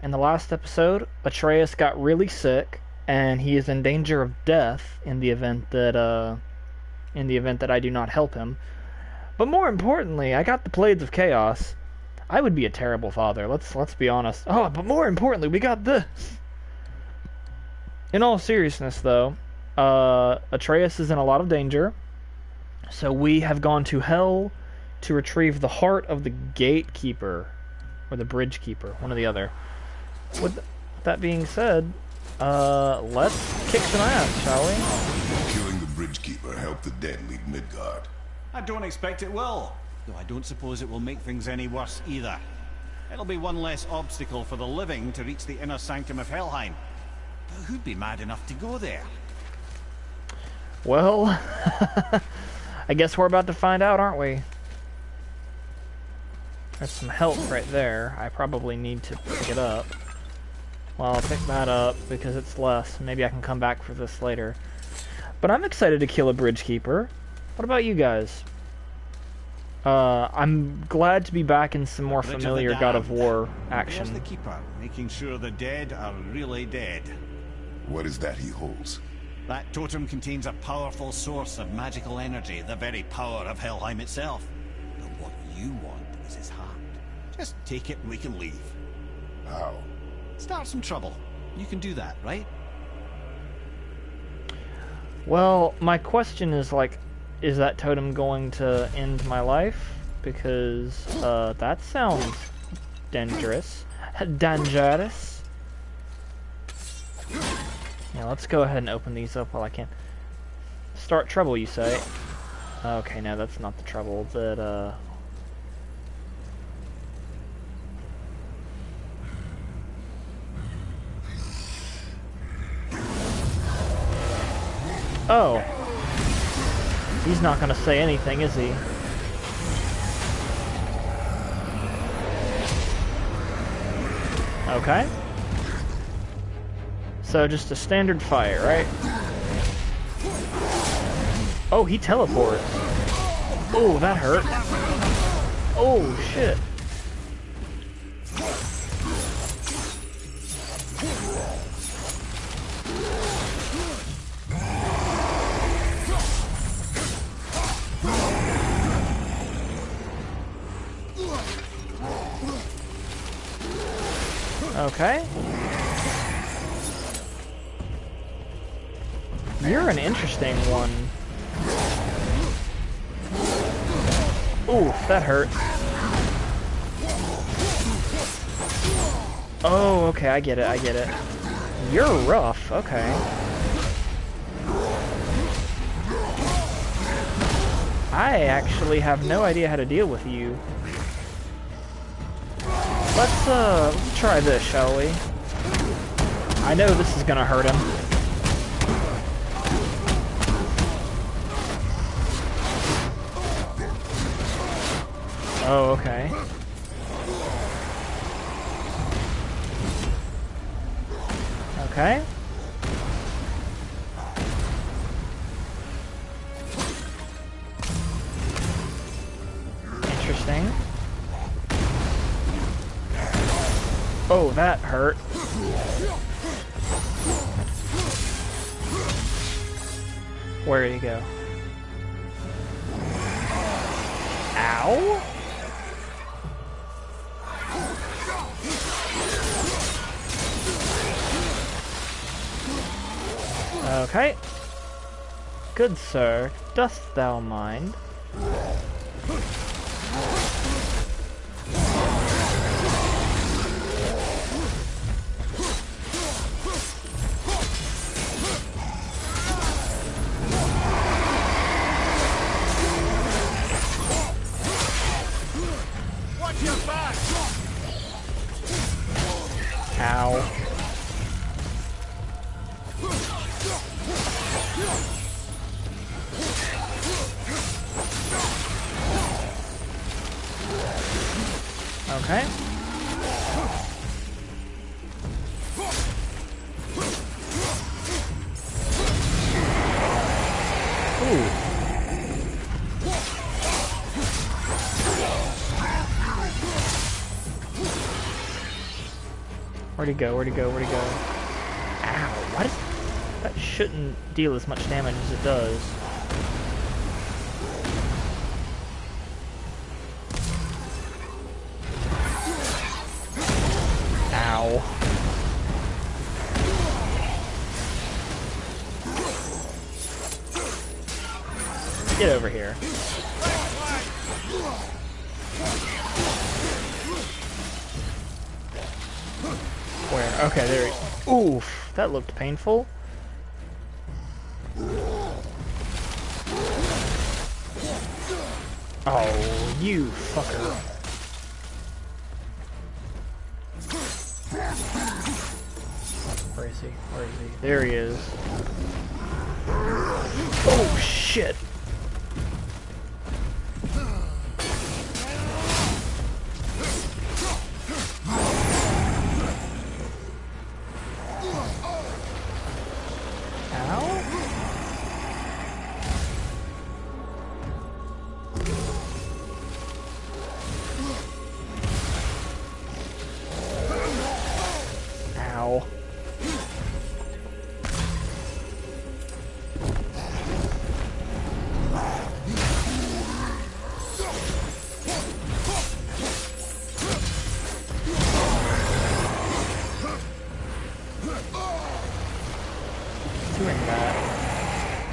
in the last episode, Atreus got really sick, and he is in danger of death in the event that I do not help him. But more importantly, I got the Blades of Chaos. I would be a terrible father. Let's be honest. Oh, but more importantly, we got this. In all seriousness, though, Atreus is in a lot of danger, so we have gone to Hel to retrieve the heart of the Gatekeeper, or the Bridge Keeper, one or the other. With that being said, let's kick some ass, shall we? Killing the Bridge Keeper helped the dead leave Midgard. I don't expect it will, though I don't suppose it will make things any worse either. It'll be one less obstacle for the living to reach the inner sanctum of Helheim. But who'd be mad enough to go there? Well, I guess we're about to find out, aren't we? There's some help right there. I probably need to pick it up. Well, I'll pick that up because it's less. Maybe I can come back for this later. But I'm excited to kill a Bridge Keeper. What about you guys? I'm glad to be back in some more familiar God of War action. There's the Keeper, making sure the dead are really dead. What is that he holds? That totem contains a powerful source of magical energy, the very power of Helheim itself. But what you want is his heart. Just take it and we can leave. How? Start some trouble. You can do that, right? Well, my question is, like, is that totem going to end my life? Because, that sounds dangerous. Dangerous. Yeah, let's go ahead and open these up while I can. Start trouble, you say? Okay, no, that's not the trouble that, Oh. He's not gonna say anything, is he? Okay. So just a standard fire, right? Oh, he teleports. Oh, that hurt. Oh, shit. Okay. You're an interesting one. Ooh, that hurt. Oh, okay, I get it, I get it. You're rough, okay. I actually have no idea how to deal with you. Let's try this, shall we? I know this is gonna hurt him. Oh, okay. Okay. Interesting. Oh, that hurt. Where did he go? Ow? Okay. Good sir, dost thou mind? Watch your back! Ow. Okay. Ooh. Where'd he go? Where'd he go? Where'd he go? Ow! Why does that shouldn't deal as much damage as it does? Ow! Get over here. Where? Okay, there he... Oof, that looked painful. Oh, you fucker. Where is he? Where is he? There he is. Oh, shit.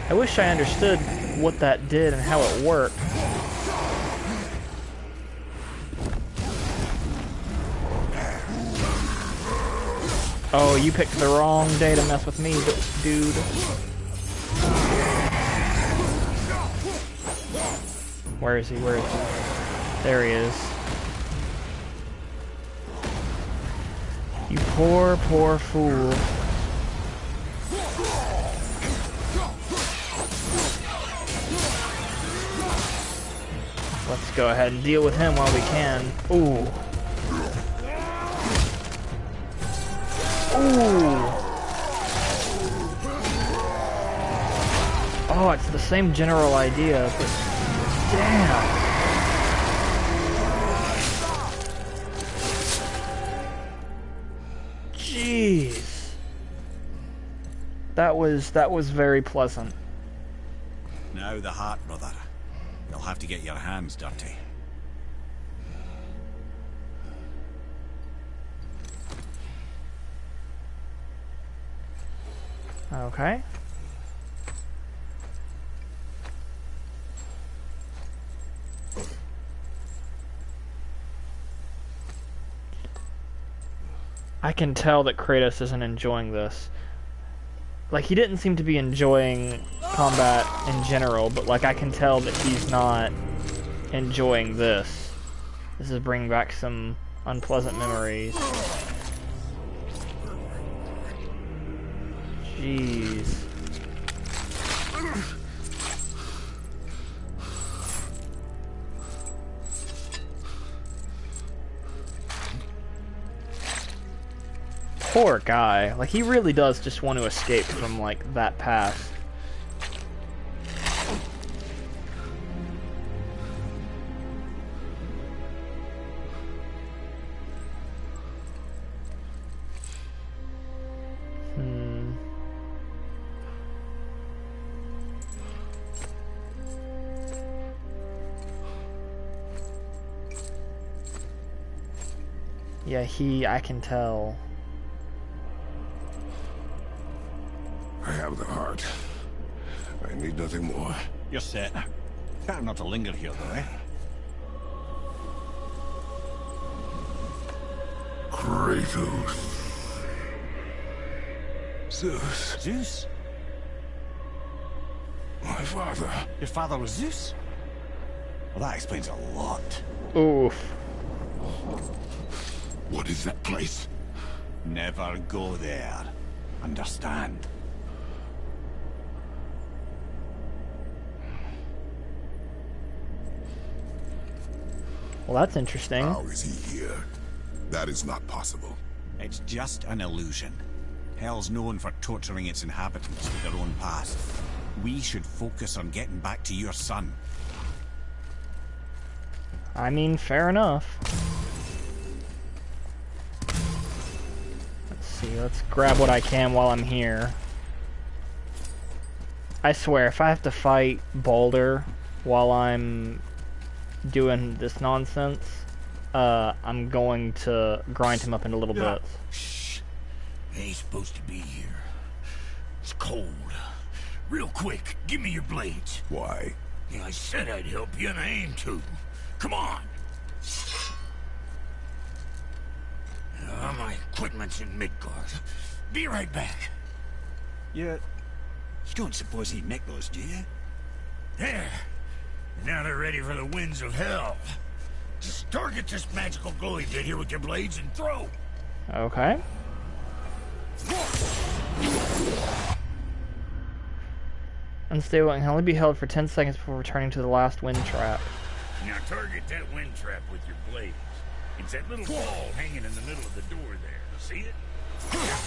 I wish I understood what that did and how it worked. Oh, you picked the wrong day to mess with me, dude. Where is he? Where is he? There he is. You poor, poor fool. Let's go ahead and deal with him while we can. Ooh. Ooh. Oh, it's the same general idea, but damn. Jeez. That was very pleasant. Now the heart, brother. You'll have to get your hands dirty. Okay. I can tell that Kratos isn't enjoying this. Like, he didn't seem to be enjoying combat in general, but like I can tell that he's not enjoying this. This is bringing back some unpleasant memories. Jeez. Poor guy. Like, he really does just want to escape from, like, that path. Yeah, I can tell. I have the heart. I need nothing more. You're set. Better not to linger here, though, eh? Kratos. Zeus. Zeus? My father. Your father was Zeus? Well, that explains a lot. Oof. What is that place? Never go there. Understand? Well, that's interesting. How is he here? That is not possible. It's just an illusion. Hell's known for torturing its inhabitants with their own past. We should focus on getting back to your son. I mean, fair enough. see, let's grab what I can while I'm here. I swear, if I have to fight Baldur while I'm doing this nonsense, I'm going to grind him up into little bits. Shh. Ain't supposed to be here. It's cold. Real quick, give me your blades. Why? Yeah, I said I'd help you, and I aim to. Come on. My equipment's in Midgard. Be right back. You don't suppose he'd make those, do you? There. Now they're ready for the winds of hell. Just target this magical glowy bit here with your blades and throw. Okay. Unstable and can only be held for 10 seconds before returning to the last wind trap. Now target that wind trap with your blades. It's that little ball hanging in the middle of the door there. See it?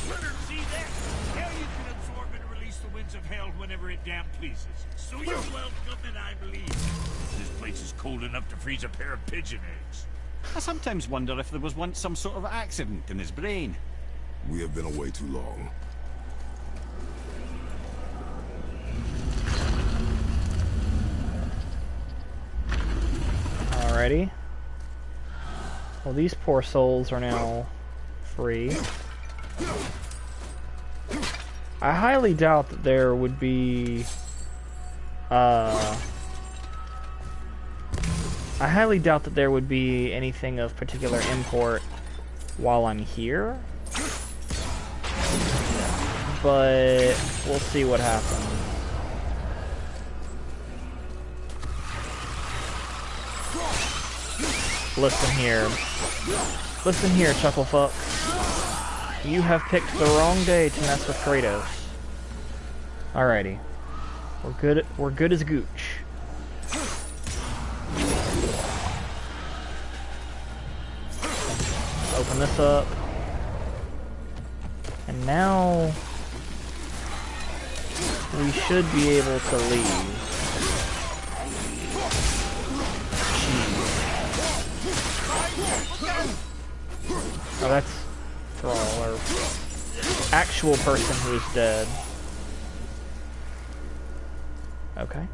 Let her see that. Now you can absorb and release the winds of hell whenever it damn pleases. So you're welcome, and I believe you. This place is cold enough to freeze a pair of pigeon eggs. I sometimes wonder if there was once some sort of accident in his brain. We have been away too long. Alrighty. Well, these poor souls are now free. I highly doubt that there would be... I highly doubt that there would be anything of particular import while I'm here. But we'll see what happens. Listen here. Listen here, Chucklefuck. You have picked the wrong day to mess with Kratos. Alrighty. We're good as gooch. Open this up. And now we should be able to leave. Oh, that's Thrall, or actual person who is dead. Okay.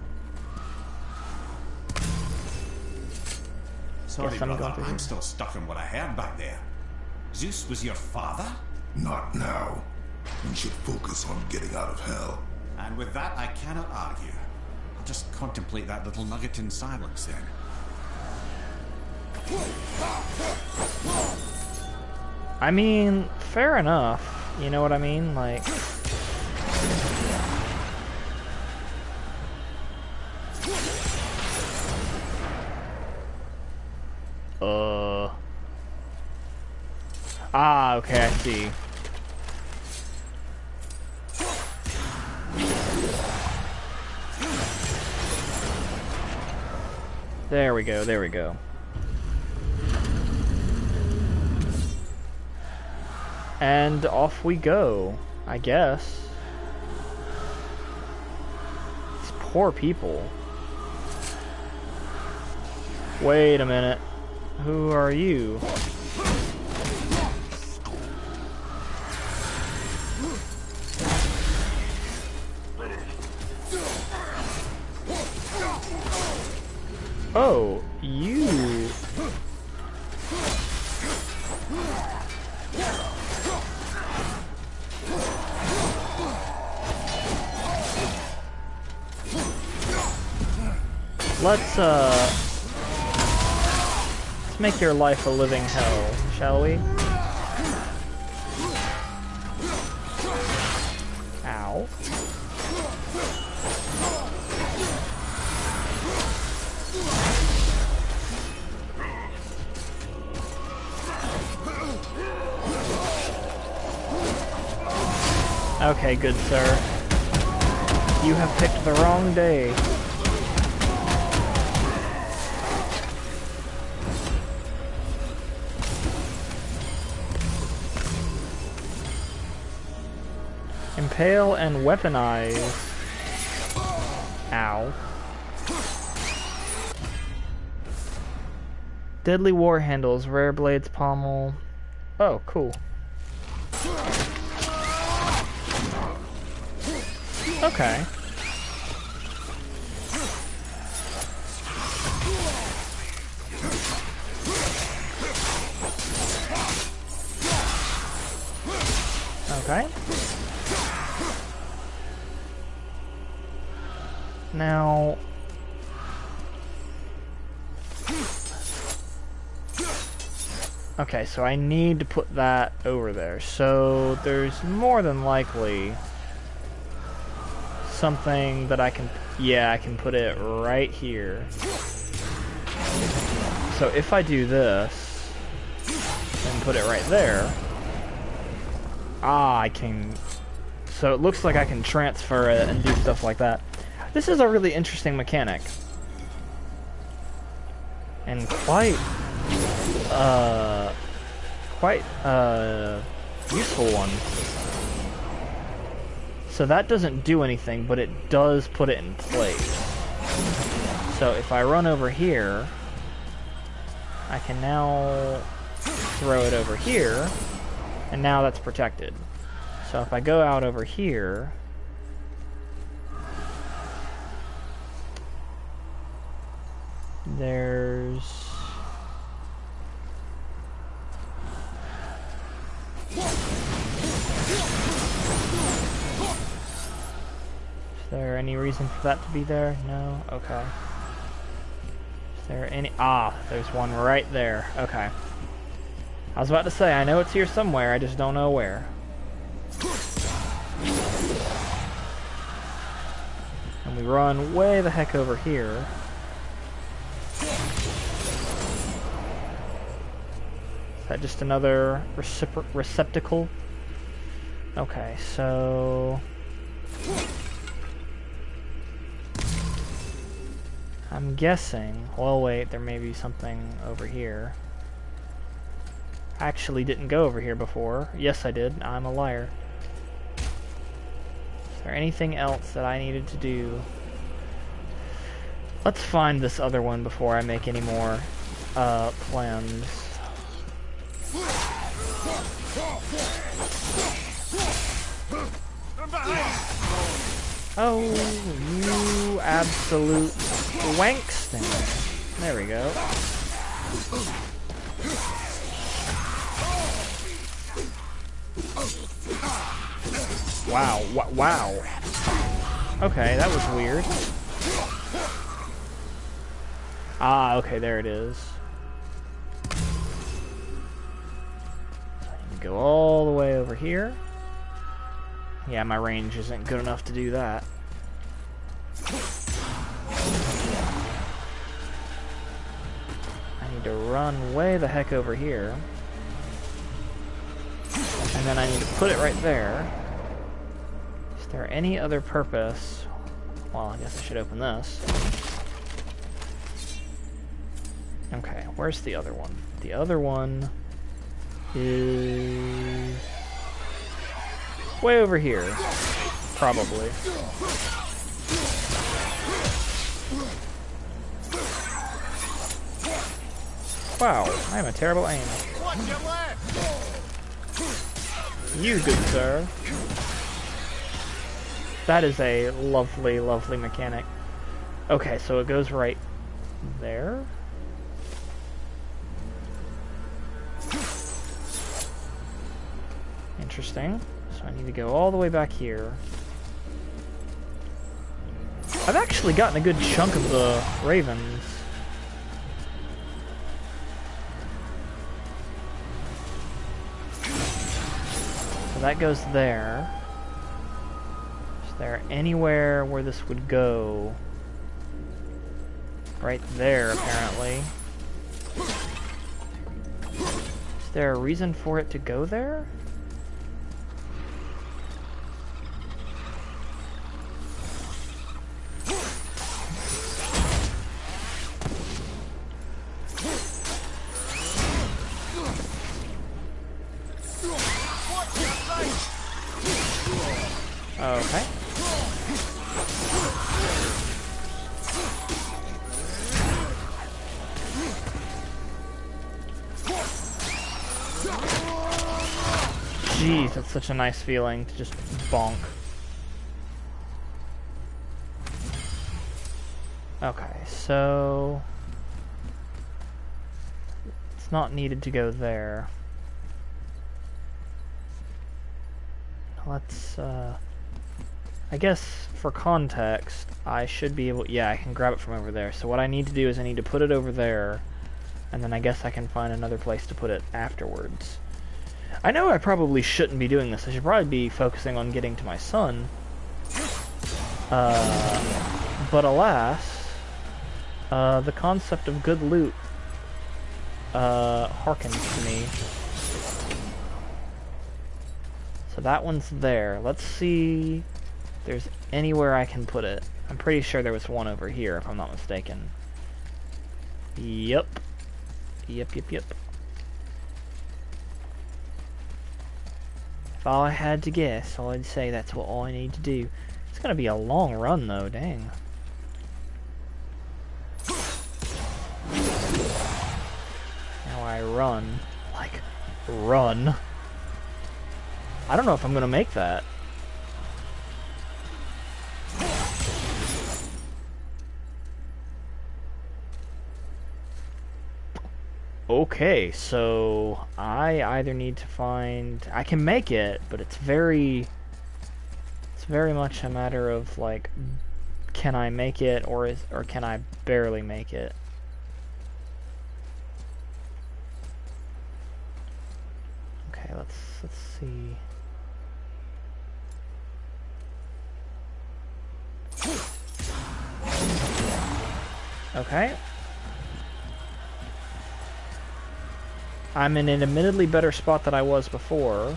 Sorry, Guess I'm brother, going through I'm here. still stuck on what I heard back there. Zeus was your father? Not now. We should focus on getting out of hell. And with that, I cannot argue. I'll just contemplate that little nugget in silence then. I mean, fair enough. You know what I mean? Like... Ah, okay, I see. There we go, there we go. And off we go, I guess. These poor people. Wait a minute. Who are you? Oh, you... Let's make your life a living hell, shall we? Ow. Okay, good sir. You have picked the wrong day. Impale and weaponize. Ow. Deadly war handles, rare blades pommel. Oh, cool. Okay. Okay. Now... Okay, so I need to put that over there. So there's more than likely something that I can... Yeah, I can put it right here. So if I do this and put it right there... I can... So it looks like I can transfer it and do stuff like that. This is a really interesting mechanic. And quite useful one. So that doesn't do anything, but it does put it in place. So if I run over here, I can now throw it over here, and now that's protected. So if I go out over here, there's... Is there any reason for that to be there? No? Okay. Is there any... Ah, there's one right there. Okay. I was about to say, I know it's here somewhere, I just don't know where. And we run way the heck over here. Is that just another receptacle? Okay, so... I'm guessing... Well, wait, there may be something over here. I actually didn't go over here before. Yes, I did. I'm a liar. Is there anything else that I needed to do? Let's find this other one before I make any more plans. Oh, you absolute wankston. There we go. Wow, wow. Okay, that was weird. Ah, okay, there it is. Go all the way over here. Yeah, my range isn't good enough to do that. I need to run way the heck over here. And then I need to put it right there. Is there any other purpose? Well, I guess I should open this. Okay, where's the other one? The other one is way over here, probably. Wow, I am a terrible aim. You, good sir. That is a lovely, lovely mechanic. Okay, so it goes right there. Interesting. So I need to go all the way back here. I've actually gotten a good chunk of the ravens. So that goes there. Is there anywhere where this would go? Right there, apparently. Is there a reason for it to go there? Okay. Jeez, that's such a nice feeling to just bonk. Okay, so it's not needed to go there. Let's, I guess for context, I should be able, yeah, I can grab it from over there. So what I need to do is I need to put it over there, and then I guess I can find another place to put it afterwards. I know I probably shouldn't be doing this. I should probably be focusing on getting to my son. But alas, the concept of good loot harkens to me. So that one's there. Let's see if there's anywhere I can put it. I'm pretty sure there was one over here, if I'm not mistaken. Yep. Yep. If all I had to guess, I'd say that's what all I need to do. It's gonna be a long run, though, dang. Now I run. Like, run. I don't know if I'm gonna make that. Okay, so I either need to find... I can make it, but it's very much a matter of, like, can I make it, or can I barely make it? Okay, let's see. Okay. I'm in an admittedly better spot than I was before.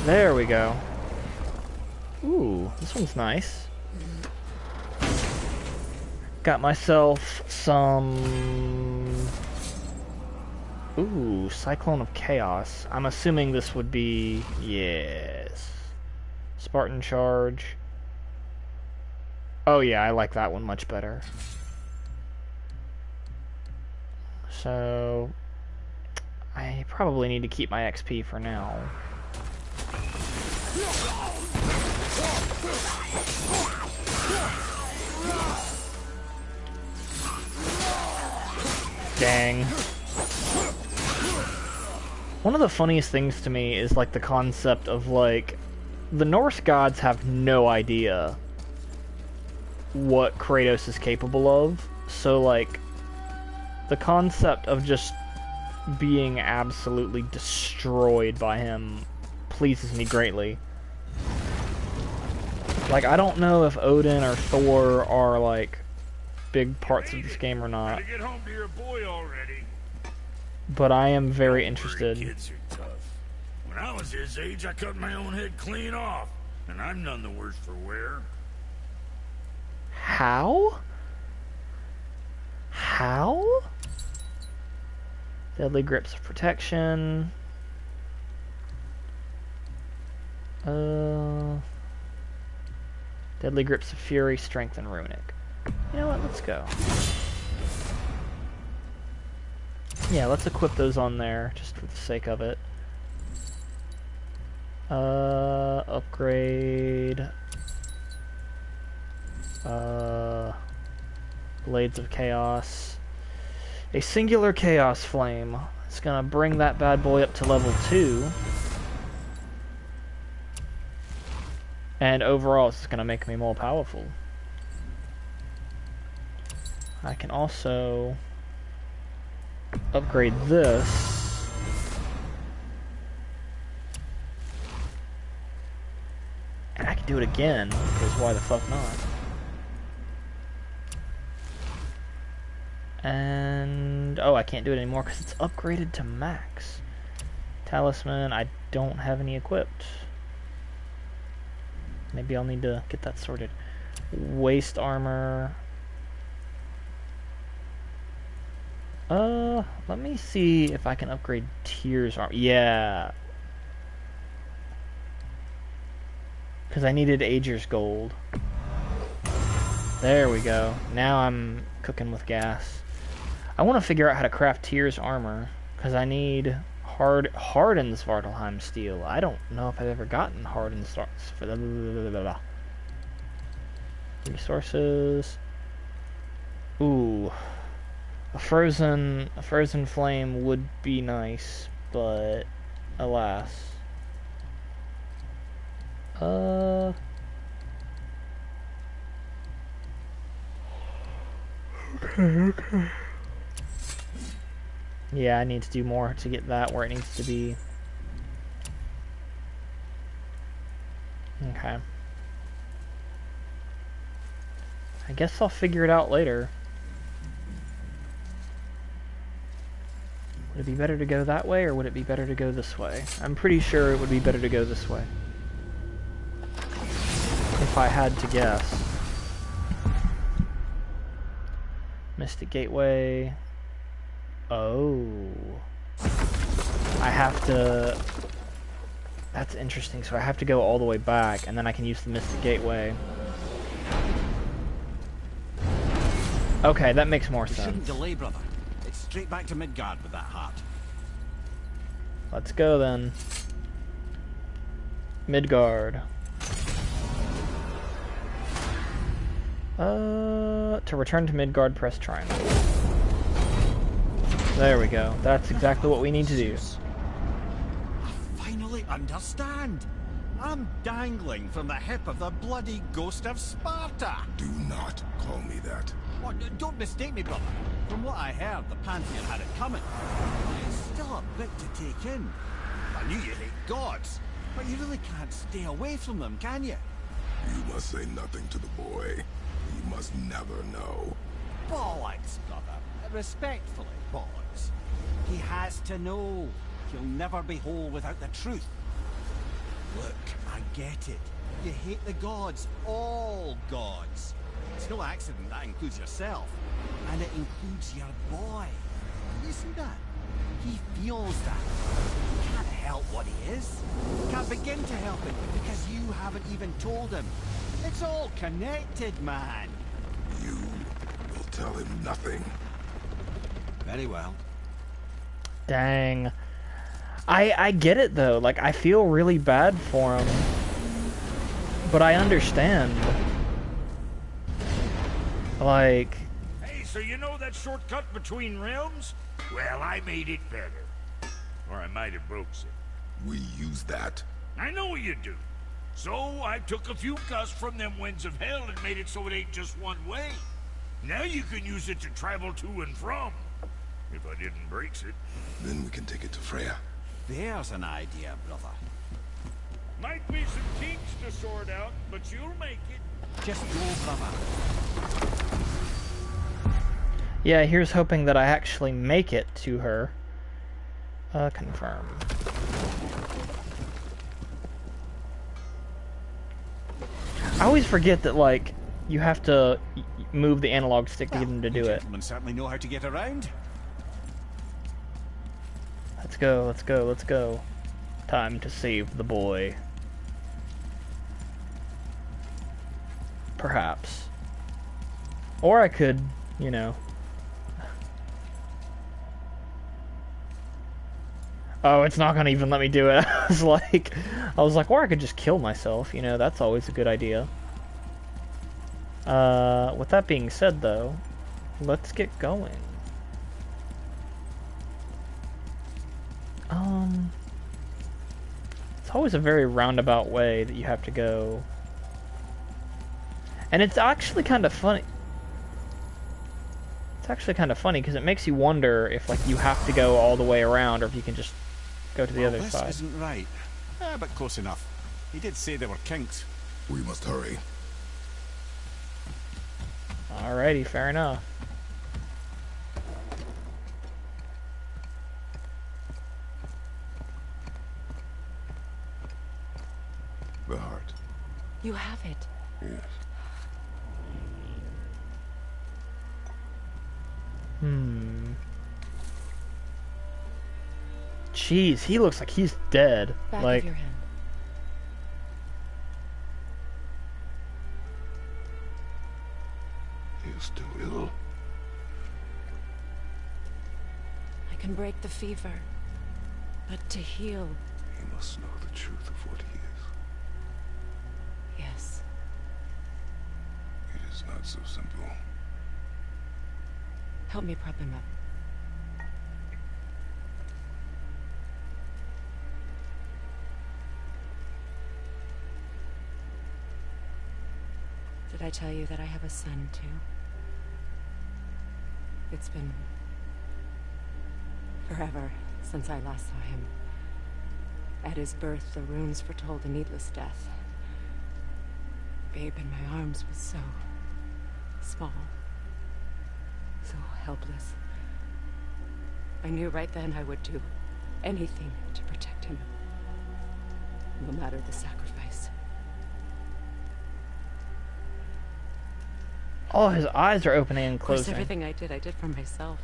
There we go. Ooh, this one's nice. Got myself some... Ooh, Cyclone of Chaos. I'm assuming this would be... Yes. Spartan Charge. Oh yeah, I like that one much better. So... I probably need to keep my XP for now. Dang. One of the funniest things to me is like the concept of like the Norse gods have no idea what Kratos is capable of. So like the concept of just being absolutely destroyed by him pleases me greatly. Like I don't know if Odin or Thor are like big parts of this game or not. Gotta get home to your boy already. But I am very interested. Kids are tough. When I was his age, I cut my own head clean off, and I'm none the worse for wear. How? How? Deadly Grips of Protection. Deadly Grips of Fury, Strength, and Runic. You know what? Let's go. Yeah, let's equip those on there, just for the sake of it. Upgrade. Blades of Chaos. A singular Chaos Flame. It's gonna bring that bad boy up to level 2. And overall, it's gonna make me more powerful. I can also upgrade this. And I can do it again, because why the fuck not? And... oh, I can't do it anymore because it's upgraded to max. Talisman, I don't have any equipped. Maybe I'll need to get that sorted. Waist armor. Let me see if I can upgrade Tears armor. Yeah. Because I needed Ager's gold. There we go. Now I'm cooking with gas. I want to figure out how to craft Tears armor. Because I need hardened Svartalheim steel. I don't know if I've ever gotten hardened for the... Resources. Ooh. A frozen flame would be nice, but alas. Okay. Yeah, I need to do more to get that where it needs to be. Okay. I guess I'll figure it out later. Would it be better to go that way, or would it be better to go this way? I'm pretty sure it would be better to go this way. If I had to guess. Mystic Gateway. Oh. I have to... That's interesting. So I have to go all the way back, and then I can use the Mystic Gateway. Okay, that makes more We sense. shouldn't delay, brother. It's straight back to Midgard with that heart. Let's go then. Midgard. To return to Midgard, press triangle. There we go. That's exactly what we need to do. I finally understand. I'm dangling from the hip of the bloody ghost of Sparta. Do not call me that. Oh, don't mistake me, brother. From what I heard, the Pantheon had it coming. It's still a bit to take in. I knew you hate gods, but you really can't stay away from them, can you? You must say nothing to the boy. He must never know. Bollocks, brother. Respectfully, bollocks. He has to know. He'll never be whole without the truth. Look, I get it. You hate the gods, all gods. It's no accident that includes yourself. And it includes your boy. You see that? He feels that. He can't help what he is. Can't begin to help it because you haven't even told him. It's all connected, man. You will tell him nothing. Very well. Dang. I get it though. Like, I feel really bad for him. But I understand. Like... Hey, so you know that shortcut between realms? Well, I made it better. Or I might have broke it. We use that. I know you do. So I took a few gusts from them winds of hell and made it so it ain't just one way. Now you can use it to travel to and from. If I didn't break it. Then we can take it to Freya. There's an idea, brother. Might be some kinks to sort out, but you'll make it. Just go, brother. Yeah, here's hoping that I actually make it to her. Confirm. I always forget that, like, you have to move the analog stick to get them to do it. Gentlemen certainly know how to get around. Let's go, let's go, let's go. Time to save the boy. Perhaps. Or I could, you know... Oh, it's not gonna even let me do it. I was like, or I could just kill myself, you know, that's always a good idea. With that being said, though, let's get going. It's always a very roundabout way that you have to go. And it's actually kind of funny. It's actually kind of funny, because it makes you wonder if, like, you have to go all the way around, or if you can just go to the other side. This isn't right. But close enough. He did say there were kinks. We must hurry. Alrighty, fair enough. The heart. You have it. Yes. Jeez, he looks like he's dead. Back Like, of your hand. He is still ill. I can break the fever. But to heal, He must know the truth of what he is. yes. You not so simple. Help me prop him up. Did I tell you that I have a son, too? It's been forever since I last saw him. At his birth, the runes foretold a needless death. Babe in my arms was so small, so helpless. I knew right then I would do anything to protect him, no matter the sacrifice. Oh, his eyes are opening and Of course, closing. everything I did for myself.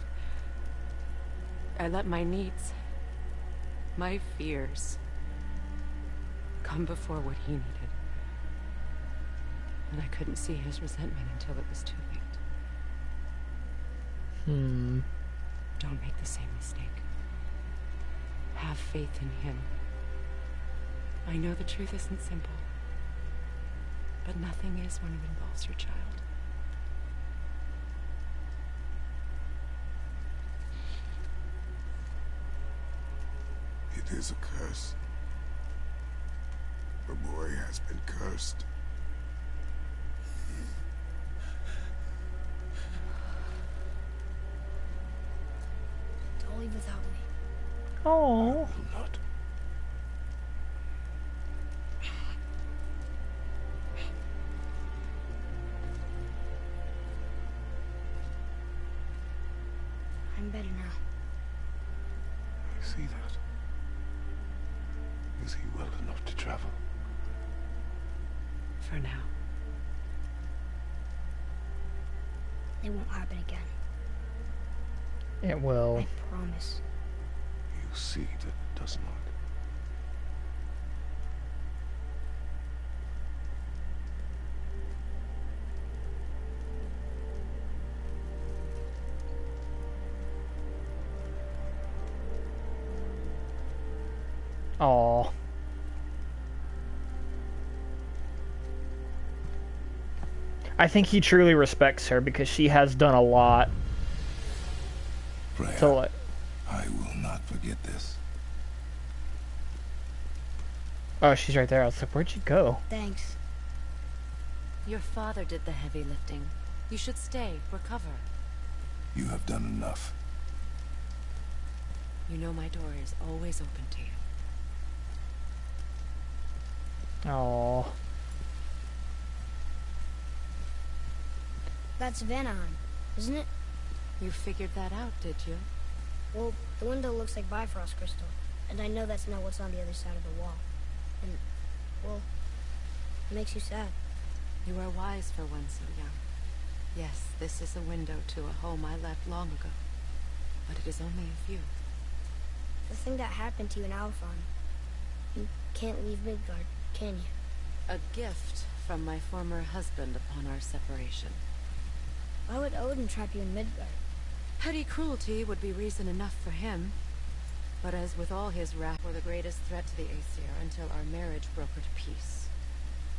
I let my needs, my fears, come before what he needed. And I couldn't see his resentment until it was too late. Don't make the same mistake. Have faith in him. I know the truth isn't simple, but nothing is when it involves your child. It is a curse. The boy has been cursed. Don't leave without me. Oh. Will not. I'm better now. I see that. Is he well enough to travel? For now. It won't happen again. It will. I promise. You see that it does not. Aw. I think he truly respects her because she has done a lot Freya, to like. I will not forget this. Oh, she's right there. I was like, where'd she go? Thanks. Your father did the heavy lifting. You should stay, recover. You have done enough. You know my door is always open to you. Aw. That's Vanaheim, isn't it? You figured that out, did you? Well, the window looks like Bifrost crystal, and I know that's not what's on the other side of the wall. And, well, it makes you sad. You are wise for one so young. Yes, this is a window to a home I left long ago. But it is only a view. The thing that happened to you in Alphon. You can't leave Midgard, can you? A gift from my former husband upon our separation. Why would Odin trap you in Midgard? Petty cruelty would be reason enough for him. But as with all his wrath, were the greatest threat to the Aesir until our marriage broke her to peace.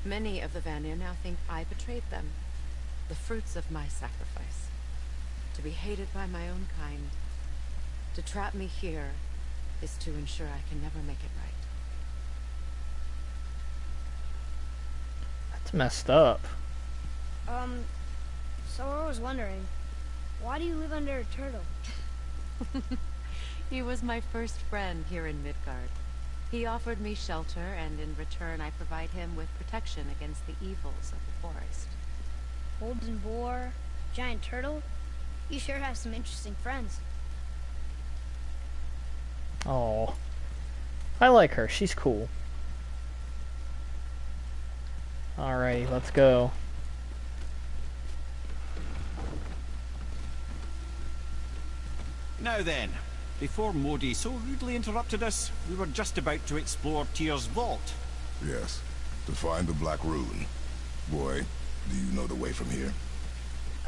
Many of the Vanir now think I betrayed them. The fruits of my sacrifice. To be hated by my own kind. To trap me here is to ensure I can never make it right. That's messed up. So I was wondering, why do you live under a turtle? He was my first friend here in Midgard. He offered me shelter, and in return I provide him with protection against the evils of the forest. Wolves and boar, giant turtle? You sure have some interesting friends. Oh, I like her. She's cool. Alrighty, let's go. Now then, before Modi so rudely interrupted us, we were just about to explore Tyr's vault. Yes, to find the Black Rune. Boy, do you know the way from here?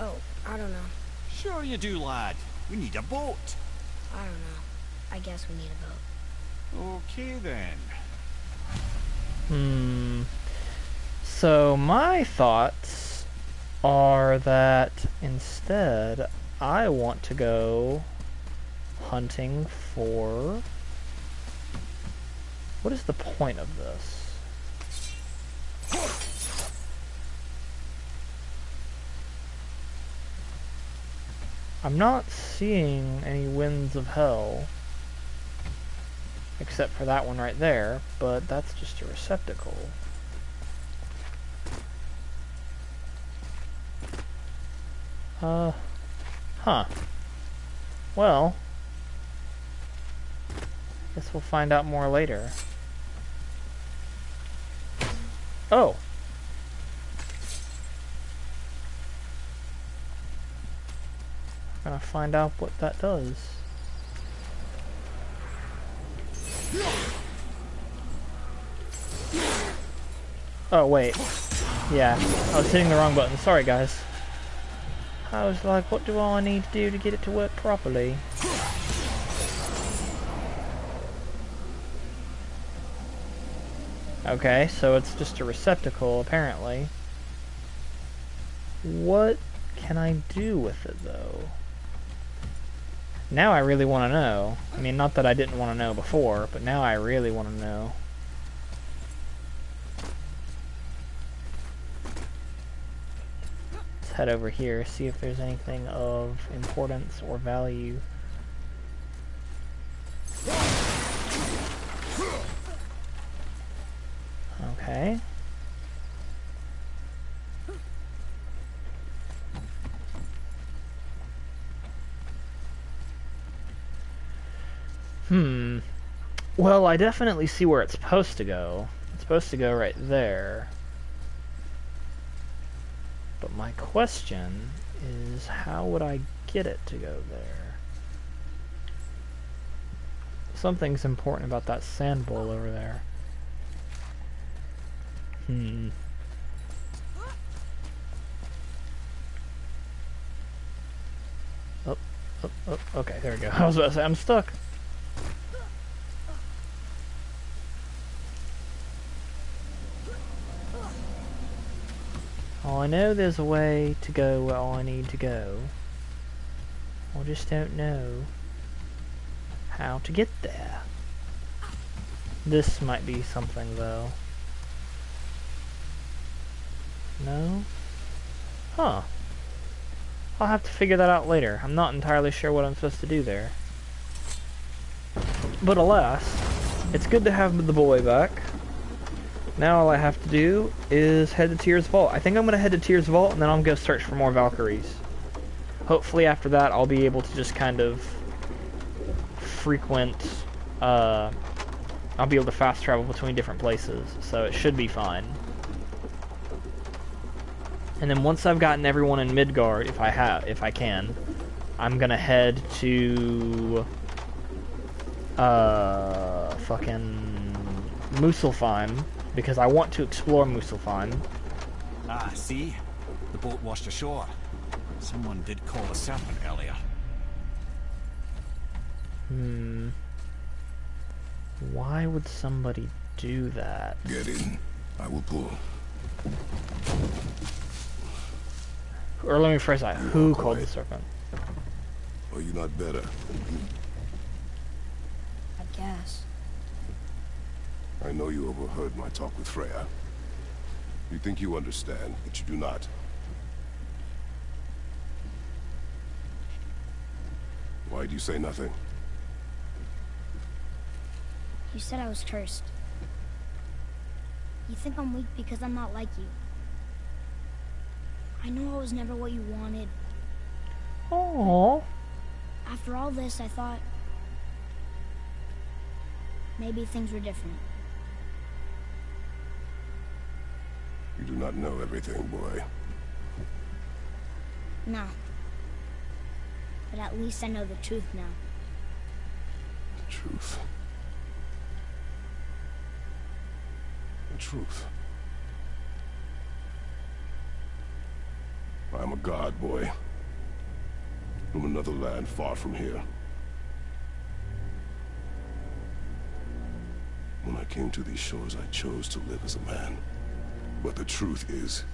Oh, I don't know. Sure you do, lad. We need a boat. I don't know. I guess we need a boat. Okay then. So my thoughts are that instead I want to go hunting for... What is the point of this? I'm not seeing any winds of hell, except for that one right there, but that's just a receptacle. Huh. Well, guess we'll find out more later. Oh! Gonna find out what that does. Oh, wait. Yeah, I was hitting the wrong button. Sorry, guys. I was like, what do I need to do to get it to work properly? Okay, so it's just a receptacle, apparently. What can I do with it, though? Now I really want to know. I mean, not that I didn't want to know before, but now I really want to know. Let's head over here, see if there's anything of importance or value. Okay. Well, I definitely see where it's supposed to go. It's supposed to go right there. But my question is, how would I get it to go there? Something's important about that sand bowl over there. Oh, okay, there we go. I was about to say, I'm stuck. I know there's a way to go where I need to go. I just don't know how to get there. This might be something, though. No? Huh. I'll have to figure that out later. I'm not entirely sure what I'm supposed to do there. But alas, it's good to have the boy back. Now all I have to do is head to Tyr's Vault. I think I'm going to head to Tyr's Vault and then I'll go search for more Valkyries. Hopefully after that I'll be able to just kind of frequent, I'll be able to fast travel between different places, so it should be fine. And then once I've gotten everyone in Midgard, if I can, I'm gonna head to fucking Muspelheim, because I want to explore Muspelheim. Ah, see? The boat washed ashore. Someone did call a serpent earlier. Why would somebody do that? Get in. I will pull. Or let me phrase that. Who called the serpent? Are you not better? I guess. I know you overheard my talk with Freya. You think you understand, but you do not. Why do you say nothing? You said I was cursed. You think I'm weak because I'm not like you. I know I was never what you wanted. Aww. After all this, I thought maybe things were different. You do not know everything, boy. No. But at least I know the truth now. The truth. The truth. I am a god, boy. From another land far from here. When I came to these shores, I chose to live as a man. But the truth is,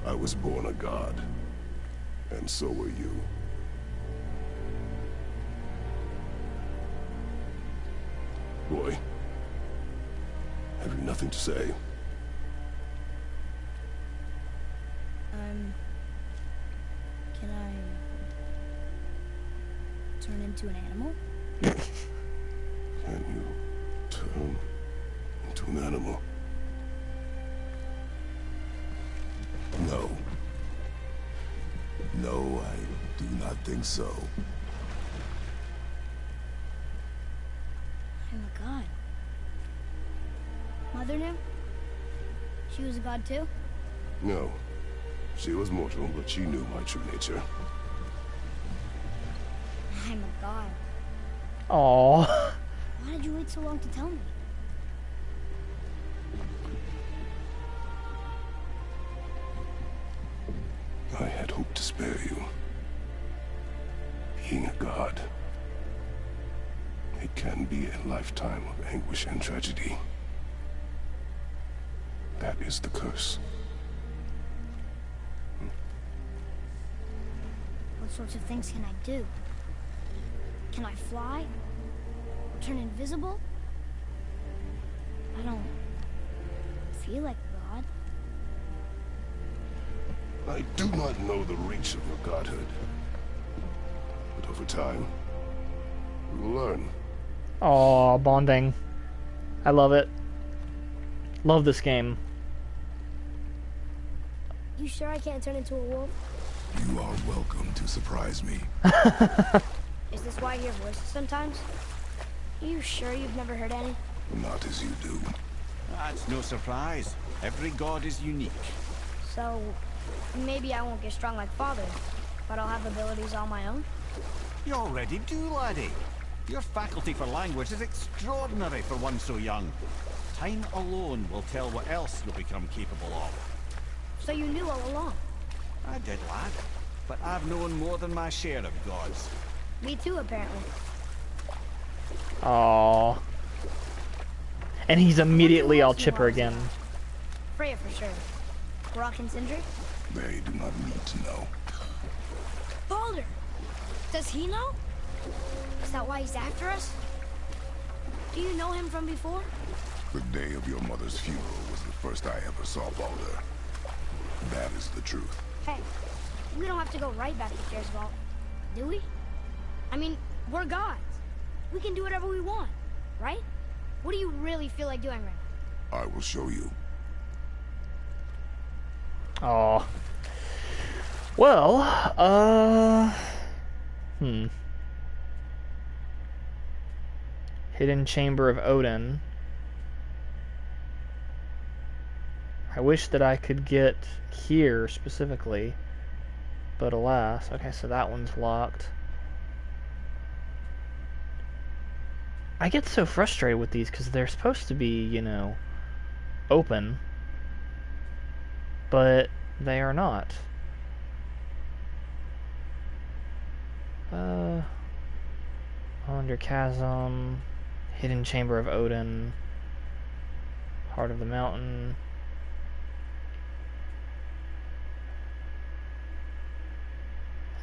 I was born a god. And so were you. Boy, have you nothing to say? Can I turn into an animal? Can you turn into an animal? No. No, I do not think so. I'm a god. Mother knew? She was a god too? No. She was mortal, but she knew my true nature. I'm a god. Aww. Why did you wait so long to tell me? I had hoped to spare you. Being a god, it can be a lifetime of anguish and tragedy. That is the curse. What sorts of things can I do? Can I fly? Or turn invisible? I don't feel like a god. I do not know the reach of your godhood. But over time, we will learn. Aww, bonding. I love it. Love this game. You sure I can't turn into a wolf? You are welcome to surprise me. Is this why I hear voices sometimes? Are you sure you've never heard any? Not as you do. That's no surprise. Every god is unique. So, maybe I won't get strong like Father, but I'll have abilities all my own? You already do, laddie. Your faculty for language is extraordinary for one so young. Time alone will tell what else you'll become capable of. So you knew all along? I did, lad. But I've known more than my share of gods. Me too, apparently. Aww. And he's immediately all chipper again. Freya for sure. Brock and Sindri? They do not need to know. Baldur! Does he know? Is that why he's after us? Do you know him from before? The day of your mother's funeral was the first I ever saw Baldur. That is the truth. Hey, we don't have to go right back to Tyr's vault, do we? I mean, we're gods. We can do whatever we want, right? What do you really feel like doing right now? I will show you. Aw. Well, Hidden Chamber of Odin. I wish that I could get here specifically, but alas. Okay, so that one's locked. I get so frustrated with these because they're supposed to be, you know, open, but they are not. Under Chasm, Hidden Chamber of Odin, Heart of the Mountain.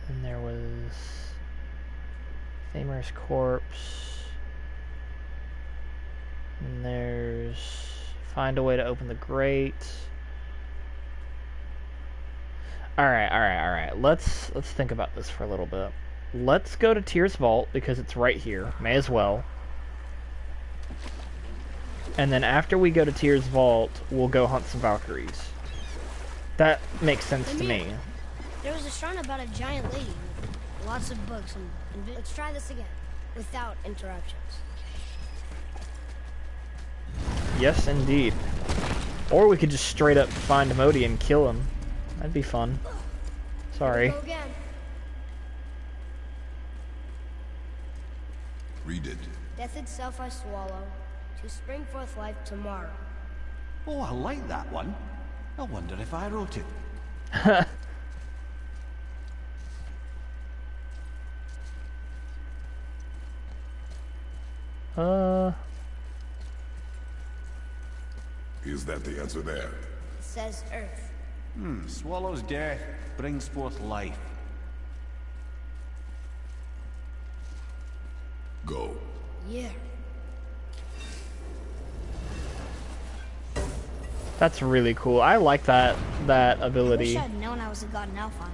And there was Thamer's Corpse. And there's Find a Way to Open the Grate. Alright. Let's think about this for a little bit. Let's go to Tyr's Vault, because it's right here. May as well. And then after we go to Tyr's Vault, we'll go hunt some Valkyries. That makes sense to me. There was a shrine about a giant lady with lots of books and let's try this again, without interruptions. Yes, indeed. Or we could just straight up find Modi and kill him. That'd be fun. Sorry. Go again. Read it. Death itself I swallow, to spring forth life tomorrow. Oh, I like that one. I wonder if I wrote it. Is that the answer there? It says Earth. Swallows death, brings forth life. Go. Yeah. That's really cool. I like that I wish ability. I'd known I was a god in Elfheim.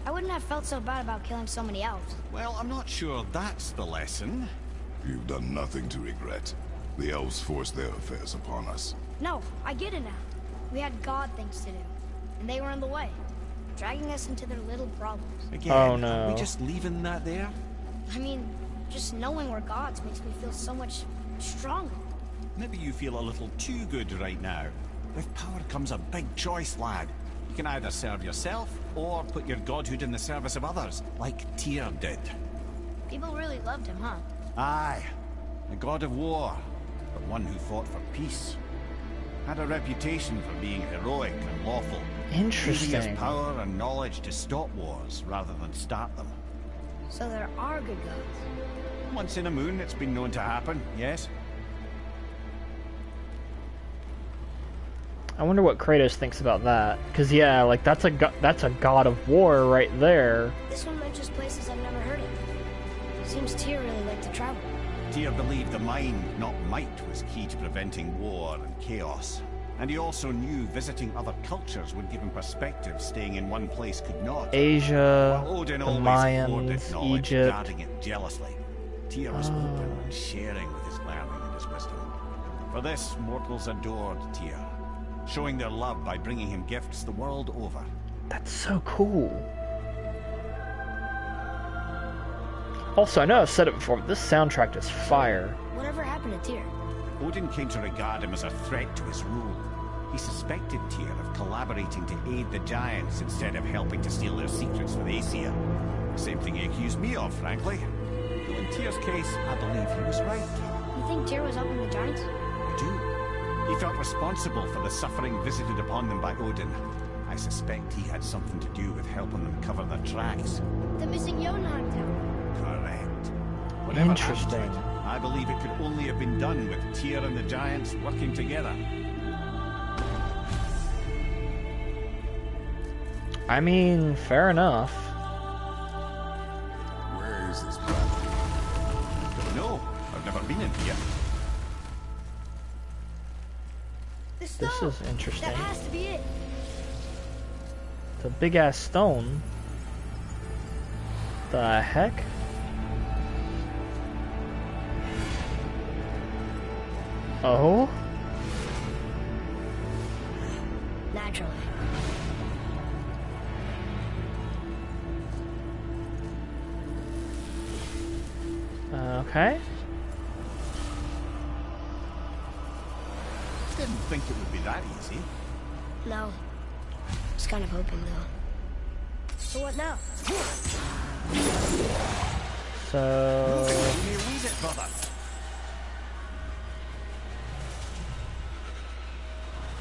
I wouldn't have felt so bad about killing so many elves. Well, I'm not sure that's the lesson. You've done nothing to regret. The elves forced their affairs upon us. No, I get it now. We had god things to do, and they were in the way, dragging us into their little problems. Again, Oh, no. are we just leaving that there? I mean, just knowing we're gods makes me feel so much stronger. Maybe you feel a little too good right now. With power comes a big choice, lad. You can either serve yourself, or put your godhood in the service of others, like Tyr did. People really loved him, huh? Aye, a god of war, but one who fought for peace. Had a reputation for being heroic and lawful. Using his Interesting. power and knowledge to stop wars rather than start them. So there are good gods. Once in a moon, it's been known to happen, yes? I wonder what Kratos thinks about that. Cause yeah, like that's a god of war right there. This one mentions places I've never heard of. Seems Tyr really liked to travel. Tyr believed the mind, not might, was key to preventing war and chaos. And he also knew visiting other cultures would give him perspective staying in one place could not. Asia, While Odin the always hoarded Mayans, knowledge, Egypt. guarding it jealously, Tyr was open and sharing with his learning and his wisdom. For this, mortals adored Tyr, showing their love by bringing him gifts the world over. That's so cool. Also, I know I've said it before, but this soundtrack is fire. Whatever happened to Tyr? Odin came to regard him as a threat to his rule. He suspected Tyr of collaborating to aid the giants instead of helping to steal their secrets for the Aesir. The same thing he accused me of, frankly. Though in Tyr's case, I believe he was right. You think Tyr was helping the giants? I do. He felt responsible for the suffering visited upon them by Odin. I suspect he had something to do with helping them cover their tracks. The missing Jotunheim town. Correct. Whatever Interesting. happened to it, I believe it could only have been done with Tyr and the giants working together. I mean, fair enough. Where is this planet? No, I've never been in here. The This stone! is interesting. That has to be it. It's a big ass stone. The heck? Oh? Naturally. Okay. Didn't think it would be that easy. No. Was kind of hoping, though. So what now? So... Give me a wee bit, brother.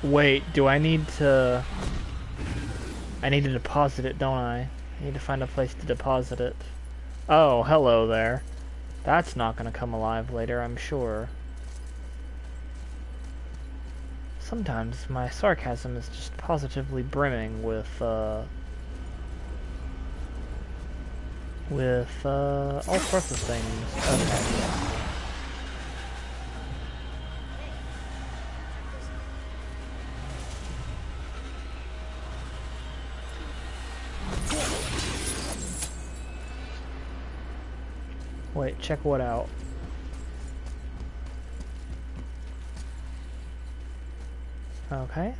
Wait, do I need to... I need to deposit it, don't I? I need to find a place to deposit it. Oh, hello there. That's not gonna come alive later, I'm sure. Sometimes my sarcasm is just positively brimming with all sorts of things. Okay. Wait, check what out. Okay.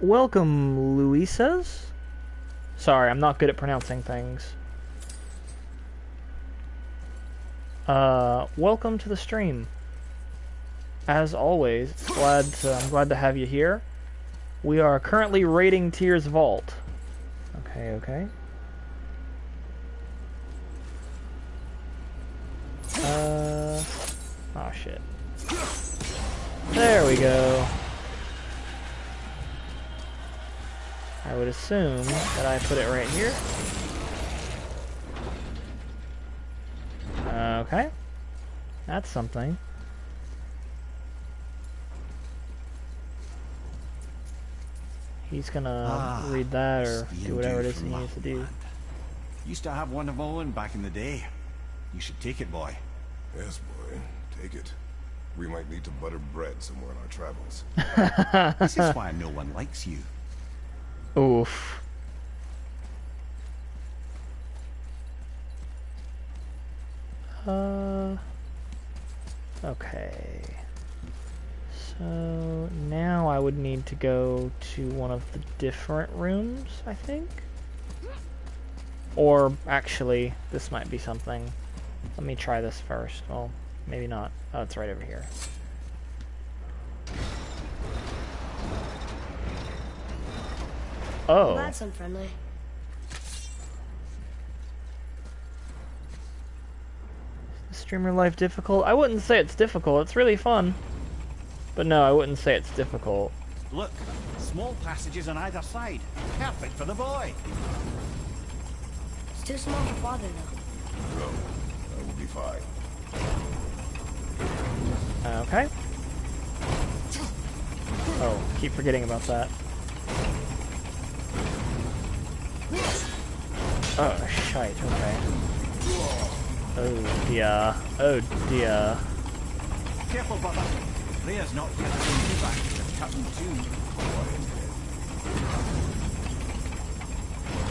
Welcome, Luisas. Sorry, I'm not good at pronouncing things. Welcome to the stream. As always, I'm glad to have you here. We are currently raiding Tyr's Vault. Okay. Oh shit. There we go. I would assume that I put it right here. Okay. That's something. he's gonna read that or do whatever it is he needs to do. Used to have one of my own back in the day. You should take it, boy. Yes, boy. Take it. We might need to butter bread somewhere on our travels. This is why no one likes you. Oof. Okay. So now I would need to go to one of the different rooms, I think. Or actually, this might be something. Let me try this first. Well, maybe not. Oh, it's right over here. Oh. That's unfriendly. Streamer life difficult? I wouldn't say it's difficult. It's really fun. But no, I wouldn't say it's difficult. Look, small passages on either side. Perfect for the boy. It's too small for father, though. No, that will be fine. Okay. Oh, keep forgetting about that. Oh, shite, okay. Oh dear. Oh dear. Careful, brother. Rhea's not here to bring you back to cut in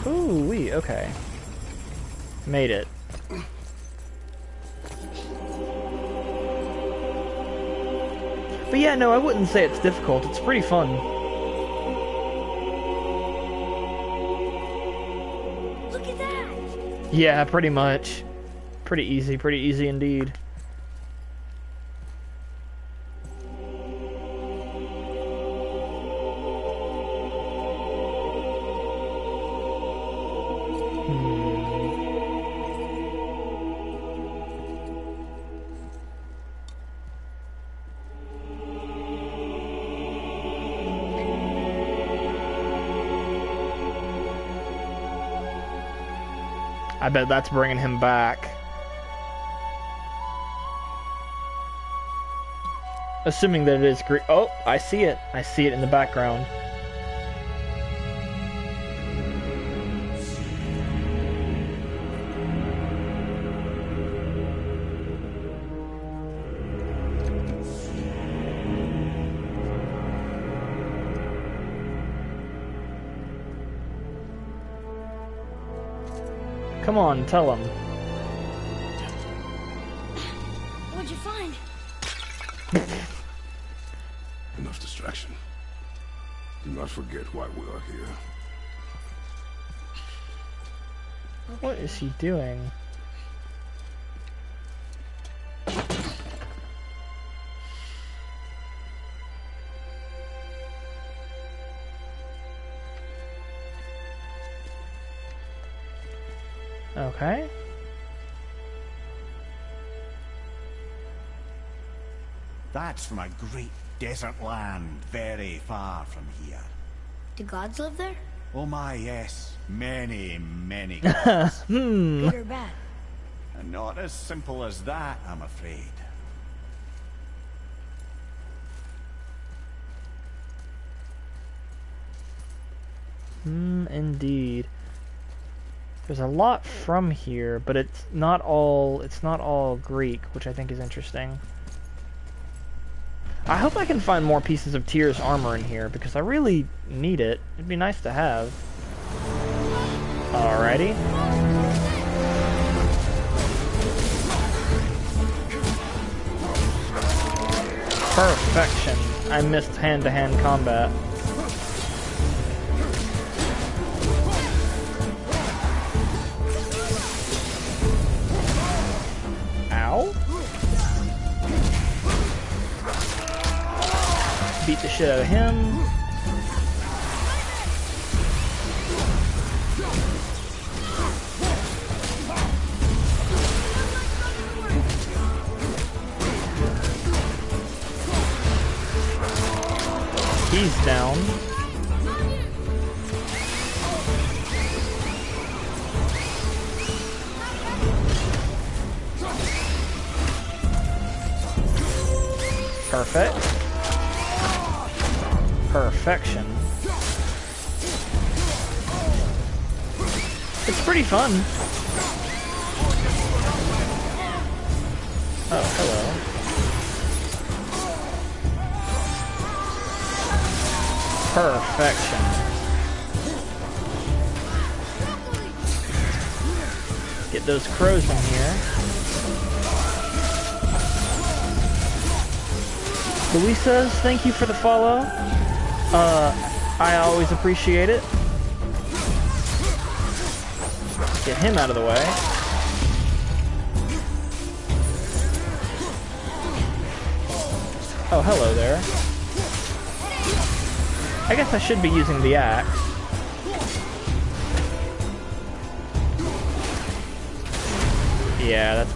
two. Ooh, wee, okay. Made it. But yeah, no, I wouldn't say it's difficult. It's pretty fun. Look at that! Yeah, pretty much. Pretty easy indeed. I bet that's bringing him back. Assuming that it is green. Oh, I see it. I see it in the background. Come on, tell him. What'd you find? Enough distraction. Do not forget why we are here. What is he doing? Okay. That's from a great desert land very far from here. Do gods live there? Oh my, yes. Many, many gods. Good or bad? And not as simple as that, I'm afraid. Indeed. There's a lot from here, but it's not all Greek, which I think is interesting. I hope I can find more pieces of Tyr's armor in here, because I really need it. It'd be nice to have. Alrighty. Perfection. I missed hand-to-hand combat. Ow. Beat the shit out of him. He's down. Perfect. Perfection. pretty fun. Oh, hello. Perfection. Get those crows in here. Louise says, thank you for the follow. I always appreciate it. Get him out of the way. Oh, hello there. I guess I should be using the axe. Yeah, that's...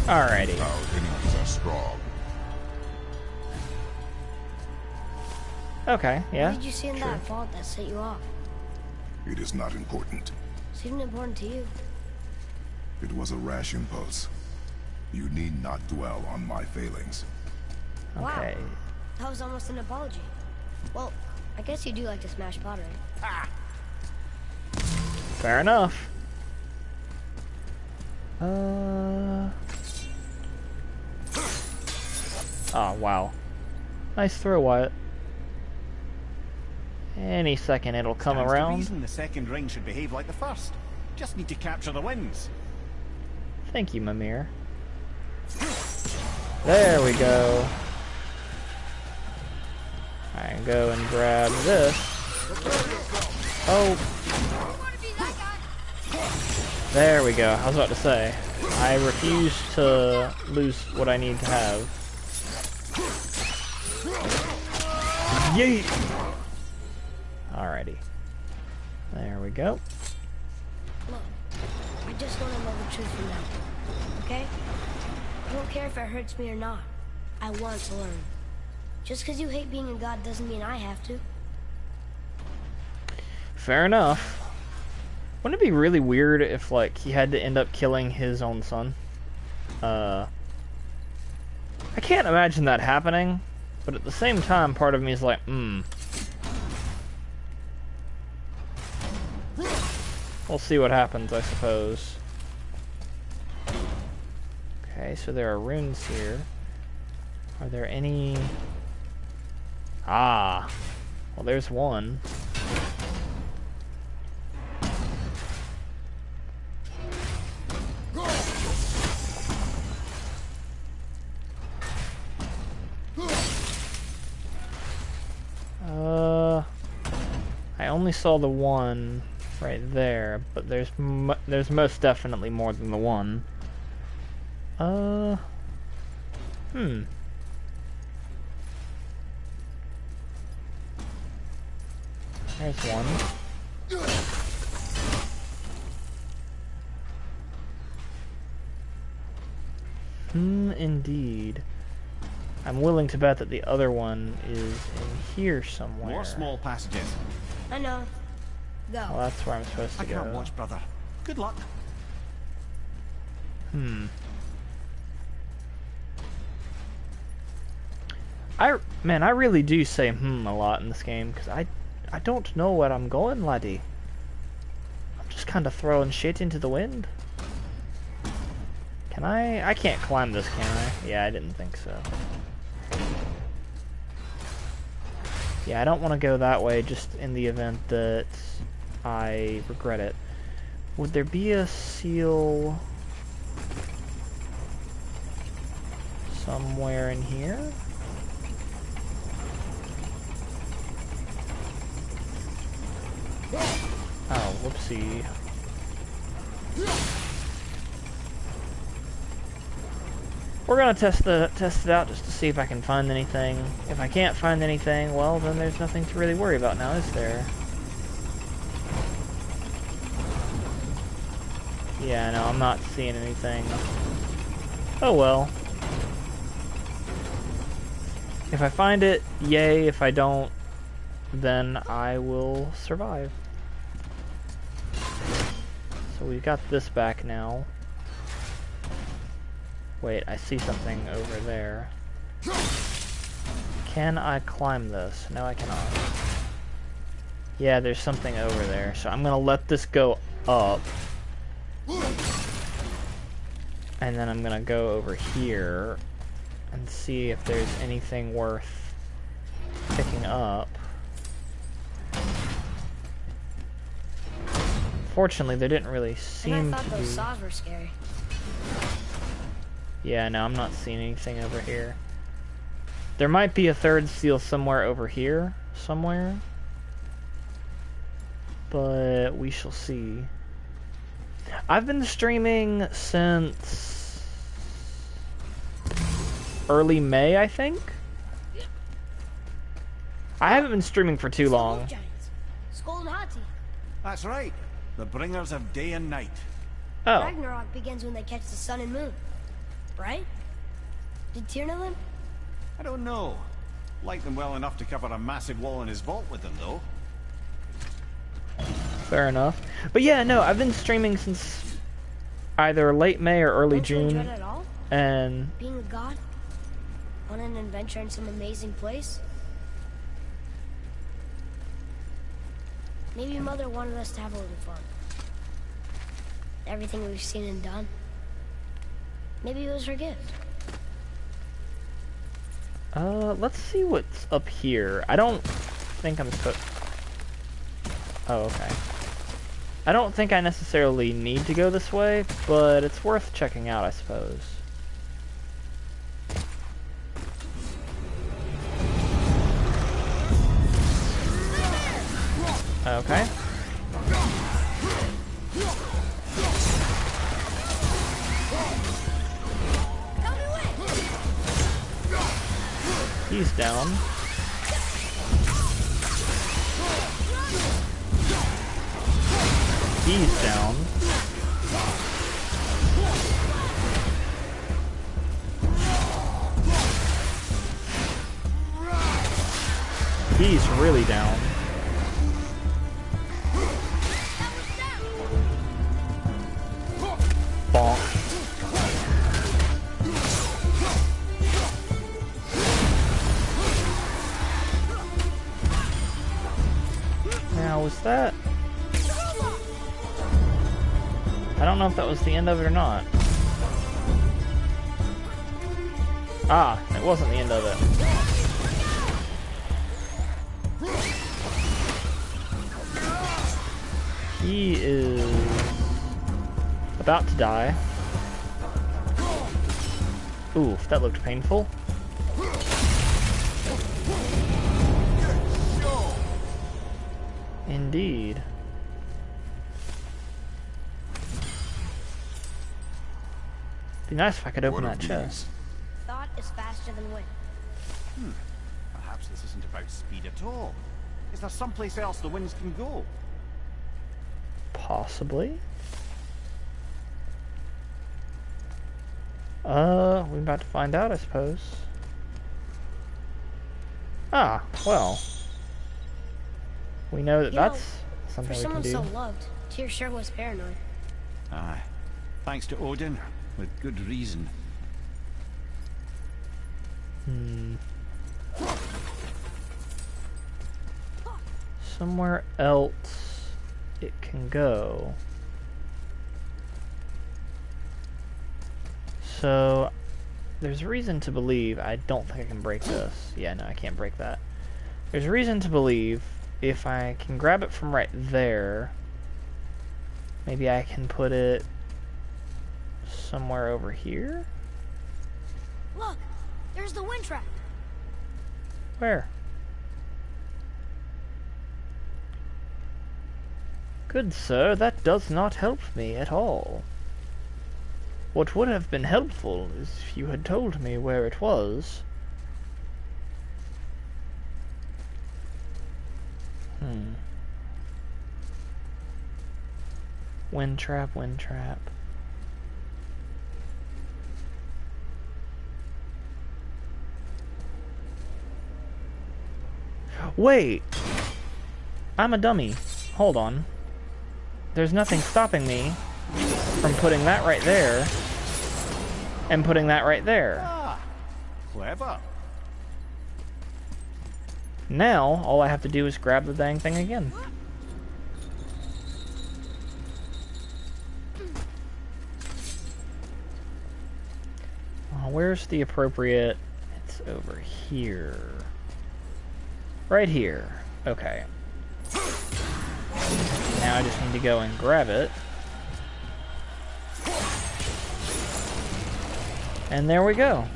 Alrighty. Our enemies are strong. Okay, yeah. What did you see in that vault that set you off? It is not important. Seemed important to you. It was a rash impulse. You need not dwell on my failings. Okay. Wow. That was almost an apology. Well, I guess you do like to smash pottery. Fair enough. Oh, wow. Nice throw, Wyatt. Any second it'll come Stands to around. reason the second ring should behave like the first. Just need to capture the winds. Thank you, Mimir. There we go. I can go and grab this. Oh. There we go. I was about to say. I refuse to lose what I need to have. Yeet! Alrighty. There we go. Look, I just want to know the truth from now. Okay? I don't care if it hurts me or not. I want to learn. Just because you hate being a god doesn't mean I have to. Fair enough. Wouldn't it be really weird if, like, he had to end up killing his own son? I can't imagine that happening, but at the same time, part of me is like, We'll see what happens, I suppose. Okay, so there are runes here. Are there any... Ah! Well, there's one. I only saw the one right there, but there's most definitely more than the one. There's one. Indeed. I'm willing to bet that the other one is in here somewhere. More small passages. I know. Go. Well, that's where I'm supposed to I can't go. watch, brother. Good luck. Man, I really do say a lot in this game, because I don't know where I'm going, laddie. I'm just kind of throwing shit into the wind. Can I? I can't climb this, can I? Yeah, I didn't think so. Yeah, I don't want to go that way, just in the event that I regret it. Would there be a seal somewhere in here? Oh, whoopsie. We're gonna test it out just to see if I can find anything. If I can't find anything, well, then there's nothing to really worry about now, is there? Yeah, no, I'm not seeing anything. Oh well. If I find it, yay. If I don't, then I will survive. So we've got this back now. Wait, I see something over there. Can I climb this? No, I cannot. Yeah, there's something over there, so I'm gonna let this go up. And then I'm gonna go over here and see if there's anything worth picking up. Fortunately, there didn't really seem And I to thought be... those saws were scary. Yeah, no, I'm not seeing anything over here. There might be a third seal somewhere over here, somewhere. But we shall see. I've been streaming since early May, I think. I haven't been streaming for too long. Giants. Skull and Hati. That's right. The bringers of day and night. Oh, Ragnarok begins when they catch the sun and moon. Right? Did Tyr know them? I don't know. Like them well enough to cover a massive wall in his vault with them, though. fair enough. But yeah, no, I've been streaming since either late May or early Don't you enjoy it June. at all? And Being a god? On an adventure in some amazing place? Maybe Mother wanted us to have a little fun. Everything we've seen and done. Maybe it was her gift. let's see what's up here. I don't think I'm supposed... Oh, okay. I don't think I necessarily need to go this way, but it's worth checking out, I suppose. Okay. He's down. He's down. He's really down. Bonk. Now, was that... I don't know if that was the end of it or not. Ah, it wasn't the end of it. He is about to die. Oof, that looked painful. Indeed. Be nice if I could open that chest. Thought is faster than wind. Perhaps this isn't about speed at all. Is there someplace else the winds can go? Possibly. We're about to find out, I suppose. Ah, well. We know that that's something For we can someone do. so loved, Tyr sure was paranoid. Aye. Thanks to Odin, with good reason. Somewhere else it can go. So, there's reason to believe... I don't think I can break this. Yeah, no, I can't break that. There's reason to believe if I can grab it from right there, maybe I can put it somewhere over here? Look, there's the wind trap. Where? Good sir, that does not help me at all. What would have been helpful is if you had told me where it was. Wind trap, wind trap. Wait! I'm a dummy. Hold on. There's nothing stopping me from putting that right there. and putting that right there. Ah, clever. Now, all I have to do is grab the dang thing again. Where's the appropriate... It's over here. Right here. Okay. Now I just need to go and grab it. And there we go.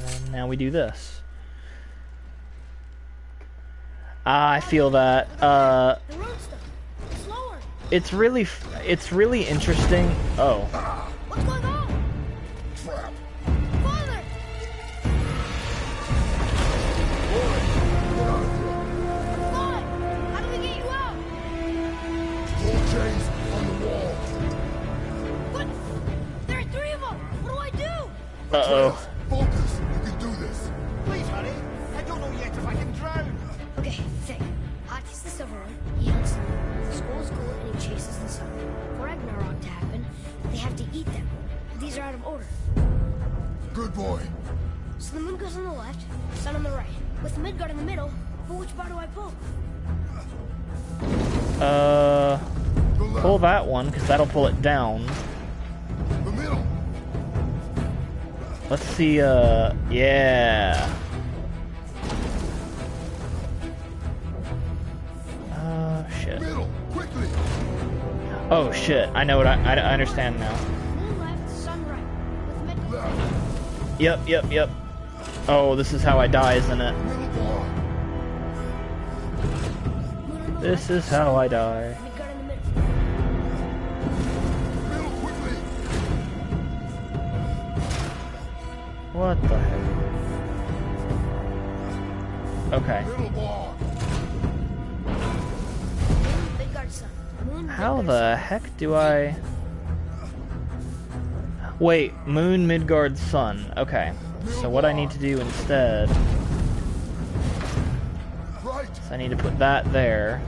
And now we do this. I feel that. It's really interesting. Oh. What's going on? Trap. Father! Why? How do we get you out? Pull chains on the wall. What? There are 3 of them! What do I do? Uh-oh. Focus. You can do this. Please hurry. I don't know yet if I can drown. Okay, think. Hockey's the silver one. He hunts them. The skull's gold and he chases the sun. For Ragnarok to happen, they have to eat them. These are out of order. Good boy. So the moon goes on the left, sun on the right. With Midgard in the middle, but which bar do I pull? The left. Pull that one, because that'll pull it down. The middle. Let's see, yeah. Shit. Middle. Quickly. Oh, shit. I know what I understand now. Moon left, sun right. With Midgard. Left. Yep. Oh, this is how I die, isn't it? Middle bar. Moon on the This left, is how I die. Midgard in the middle. Middle quickly. What the heck? Okay. Middle bar. Moon, Midgard, sun. Moon, How Midgard, the sun. heck do I... Wait, Moon, Midgard, Sun. Okay. So what I need to do instead Right. is I need to put that there.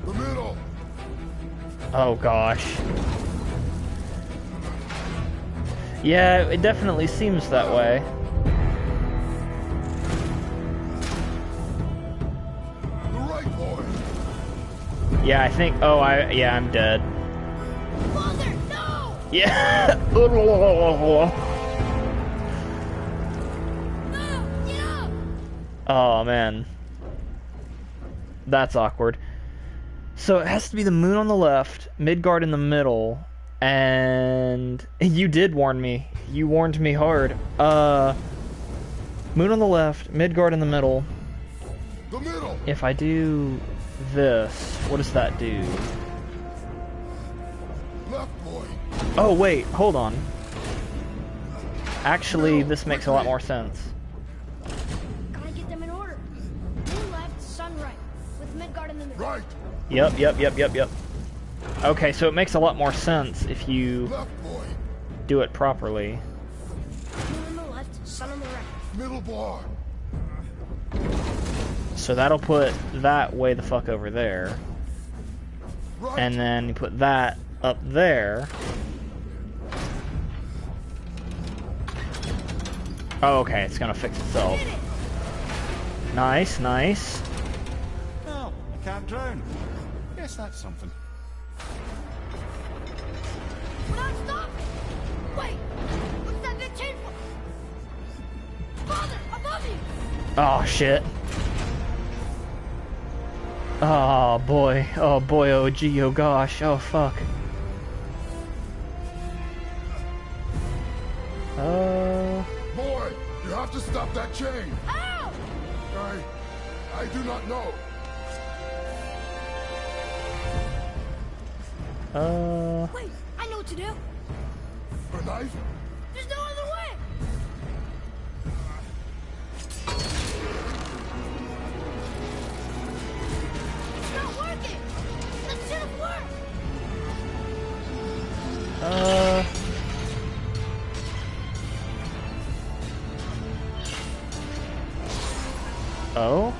The middle. Oh gosh. Yeah, it definitely seems that way. The right boy. Yeah, I think... Oh, yeah, I'm dead. Father, no! Yeah! No! Get up! Oh, man. That's awkward. So it has to be the moon on the left, Midgard in the middle, and... You did warn me. You warned me hard. Moon on the left, Midgard in the middle. The middle. If I do this, what does that do? Left boy. Oh, wait, hold on. Actually, this makes a lot more sense. Gotta get them in order. Moon left, sun right. With Midgard in the middle. Right. Yep. Okay, so it makes a lot more sense if you Left boy. do it properly. Moon on the left, sun on the right. Middle bar. So that'll put that way the fuck over there. Right. And then you put that up there. Oh, okay, it's gonna fix itself. Nice. Well, I can't drown. Guess that's something. We're not stopping! Wait! What's that big chain for? Father, above you! Oh, shit. Oh, boy, oh, gee, oh, gosh, oh, fuck. Boy, you have to stop that chain. Ow! I do not know. Wait, I know what to do. A knife? There's no other way! It's not working! That should have worked! Oh?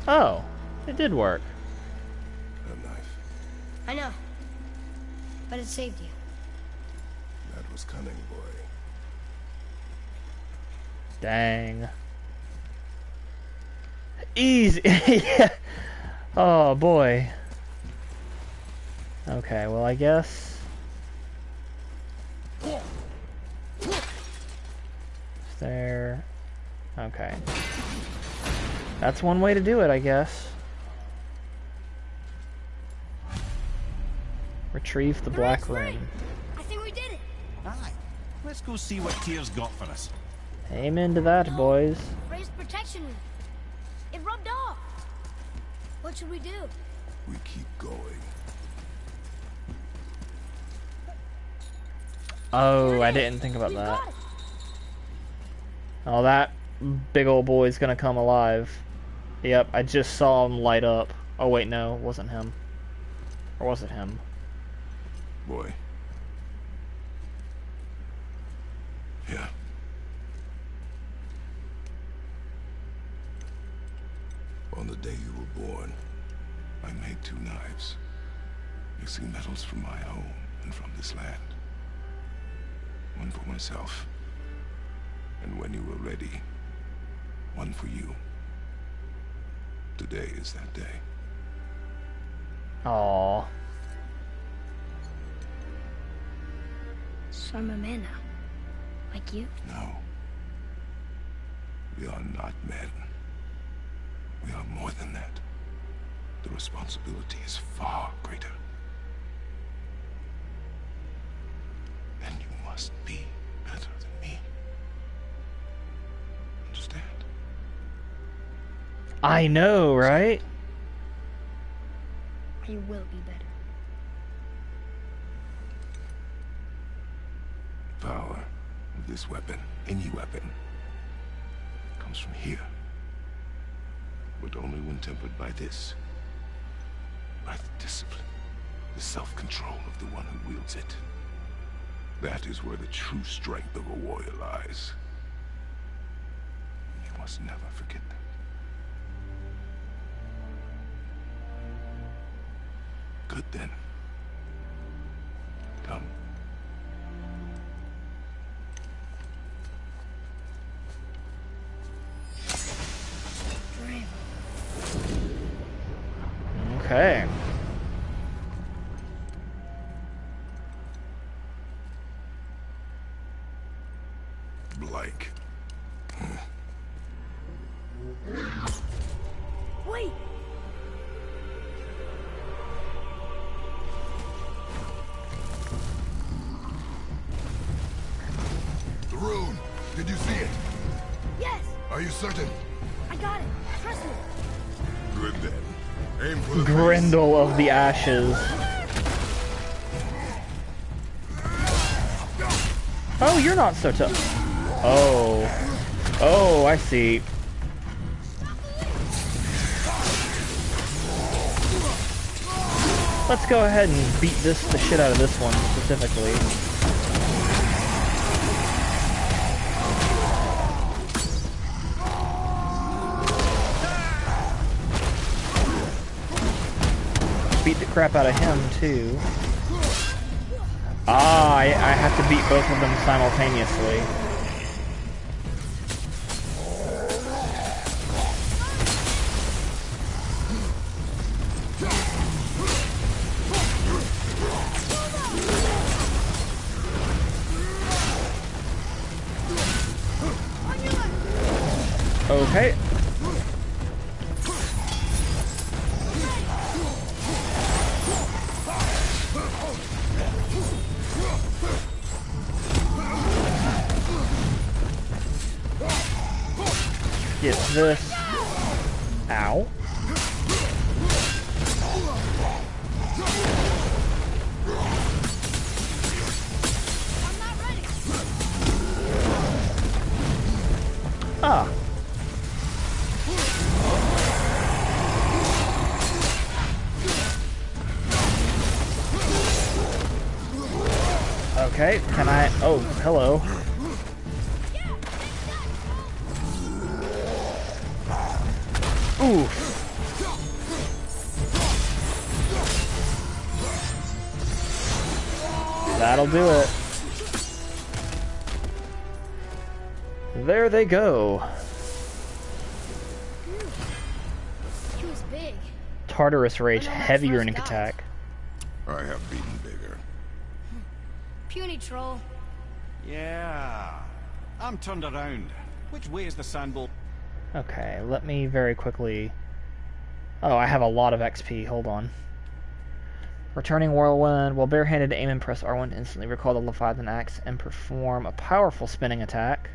Oh, it did work. That knife. I know. But it saved you. That was cunning, boy. Dang. Easy. Yeah. Oh, boy. Okay, well, I guess... There. Okay. That's one way to do it, I guess. Retrieve the black ring. I think we did it. Aye. Let's go see what Tyr's got for us. Amen to that, boys. Raised protection ring. It rubbed off. What should we do? We keep going. Oh, I didn't think about We've that. got it. Oh, that big old boy's gonna come alive. Yep, I just saw him light up. Oh, wait, no, it wasn't him. Or was it him? Boy. Yeah. On the day you were born, I made 2 knives, mixing metals from my home and from this land. One for myself, and when you were ready, one for you. Today is that day. Aww. So I'm a man now. Like you? No. We are not men. We are more than that. The responsibility is far greater. And you must be better than me. Understand? I know, right? You will be better. Power of this weapon, any weapon, comes from here. But only when tempered by this. By the discipline, the self-control of the one who wields it. That is where the true strength of a warrior lies. You must never forget that. Good then. Come. Okay. Blank. Wait! The rune! Did you see it? Yes! Are you certain? I got it! Trust me! Good then. Aim for the face. Grendel of the Ashes. Oh, you're not so tough. Oh. Oh, I see. Let's go ahead and beat the shit out of this one specifically. Beat the crap out of him too. Ah, I have to beat both of them simultaneously. Okay. Get this. Ow. Ah. Okay, can I... Oh, hello. Oof. That'll do it. There they go. He was big. Tartarus Rage, One of my heavy first runic guys. attack. I have beaten bigger. Puny troll. Yeah. I'm turned around. Which way is the sandball? Okay, let me very quickly... Oh, I have a lot of XP, hold on. Returning Whirlwind. While barehanded, aim and press R1 to instantly recall the Leviathan Axe and perform a powerful spinning attack.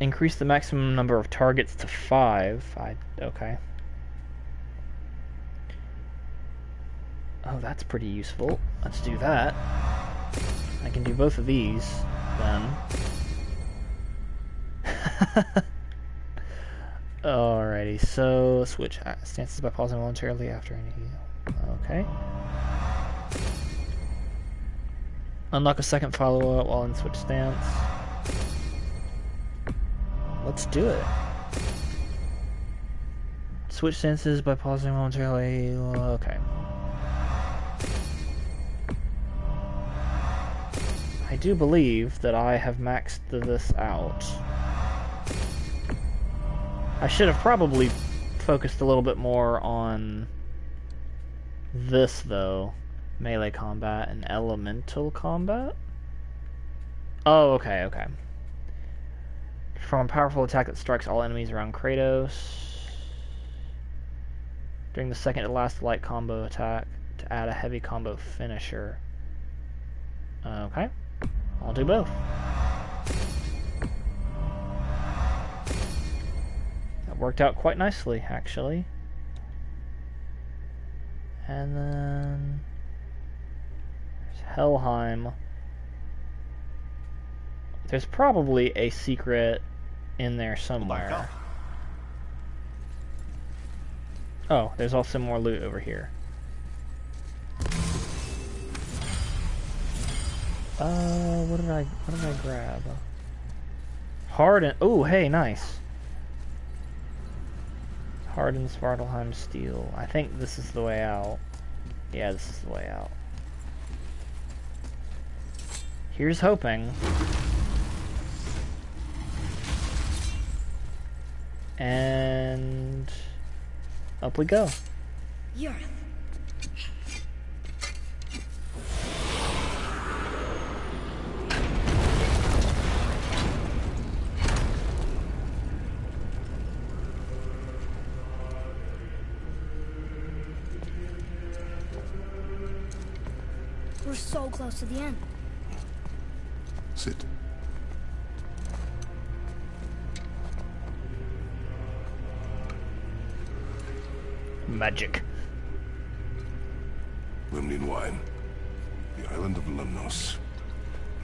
Increase the maximum number of targets to 5. Okay. Oh, that's pretty useful. Let's do that. I can do both of these, then. Alrighty, so switch stances by pausing voluntarily after any heal. Okay. Unlock a second follow-up while in switch stance. Let's do it. Switch stances by pausing momentarily. Okay. I do believe that I have maxed this out. I should have probably focused a little bit more on this, though. Melee combat and elemental combat? Oh, okay, okay. Perform a powerful attack that strikes all enemies around Kratos. During the second to last light combo attack to add a heavy combo finisher. Okay. I'll do both. That worked out quite nicely, actually. And then... there's Helheim. There's probably a secret in there somewhere. Oh, there's also more loot over here. What did I grab? Harden. Oh, hey, nice. Hardened Svartalheim steel. I think this is the way out. Yeah, this is the way out. Here's hoping. And up we go. You're... We're so close to the end. Sit. Magic. Lemnian wine. The island of Lemnos.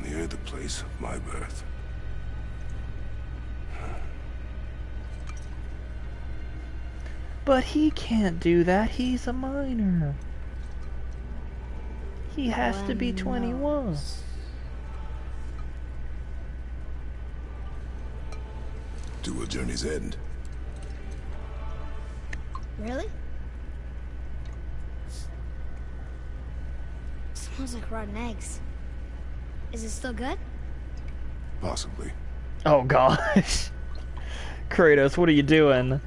Near the place of my birth. But he can't do that. He's a minor. He has to be 21. To a journey's end. Really? Smells like rotten eggs. Is it still good? Possibly. Oh gosh. Kratos, what are you doing?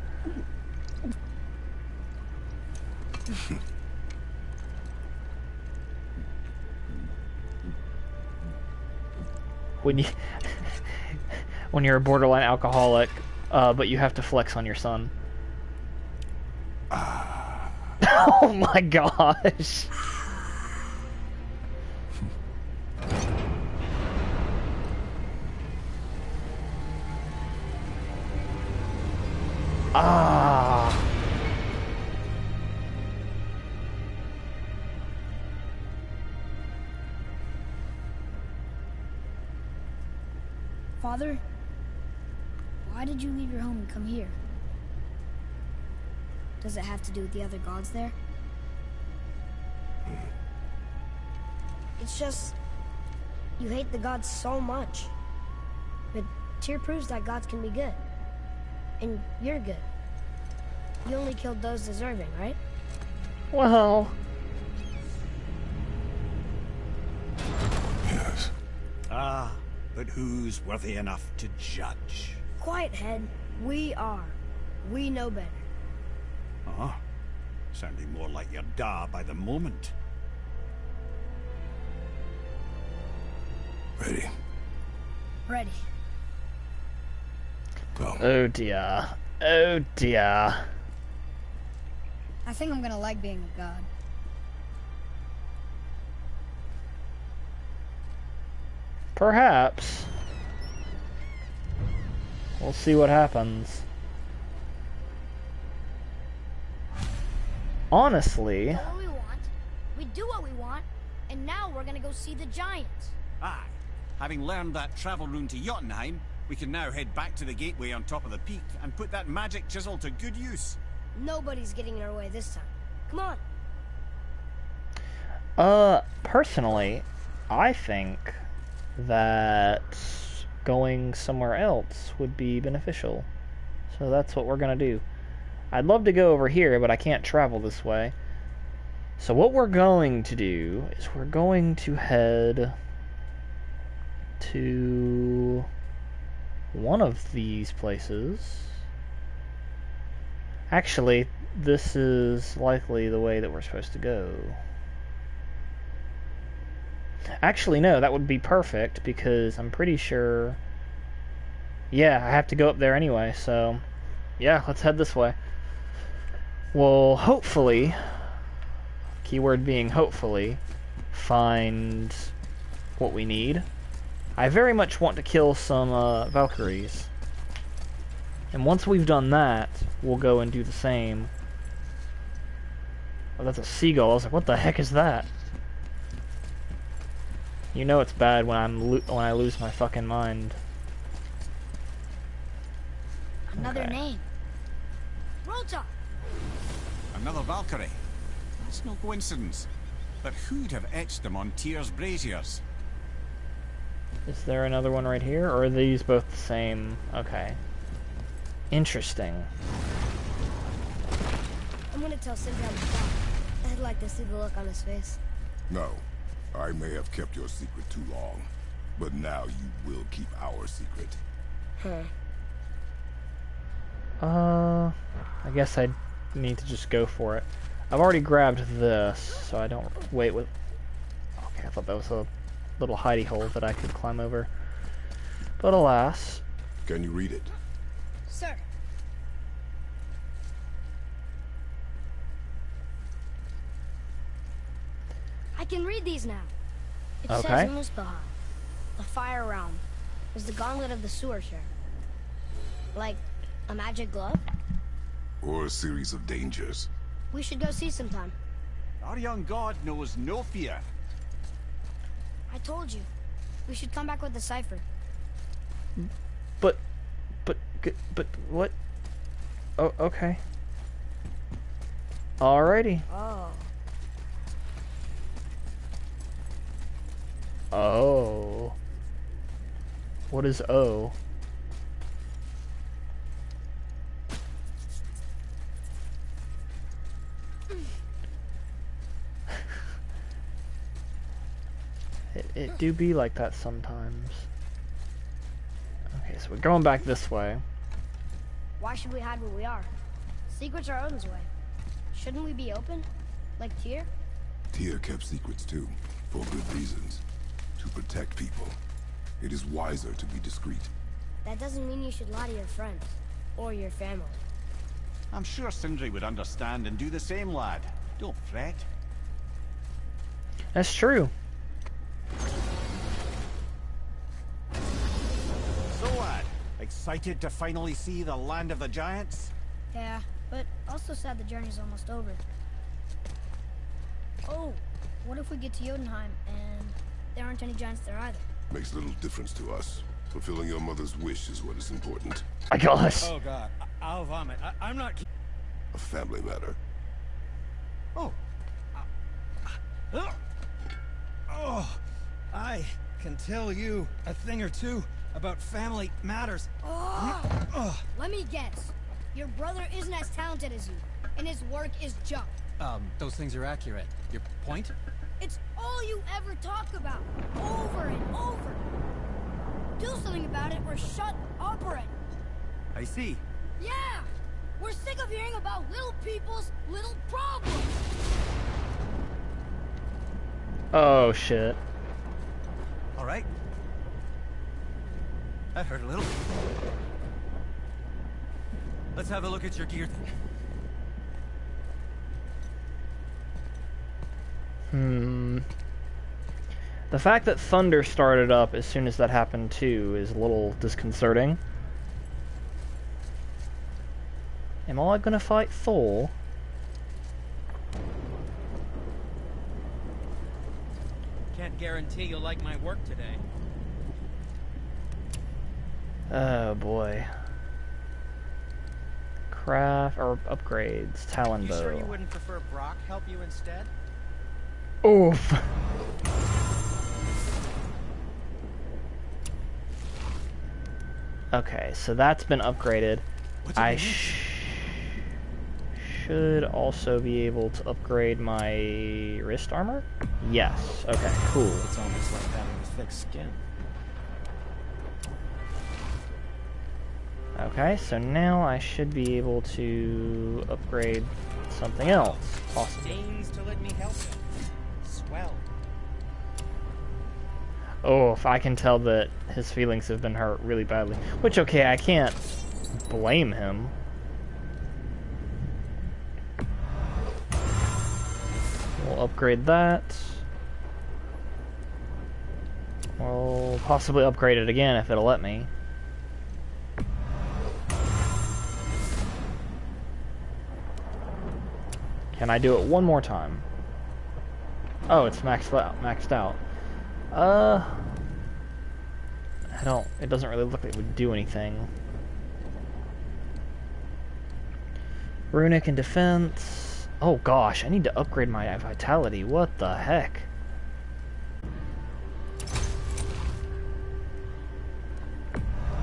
When you're a borderline alcoholic, but you have to flex on your son. Oh my gosh. Ah. Father, why did you leave your home and come here? Does it have to do with the other gods there? It's just... you hate the gods so much. But Tyr proves that gods can be good. And you're good. You only killed those deserving, right? Well, Yes. Ah, but who's worthy enough to judge? Quiet, Head. We are. We know better. Uh-huh. Sounding more like your da by the moment. Ready? Ready. Go. oh dear. Oh dear. I think I'm gonna like being a god. Perhaps. We'll see what happens. Honestly, We know what we want. We do what we want. And now we're gonna go see the giants. Aye. Having learned that travel rune to Jotunheim, we can now head back to the gateway on top of the peak and put that magic chisel to good use. Nobody's getting in our way this time. Come on. personally, I think that going somewhere else would be beneficial. So that's what we're gonna do. I'd love to go over here, but I can't travel this way. So what we're going to do is we're going to head to one of these places. Actually, this is likely the way that we're supposed to go. Actually, no, that would be perfect because I'm pretty sure... Yeah, I have to go up there anyway, so... Yeah, let's head this way. We'll hopefully, keyword being hopefully, find what we need. I very much want to kill some Valkyries. And once we've done that, we'll go and do the same. Oh, that's a seagull. I was like, what the heck is that? You know it's bad when when I lose my fucking mind. Another Okay. name. Rota. Another Valkyrie. That's no coincidence. But who'd have etched them on Tyr's braziers? Is there another one right here, or are these both the same? Okay. Interesting. I'm gonna tell Sindri I'm back. I'd like to see the look on his face. No. I may have kept your secret too long, but now you will keep our secret. Huh. I guess I need to just go for it. I've already grabbed this, so I don't wait with... Okay, I thought that was a little hidey hole that I could climb over. But alas... Can you read it? Sir, I can read these now. It Okay. says Muspelheim, the fire realm, is the gauntlet of the sewer share. Like a magic glove? Or a series of dangers? We should go see sometime. Our young god knows no fear. I told you. We should come back with the cipher. But what? Oh, okay. Alrighty. Oh. Oh. What is O? It do be like that sometimes. Okay, so we're going back this way. Why should we hide where we are? Secrets are Odin's way. Shouldn't we be open? Like Tyr? Tyr kept secrets too, for good reasons. To protect people. It is wiser to be discreet. That doesn't mean you should lie to your friends. Or your family. I'm sure Sindri would understand and do the same, lad. Don't fret. That's true. So, lad, excited to finally see the land of the giants? Yeah, but also sad the journey's almost over. Oh, what if we get to Jotunheim and there aren't any giants there either? Makes little difference to us. Fulfilling your mother's wish is what is important. My gosh. Oh god, I'll vomit. I'm not. A family matter. Oh, Oh, I can tell you a thing or two about family matters. Let me guess. Your brother isn't as talented as you, and his work is junk. Those things are accurate. Your point? It's all you ever talk about, over and over. Do something about it or shut up already. I see. Yeah! We're sick of hearing about little people's little problems. Oh shit. All right. That hurt a little. Let's have a look at your gear then. The fact that thunder started up as soon as that happened too is a little disconcerting. Am I gonna fight Thor? Can't guarantee you'll like my work today. Oh boy. Craft or upgrades, Talon bow. You sure you wouldn't prefer Brock help you instead? Oof. Okay, so that's been upgraded. I should also be able to upgrade my wrist armor? Yes. Okay, cool. It's almost like having a thick skin. Okay, so now I should be able to upgrade something else, possibly. Deigns to let me help him. Swell. Oh, if I can tell that his feelings have been hurt really badly. Which, okay, I can't blame him. We'll upgrade that. We'll possibly upgrade it again if it'll let me. Can I do it one more time? Oh, it's maxed out. It doesn't really look like it would do anything. Runic and defense. Oh gosh, I need to upgrade my vitality. What the heck?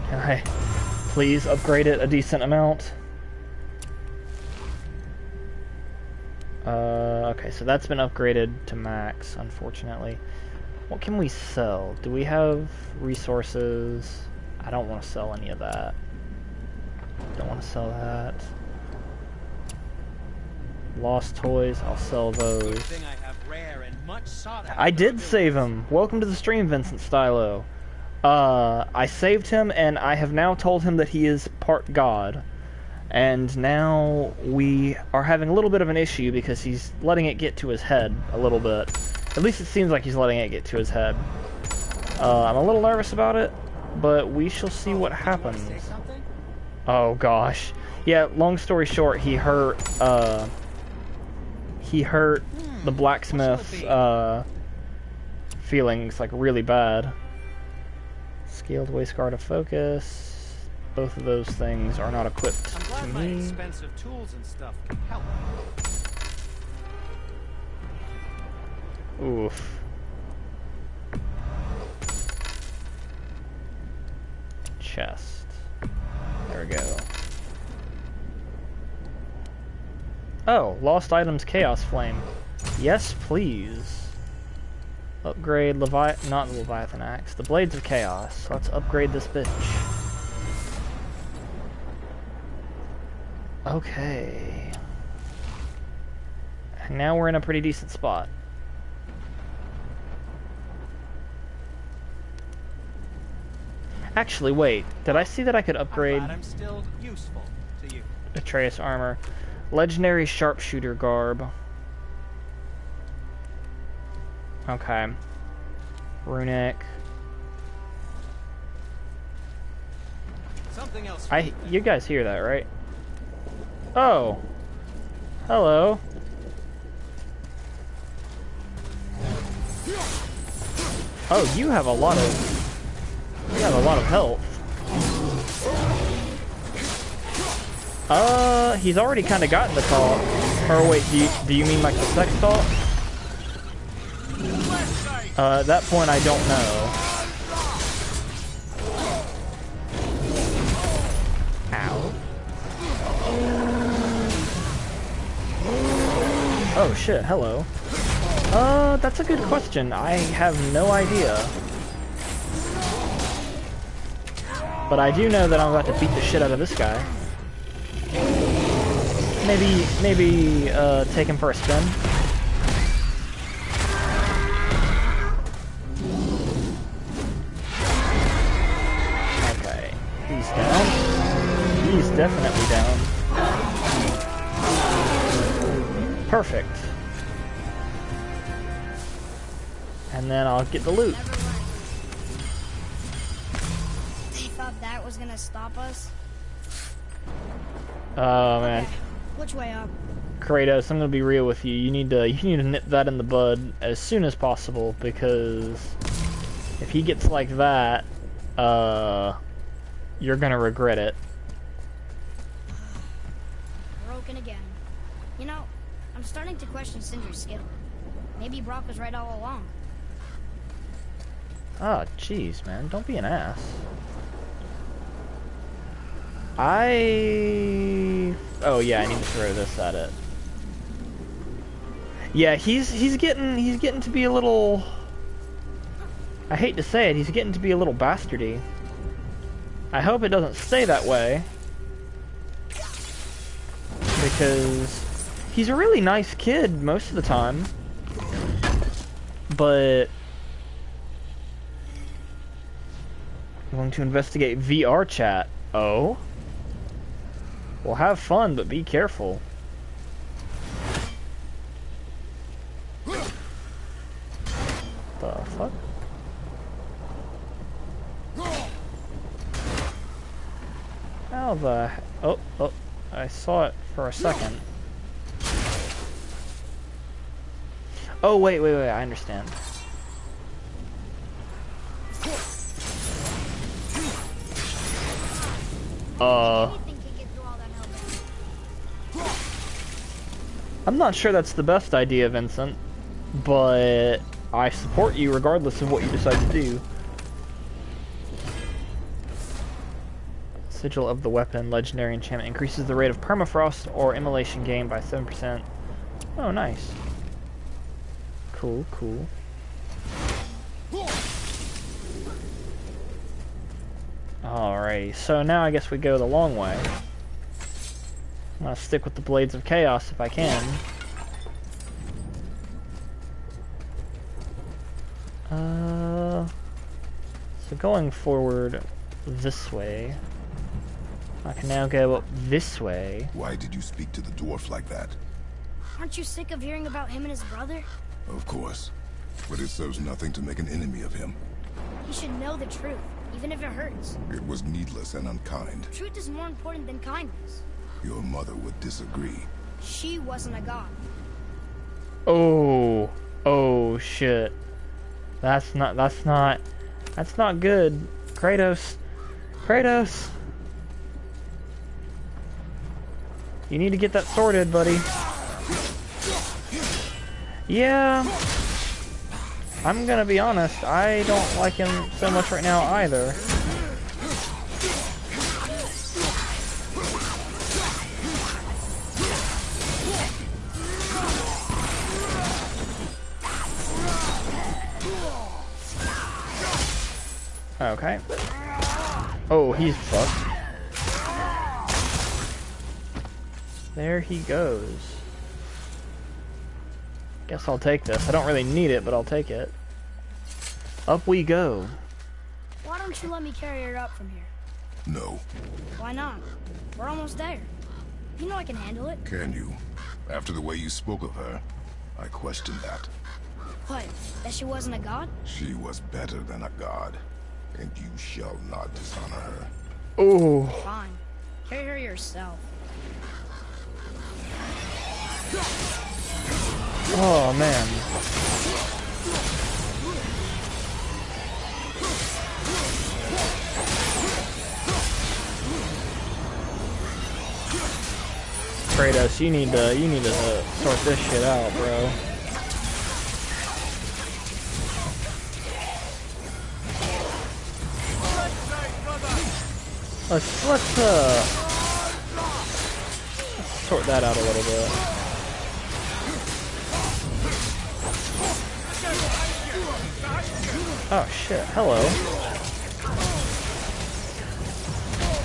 Can I please upgrade it a decent amount? Okay, so that's been upgraded to max, unfortunately. What can we sell? Do we have resources? I don't want to sell any of that. Don't want to sell that. Lost toys, I'll sell those. I did save him. Welcome to the stream, Vincent Stylo. I saved him, and I have now told him that he is part god. And now we are having a little bit of an issue because he's letting it get to his head a little bit. At least it seems like he's letting it get to his head. I'm a little nervous about it, but we shall see what happens. Oh gosh. Yeah, long story short, he hurt the blacksmith's feelings like really bad. Scaled waistguard of focus. Both of those things are not equipped to My me. expensive tools and stuff can help. Oof. Chest. There we go. Oh, lost items Chaos Flame. Yes, please. Upgrade not the Leviathan Axe, the Blades of Chaos. Let's upgrade this bitch. Okay. And now we're in a pretty decent spot. Actually, wait. Did I see that I could upgrade I'm still useful to you. Atreus armor? Legendary Sharpshooter Garb. Okay. Runic. Something else. You guys hear that, right? Oh. Hello. Oh, you have a lot of health. He's already kind of gotten the talk. Or wait, do you mean like the sex talk? At that point, I don't know. Oh shit, hello. That's a good question. I have no idea. But I do know that I'm about to beat the shit out of this guy. Maybe take him for a spin. Okay, he's down. He's definitely down. Perfect. And then I'll get the loot. They thought that was gonna stop us. Oh man. Okay. Which way up? Kratos, I'm gonna be real with you. You need to nip that in the bud as soon as possible, because if he gets like that, you're gonna regret it. Broken again. You know, I'm starting to question Cinder's skill. Maybe Brock was right all along. Oh, jeez, man. Don't be an ass. Oh yeah, I need to throw this at it. Yeah, he's getting to be a little. I hate to say it, he's getting to be a little bastardy. I hope it doesn't stay that way, because he's a really nice kid most of the time, but I'm going to investigate VR chat. Oh? Well, have fun, but be careful. The fuck? How the... Oh, I saw it for a second. Oh, wait, I understand. I'm not sure that's the best idea, Vincent, but I support you regardless of what you decide to do. Sigil of the weapon, legendary enchantment, increases the rate of permafrost or immolation gain by 7%. Oh, nice. Cool. Alrighty, so now I guess we go the long way. I'm gonna stick with the Blades of Chaos if I can. So going forward this way, I can now go up this way. Why did you speak to the dwarf like that? Aren't you sick of hearing about him and his brother? Of course. But it serves nothing to make an enemy of him. He should know the truth, even if it hurts. It was needless and unkind. Truth is more important than kindness. Your mother would disagree. She wasn't a god. Oh shit. That's not good. Kratos. You need to get that sorted, buddy. Yeah. I'm gonna be honest, I don't like him so much right now either. Okay. Oh, he's fucked. There he goes. Guess I'll take this. I don't really need it, but I'll take it. Up we go. Why don't you let me carry her up from here? No. Why not? We're almost there. You know I can handle it. Can you? After the way you spoke of her, I question that. What? That she wasn't a god? She was better than a god, and you shall not dishonor her. Oh. Fine. Carry her yourself. Oh man. Kratos, you need to sort this shit out, bro. Let's sort that out a little bit. Oh shit, hello.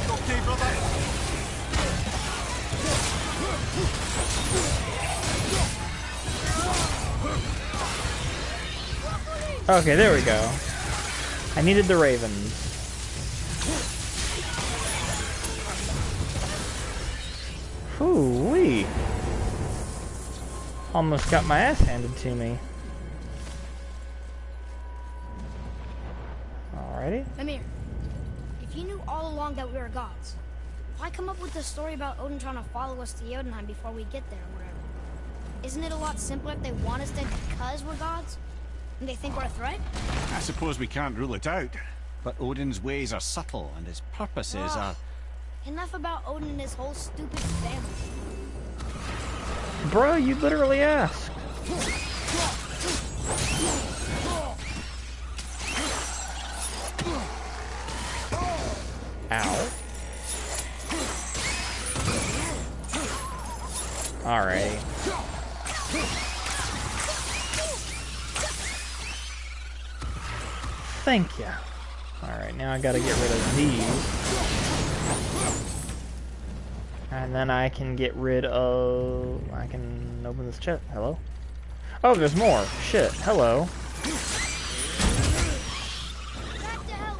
Okay, brother. Okay, there we go. I needed the ravens. Hoo-wee. Almost got my ass handed to me. Alrighty. Mimir, if you knew all along that we were gods, why come up with this story about Odin trying to follow us to Jotunheim before we get there or whatever? Isn't it a lot simpler if they want us dead because we're gods? And they think we're a threat? I suppose we can't rule it out. But Odin's ways are subtle, and his purposes are... Enough about Odin and his whole stupid family. Bro, you literally asked. Ow. Alright. Thank you. Alright, now I gotta get rid of these. And then I can get rid of... I can open this chest. Hello? Oh, there's more. Shit. Hello. Back to hell.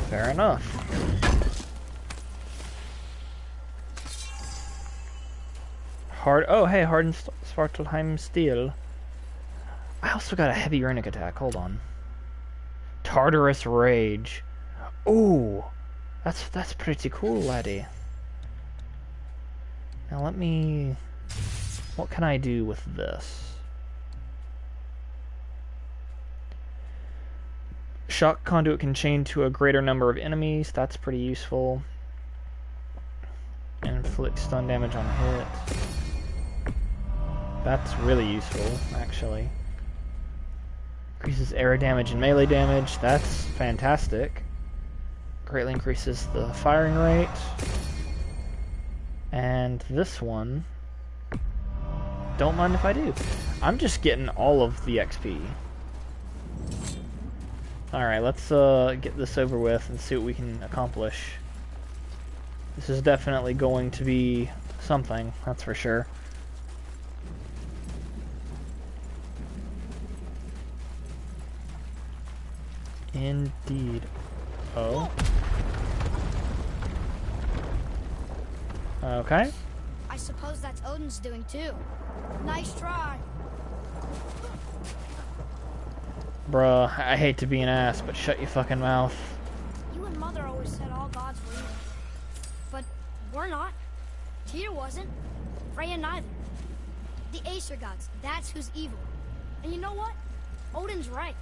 Fair enough. Oh, hey, hardened Svartalheim steel. I also got a heavy runic attack. Hold on. Tartarus Rage. Ooh. That's pretty cool, laddie. Now let me... What can I do with this? Shock Conduit can chain to a greater number of enemies. That's pretty useful. Inflict stun damage on hit. That's really useful, actually. Increases arrow damage and melee damage. That's fantastic. Greatly increases the firing rate. And this one, don't mind if I do. I'm just getting all of the XP. Alright, let's get this over with and see what we can accomplish. This is definitely going to be something, that's for sure. Indeed. Oh. Okay. I suppose that's Odin's doing too. Nice try. Bruh, I hate to be an ass, but shut your fucking mouth. You and Mother always said all gods were evil. But we're not. Tyr wasn't. Freya neither. The Aesir gods, that's who's evil. And you know what? Odin's right.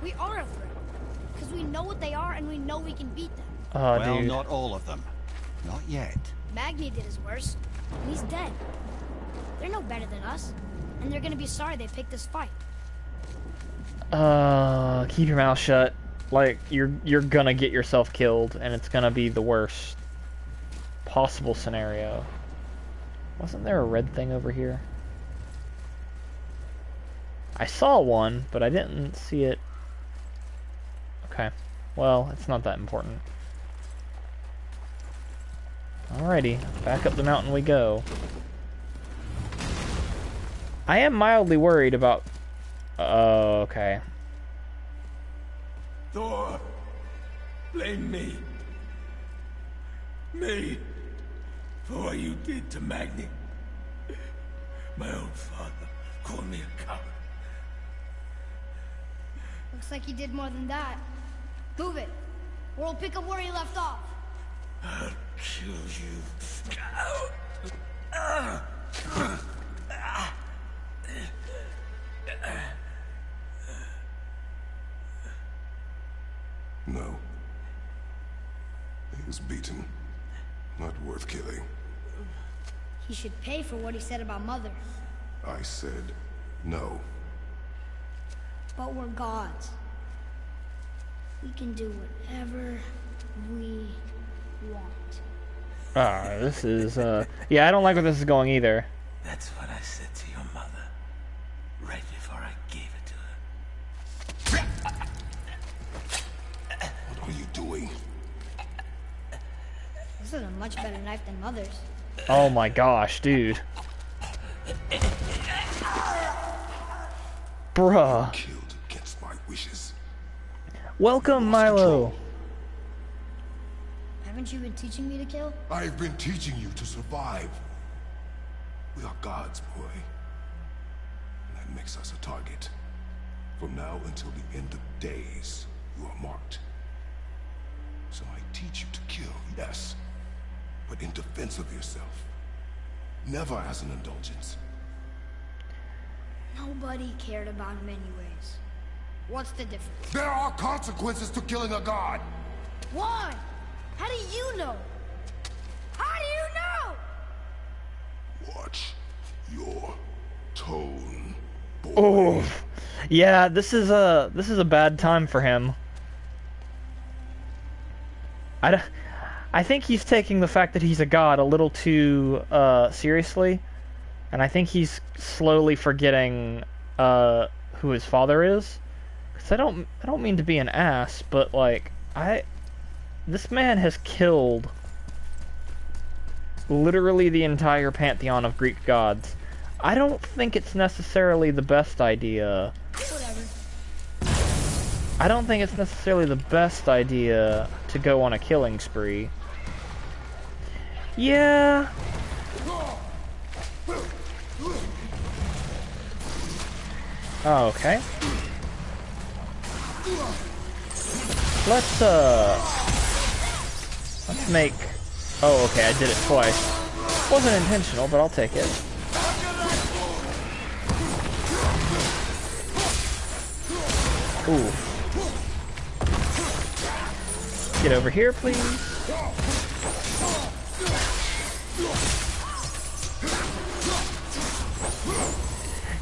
We are a threat. Because we know what they are and we know we can beat them. Oh, well, dude. not all of them. Not yet. Magni did his worst. And he's dead. They're no better than us. And they're gonna be sorry they picked this fight. Keep your mouth shut. Like, you're gonna get yourself killed, and it's gonna be the worst possible scenario. Wasn't there a red thing over here? I saw one, but I didn't see it. Okay. Well, it's not that important. Alrighty, back up the mountain we go. I am mildly worried about... okay. Thor, blame me. Me. For what you did to Magni. My own father called me a coward. Looks like he did more than that. Move it, or we'll pick up where he left off. I'll kill you. No. He was beaten. Not worth killing. He should pay for what he said about Mother. I said no. But we're gods. We can do whatever we want. This is, yeah, I don't like where this is going either. That's what I said to your mother. Right before I gave it to her. doing? This is a much better knife than Mother's. Oh my gosh, dude. Bruh. Killed against my wishes. Welcome, Milo. Haven't you been teaching me to kill? I've been teaching you to survive. We are gods, boy. And that makes us a target. From now until the end of days, you are marked. So I teach you to kill, yes, but in defense of yourself. Never as an indulgence. Nobody cared about him anyways. What's the difference? There are consequences to killing a god! Why? How do you know? How do you know? Watch your tone, boy. Oh, yeah. This is a bad time for him. I think he's taking the fact that he's a god a little too seriously, and I think he's slowly forgetting who his father is. Cause I don't mean to be an ass, but like this man has killed literally the entire pantheon of Greek gods. I don't think it's necessarily the best idea. Whatever. I don't think it's necessarily the best idea to go on a killing spree. Yeah. Oh, okay. Let's make... Oh, okay, I did it twice. Wasn't intentional, but I'll take it. Ooh. Get over here, please.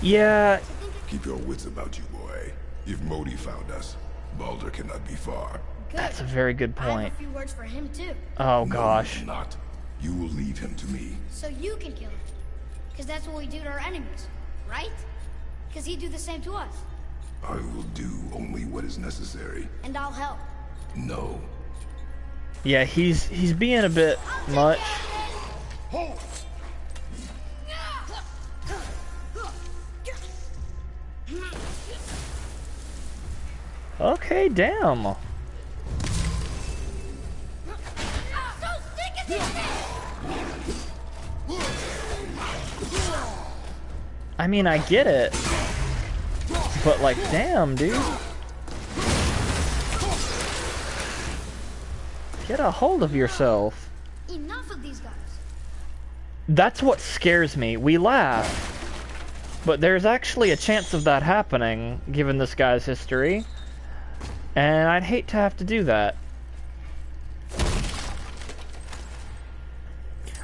Yeah. Keep your wits about you, boy. If Modi found us, Baldur cannot be far. Good. That's a very good I have point. a few words for him too. Oh, No, gosh. you will not. You will leave him to me. So you can kill him. Because that's what we do to our enemies, right? Because he'd do the same to us. I will do only what is necessary. And I'll help. No. Yeah, he's being a bit much. Hold! Okay, damn. I mean, I get it. But like, damn, dude. Get a hold of yourself. Enough of these guys. That's what scares me. We laugh. But there's actually a chance of that happening, given this guy's history. And I'd hate to have to do that.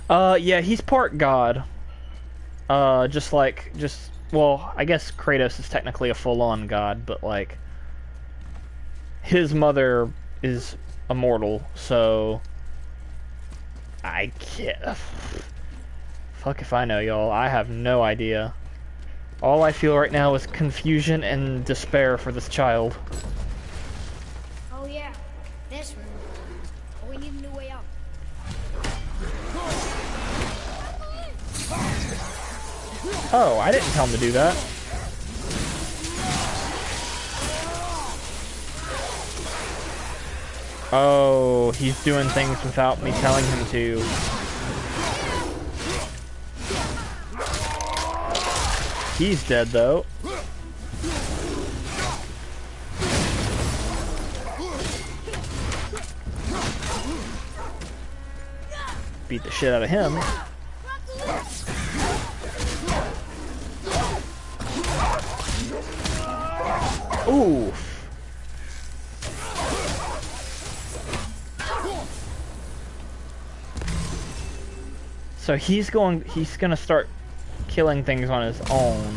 Yeah, he's part god. Well, I guess Kratos is technically a full-on god, but like, his mother is immortal, so I can't. Fuck if I know, y'all. I have no idea. All I feel right now is confusion and despair for this child. Oh yeah, this room. But we need a new way out. Oh, I didn't tell him to do that. Oh, he's doing things without me telling him to. He's dead, though. Beat the shit out of him. Ooh. So he's gonna start killing things on his own.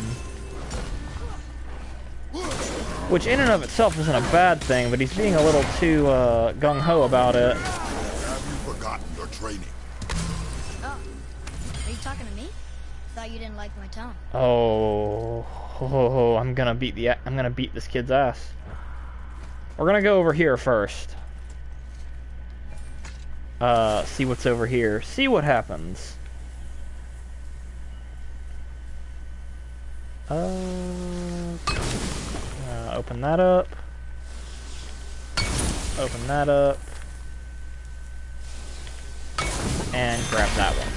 Which in and of itself isn't a bad thing, but he's being a little too gung-ho about it. Have you forgotten your training? Oh, are you talking to me? Thought you didn't like my tone. Oh, I'm gonna beat this kid's ass. We're gonna go over here first. see what's over here. See what happens. Open that up. Open that up. And grab that one.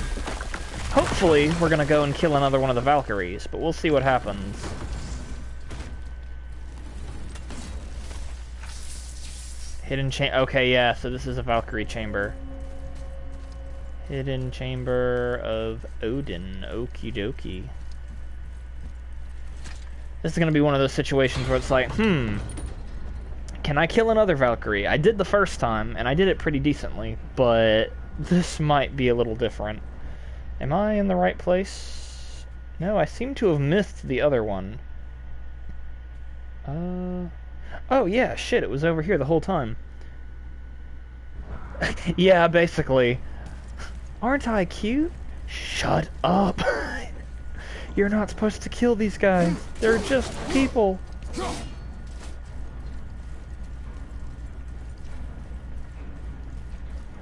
Hopefully, we're gonna go and kill another one of the Valkyries, but we'll see what happens. Hidden chamber. Okay, yeah, so this is a Valkyrie chamber. Hidden chamber of Odin. Okie dokie. This is gonna be one of those situations where it's like, can I kill another Valkyrie? I did the first time, and I did it pretty decently, but this might be a little different. Am I in the right place? No, I seem to have missed the other one. Oh yeah, shit, it was over here the whole time. Yeah, basically. Aren't I cute? Shut up. You're not supposed to kill these guys. They're just people.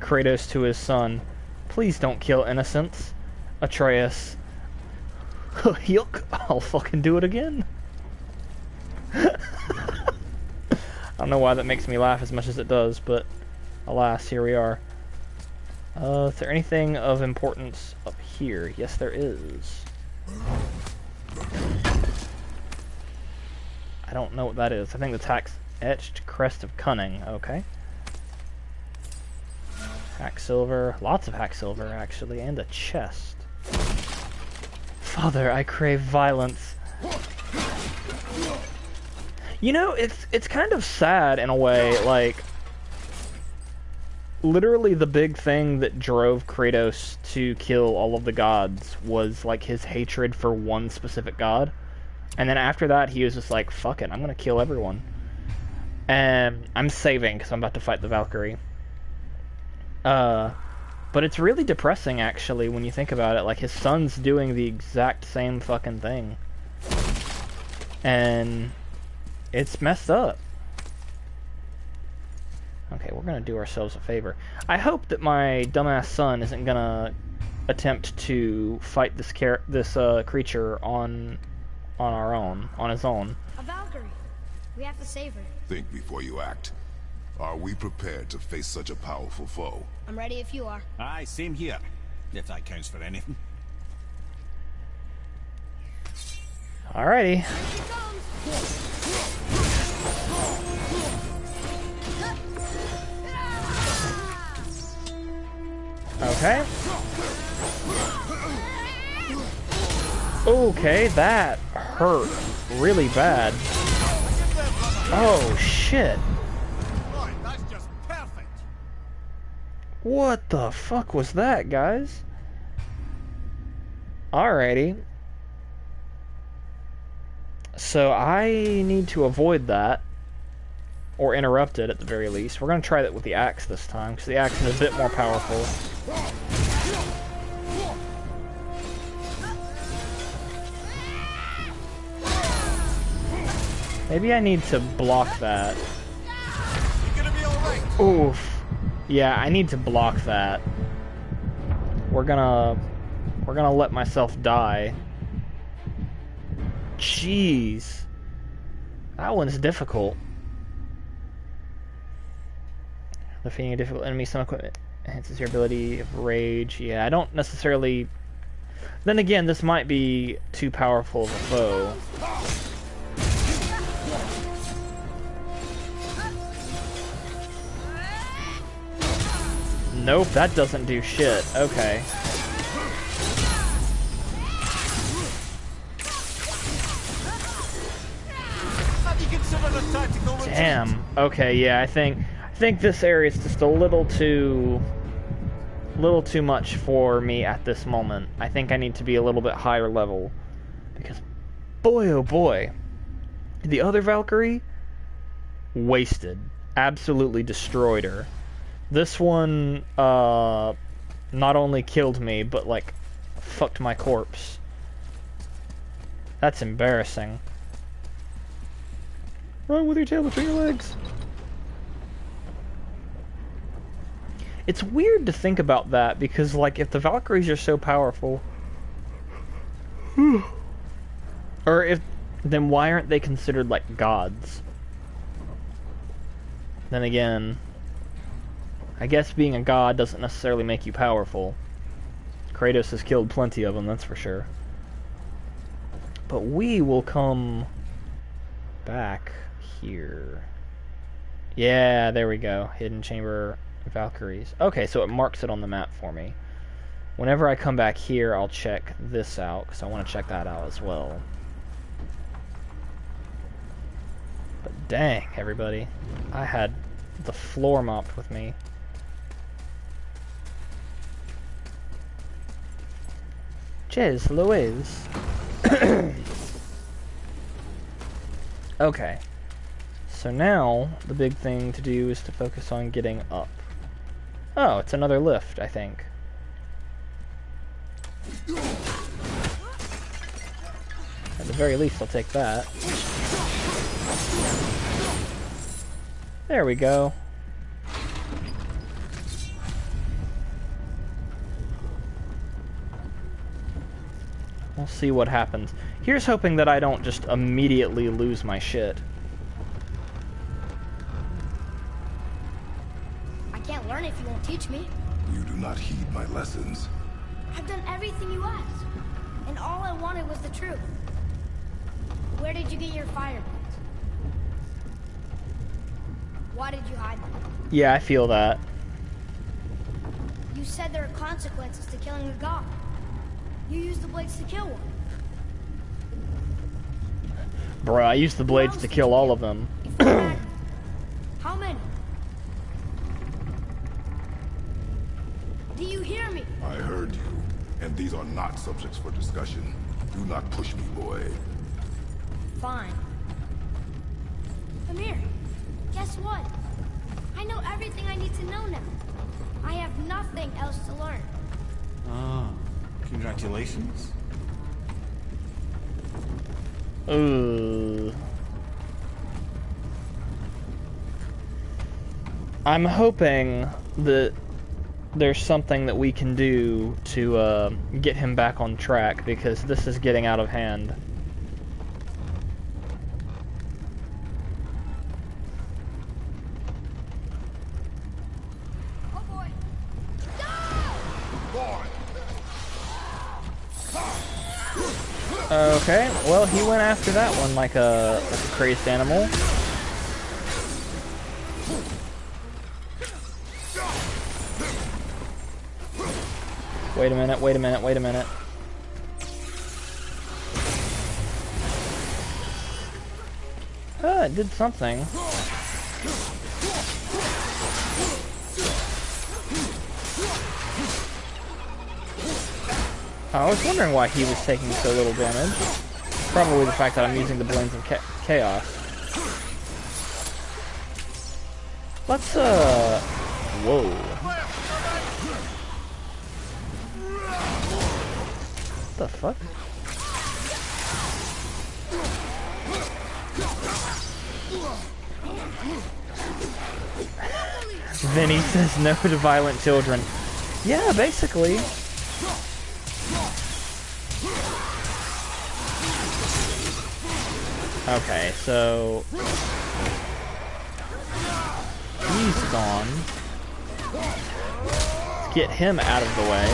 Kratos to his son. Please don't kill innocents. Atreus. Yuck. I'll fucking do it again. I don't know why that makes me laugh as much as it does, but alas, here we are. Is there anything of importance up here? Yes, there is. I don't know what that is. I think that's etched crest of cunning. Okay. Hack silver. Lots of hack silver, actually, and a chest. Father, I crave violence. You know, it's kind of sad in a way, like, literally the big thing that drove Kratos to kill all of the gods was, like, his hatred for one specific god. And then after that, he was just like, fuck it, I'm gonna kill everyone. And I'm saving, because I'm about to fight the Valkyrie. But it's really depressing, actually, when you think about it. Like, his son's doing the exact same fucking thing. And it's messed up. Okay, we're gonna do ourselves a favor. I hope that my dumbass son isn't gonna attempt to fight this creature on his own. A Valkyrie. We have to save her. Think before you act. Are we prepared to face such a powerful foe? I'm ready if you are. Aye, same here. If that counts for anything. Alrighty. Okay. Okay, that hurt really bad. Oh, shit. That's just perfect. What the fuck was that, guys? Alrighty. So I need to avoid that. Or interrupt it, at the very least. We're going to try that with the axe this time, because the axe is a bit more powerful. Maybe I need to block that. Oof. Yeah, I need to block that. We're gonna let myself die. Jeez. That one's difficult. Defeating a difficult enemy, some equipment enhances your ability of rage. Yeah, I don't necessarily... Then again, this might be too powerful of a foe. Nope, that doesn't do shit. Okay. Damn. Okay, yeah, I think this area is just a little too much for me at this moment. I think I need to be a little bit higher level, because boy oh boy, the other Valkyrie wasted, absolutely destroyed her. This one not only killed me, but like fucked my corpse. That's embarrassing. Run with your tail between your legs. It's weird to think about that, because, like, if the Valkyries are so powerful... or if... then why aren't they considered, like, gods? Then again... I guess being a god doesn't necessarily make you powerful. Kratos has killed plenty of them, that's for sure. But we will come back here. Yeah, there we go. Hidden Chamber Valkyries. Okay, so it marks it on the map for me. Whenever I come back here, I'll check this out, because I want to check that out as well. But dang, everybody. I had the floor mopped with me. Cheers, Louise. Okay. So now, the big thing to do is to focus on getting up. Oh, it's another lift, I think. At the very least, I'll take that. There we go. We'll see what happens. Here's hoping that I don't just immediately lose my shit. I can't learn if you won't teach me. You do not heed my lessons. I've done everything you asked, and all I wanted was the truth. Where did you get your fireballs? Why did you hide them? Yeah, I feel that. You said there are consequences to killing a god. You used the blades to kill one. Bruh, I used the blades to kill all of them. How many? Do you hear me? I heard you, and these are not subjects for discussion. Do not push me, boy. Fine. Amir, guess what? I know everything I need to know now. I have nothing else to learn. Ah, congratulations. I'm hoping that there's something that we can do to get him back on track, because this is getting out of hand. Oh boy! Okay, well, he went after that one like a crazed animal. Wait a minute, wait a minute, wait a minute. It did something. I was wondering why he was taking so little damage. Probably the fact that I'm using the Blades of Chaos. Let's, whoa. What the fuck? Vinny says no to violent children. Yeah, basically. Okay, so he's gone. Let's get him out of the way.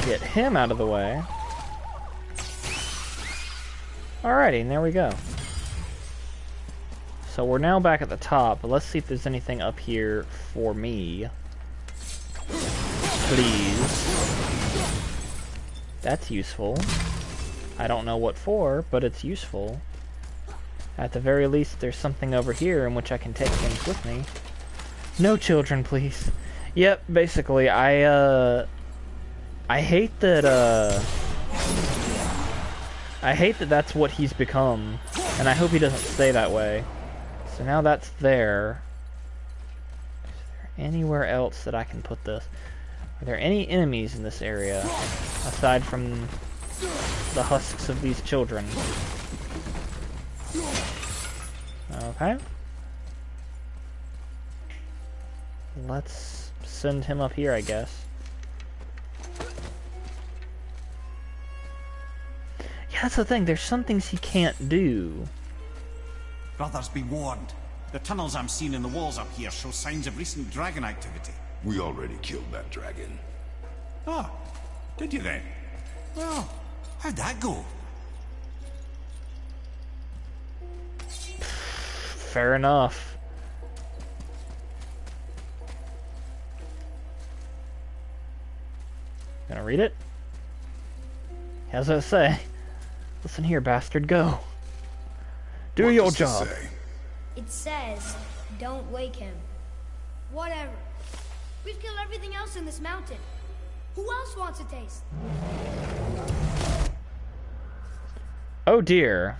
Get him out of the way. Alrighty, and there we go. So we're now back at the top, but let's see if there's anything up here for me. Please. That's useful. I don't know what for, but it's useful. At the very least, there's something over here in which I can take things with me. No children, please. Yep, basically, I hate that, I hate that that's what he's become, and I hope he doesn't stay that way. So now that's there. Is there anywhere else that I can put this? Are there any enemies in this area? Aside from the husks of these children. Okay. Let's send him up here, I guess. Yeah, that's the thing. There's some things he can't do. Brothers, be warned. The tunnels I'm seeing in the walls up here show signs of recent dragon activity. We already killed that dragon. Oh, did you then? Well, how'd that go? Fair enough. Gonna read it? How's it say? Listen here, bastard, go. Do your job. It says, don't wake him. Whatever. We've killed everything else in this mountain. Who else wants a taste? Oh dear.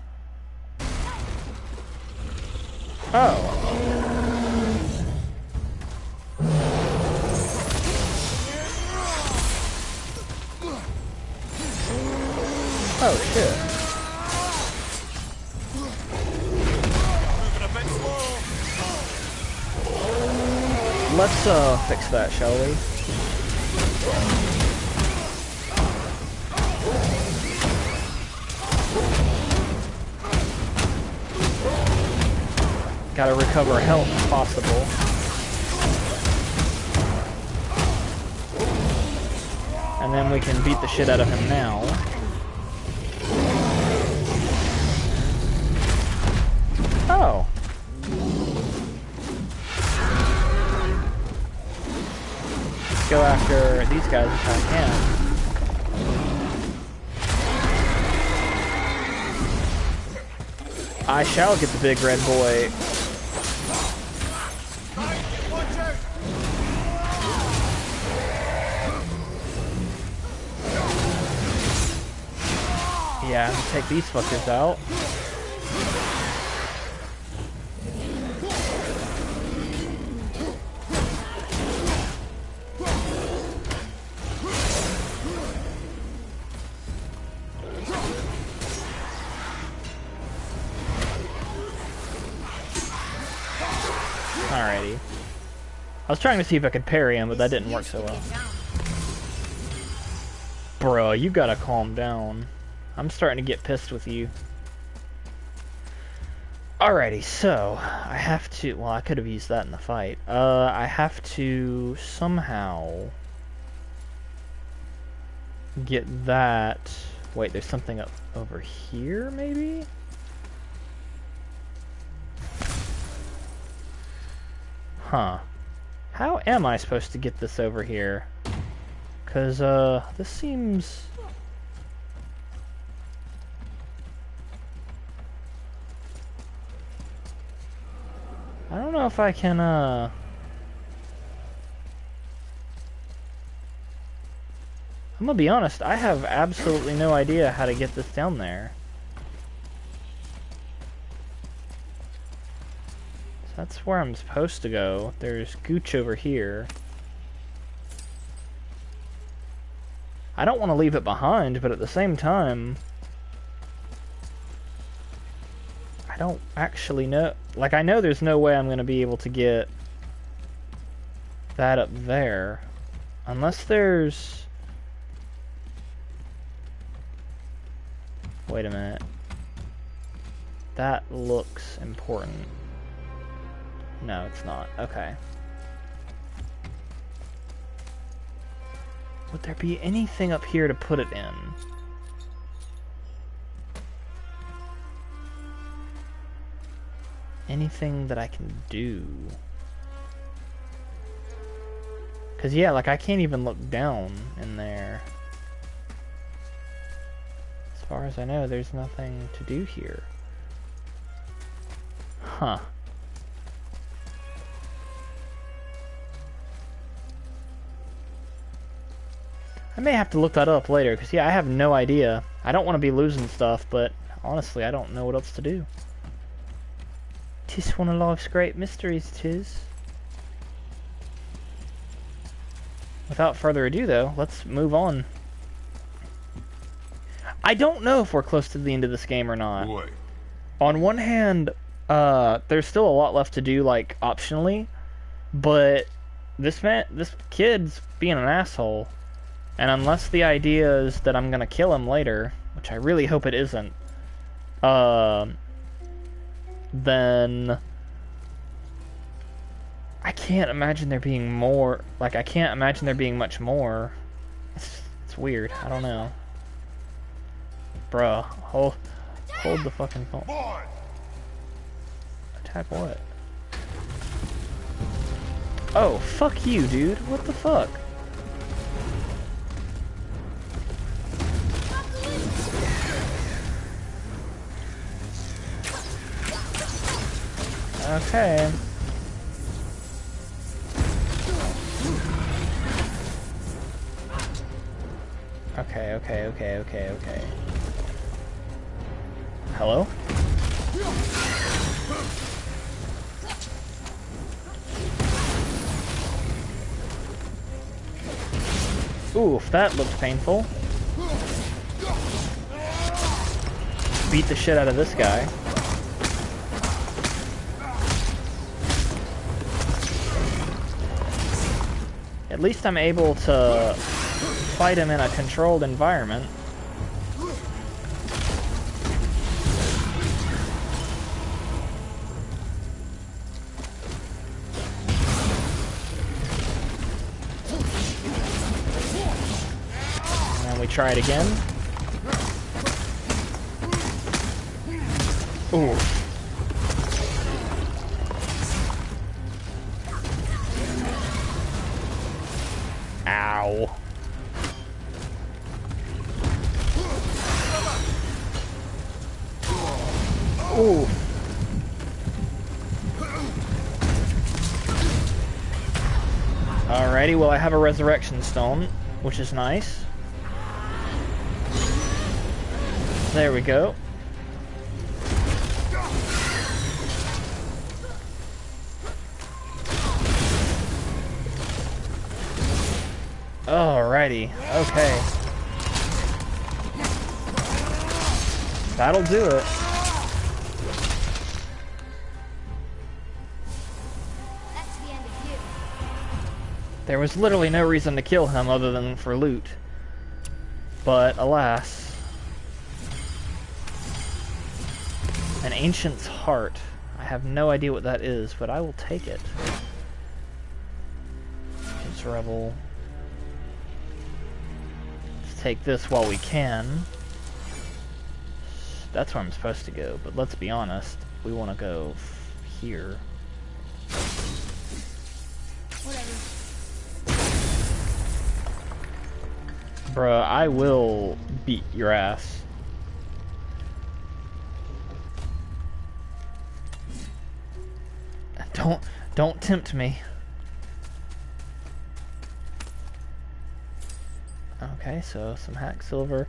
Oh. Oh shit. Moving a bit slow. Let's fix that, shall we? Gotta recover health if possible. And then we can beat the shit out of him now. Oh. Let's go after these guys if I can. I shall get the big red boy. Watch out! Yeah, take these fuckers out. Alrighty. I was trying to see if I could parry him, but that didn't work so well. Bruh, you gotta calm down. I'm starting to get pissed with you. Alrighty, so I have to... Well, I could have used that in the fight. I have to somehow get that... Wait, there's something up over here, maybe? Huh. How am I supposed to get this over here? 'Cause, this seems... I don't know if I can, I'm gonna be honest, I have absolutely no idea how to get this down there. So that's where I'm supposed to go. There's Gooch over here. I don't want to leave it behind, but at the same time... I don't actually know... Like, I know there's no way I'm going to be able to get that up there. Unless there's... Wait a minute. That looks important. No, it's not. Okay. Would there be anything up here to put it in? Anything that I can do? Because, yeah, like, I can't even look down in there. As far as I know, there's nothing to do here. Huh. I may have to look that up later, because, yeah, I have no idea. I don't want to be losing stuff, but honestly, I don't know what else to do. 'Tis one of life's great mysteries, 'tis. Without further ado, though, let's move on. I don't know if we're close to the end of this game or not. Boy. On one hand, there's still a lot left to do, like, optionally, but this kid's being an asshole, and unless the idea is that I'm gonna kill him later, which I really hope it isn't, then I can't imagine there being more, like, I can't imagine there being much more. It's weird, I don't know. Bruh, hold the fucking phone. Boy. Attack what? Oh, fuck you, dude. What the fuck? Okay. Okay. Hello? Oof, that looked painful. Beat the shit out of this guy. At least I'm able to fight him in a controlled environment. And then we try it again. Ooh. Ow. Ooh. Alrighty, well I have a resurrection stone, which is nice. There we go. Alrighty, okay. That'll do it. That's the end of you. There was literally no reason to kill him other than for loot. But alas. An ancient's heart. I have no idea what that is, but I will take it. It's rebel. Let's take this while we can. That's where I'm supposed to go, but let's be honest. We want to go here. Whatever. Bruh, I will beat your ass. Don't tempt me. Okay, so some hack silver.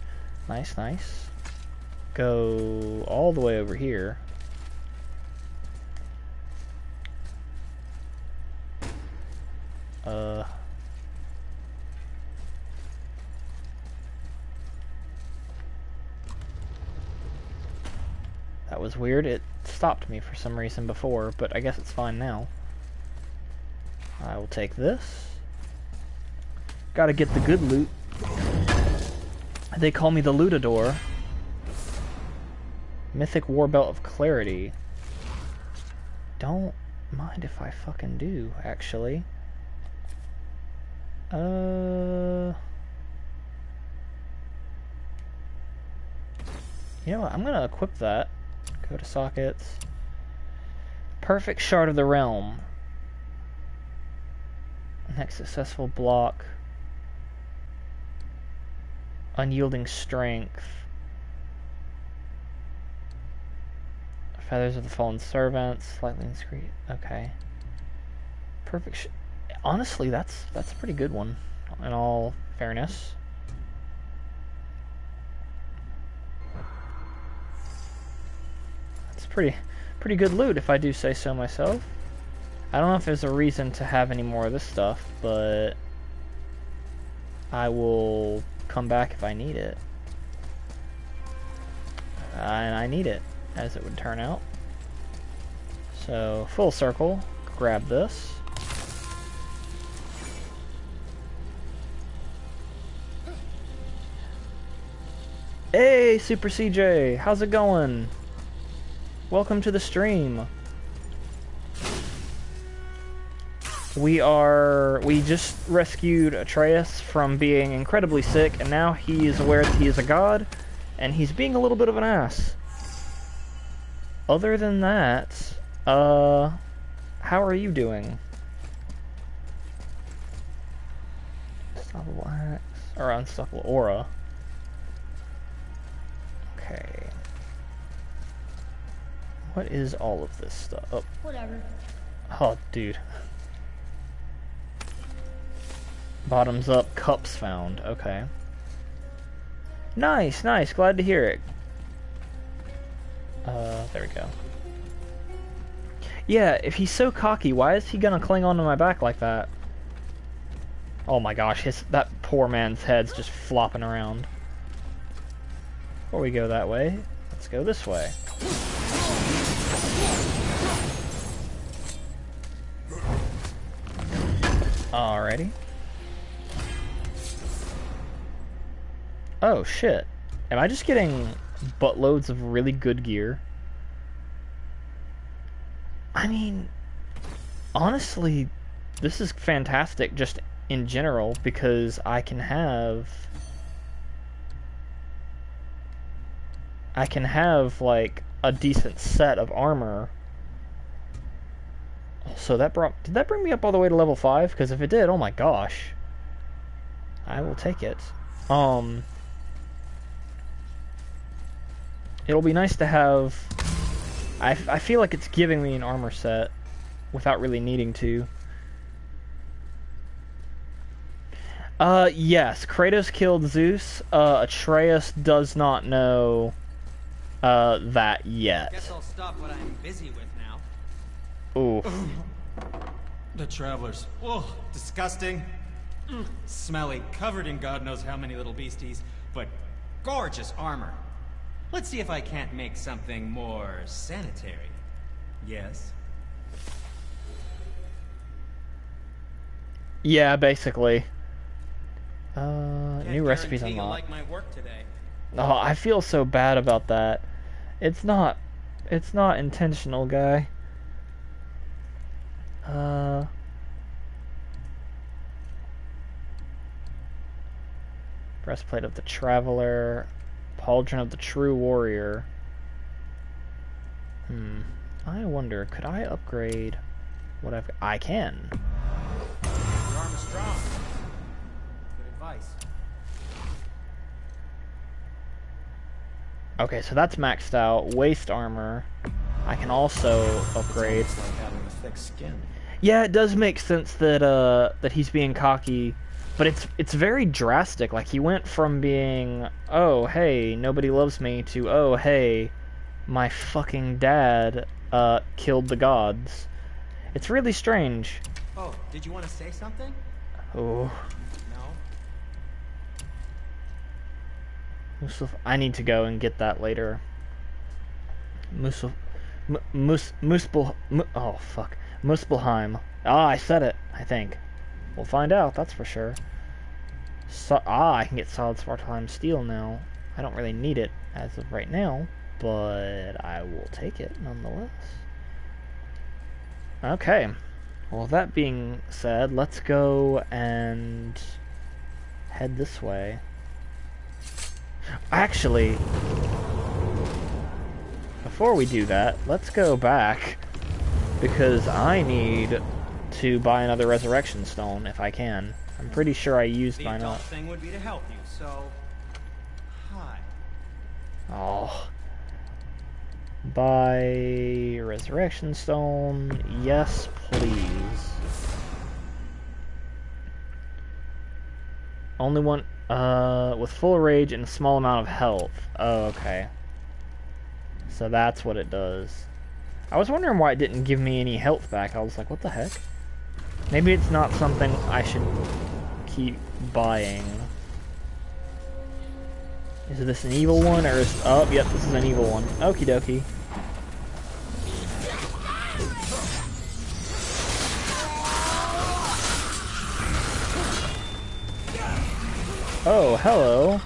Nice, nice. Go all the way over here. That was weird. It stopped me for some reason before, but I guess it's fine now. I will take this. Gotta get the good loot. They call me the Lootador. Mythic Warbelt of Clarity. Don't mind if I fucking do, actually. You know what? I'm gonna equip that. Go to sockets. Perfect Shard of the Realm. Next successful block. Unyielding Strength. Feathers of the Fallen Servants. Slightly discreet. Okay. Perfect. Honestly, that's a pretty good one. In all fairness. It's pretty good loot, if I do say so myself. I don't know if there's a reason to have any more of this stuff, but I will come back if I need it. and I need it, as it would turn out. So, full circle, grab this. Hey, Super CJ, how's it going? Welcome to the stream. We just rescued Atreus from being incredibly sick, and now he is aware that he is a god, and he's being a little bit of an ass. Other than that, how are you doing? Unstoppable axe, or unstoppable aura. Okay. What is all of this stuff? Oh. Whatever. Oh, dude. Bottoms up, cups found. Okay. Nice, nice. Glad to hear it. There we go. Yeah, if he's so cocky, why is he gonna cling onto my back like that? Oh my gosh, that poor man's head's just flopping around. Before we go that way, let's go this way. Alrighty. Oh shit. Am I just getting buttloads of really good gear? I mean, honestly, this is fantastic just in general because I can have like a decent set of armor. So did that bring me up all the way to level 5? Because if it did, oh my gosh. I will take it. It'll be nice to have... I feel like it's giving me an armor set without really needing to. Yes, Kratos killed Zeus. Atreus does not know that yet. Guess I'll stop what I'm busy with now. Ooh. The travelers. Oh, disgusting. Smelly, covered in God knows how many little beasties, but gorgeous armor. Let's see if I can't make something more sanitary. Yes? Yeah, basically. New recipes unlocked. You'll like my work today. Oh, I feel so bad about that. It's not intentional, guy. Breastplate of the Traveler. Pauldron of the True Warrior. I wonder, could I upgrade what I can. Your arm is strong. Good advice. Okay, so that's maxed out. Waist armor. I can also upgrade. It's like having a thick skin. Yeah, it does make sense that that he's being cocky, but it's very drastic. Like he went from being, oh hey, nobody loves me, to oh hey, my fucking dad killed the gods. It's really strange. Oh, did you want to say something? Oh. No. I need to go and get that later. Oh fuck. Muspelheim. Ah, I said it, I think. We'll find out, that's for sure. I can get solid Svartalheim steel now. I don't really need it as of right now, but I will take it nonetheless. Okay. Well, that being said, let's go and head this way. Actually, before we do that, let's go back, because I need to buy another resurrection stone if I can. I'm pretty sure I used mine up. The thing would be to help you, so hi. Oh. Buy resurrection stone. Yes, please. Only one with full rage and a small amount of health. Oh, okay. So that's what it does. I was wondering why it didn't give me any health back. I was like, what the heck? Maybe it's not something I should keep buying. Is this an evil one, or is... Oh, yep, this is an evil one. Okie dokie. Oh, hello.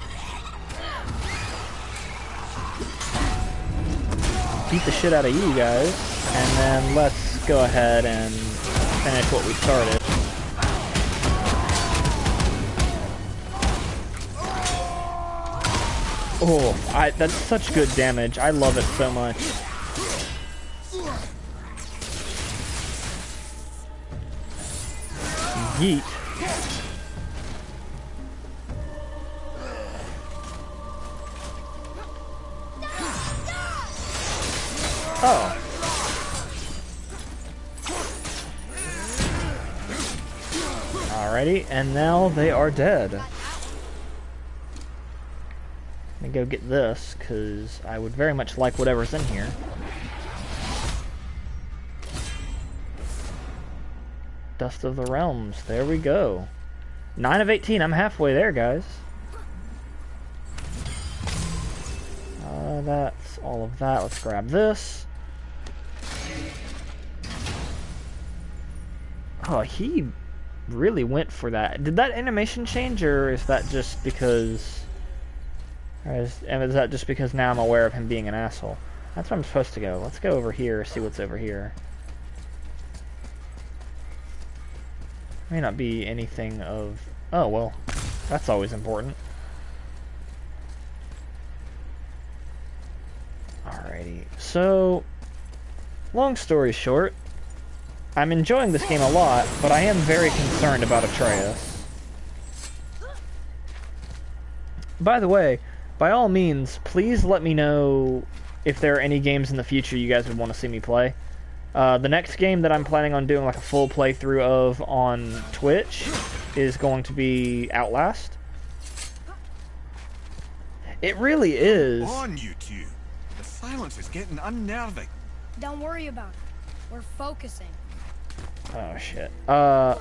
Beat the shit out of you guys, and then let's go ahead and finish what we started. Oh, that's such good damage. I love it so much. Yeet. Oh. Alrighty, and now they are dead. Let me go get this, because I would very much like whatever's in here. Dust of the Realms, there we go. 9 of 18, I'm halfway there, guys. That's all of that. Let's grab this. Oh, he really went for that. Did that animation change, or is that just because... is that just because now I'm aware of him being an asshole? That's where I'm supposed to go. Let's go over here, see what's over here. May not be anything of... Oh, well, that's always important. Alrighty, so... long story short, I'm enjoying this game a lot, but I am very concerned about Atreus. By the way, by all means, please let me know if there are any games in the future you guys would want to see me play. The next game that I'm planning on doing like a full playthrough of on Twitch is going to be Outlast. It really is. On you two. The silence is getting unnerving. Don't worry about it. We're focusing. Oh shit. I'm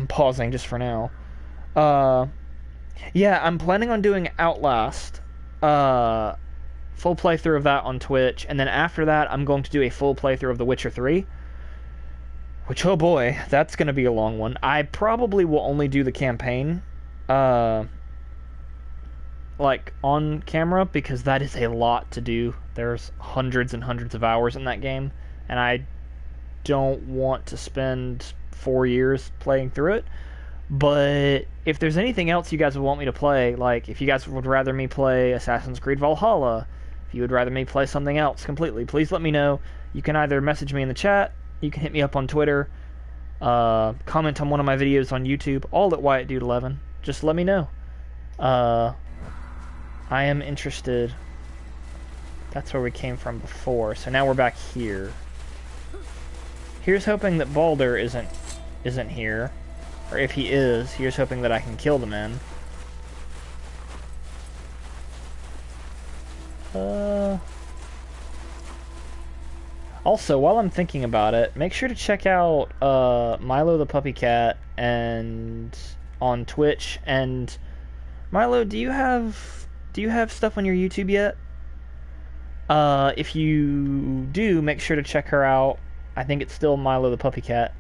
pausing just for now. Yeah, I'm planning on doing Outlast. Full playthrough of that on Twitch, and then after that I'm going to do a full playthrough of The Witcher 3. Which, oh boy, that's going to be a long one. I probably will only do the campaign, like, on camera, because that is a lot to do. There's hundreds and hundreds of hours in that game, and I don't want to spend 4 years playing through it. But if there's anything else you guys would want me to play, like if you guys would rather me play Assassin's Creed Valhalla, if you would rather me play something else completely, please let me know. You can either message me in the chat, you can hit me up on Twitter, comment on one of my videos on YouTube, all at WyattDude11. Just let me know. I am interested. That's where we came from before, so now we're back here. Here's hoping that Baldur isn't here. Or if he is, here's hoping that I can kill the men. Also, while I'm thinking about it, make sure to check out Milo the Puppy Cat and on Twitch. And Milo, do you have stuff on your YouTube yet? If you do, make sure to check her out. I think it's still Milo the Puppy Cat.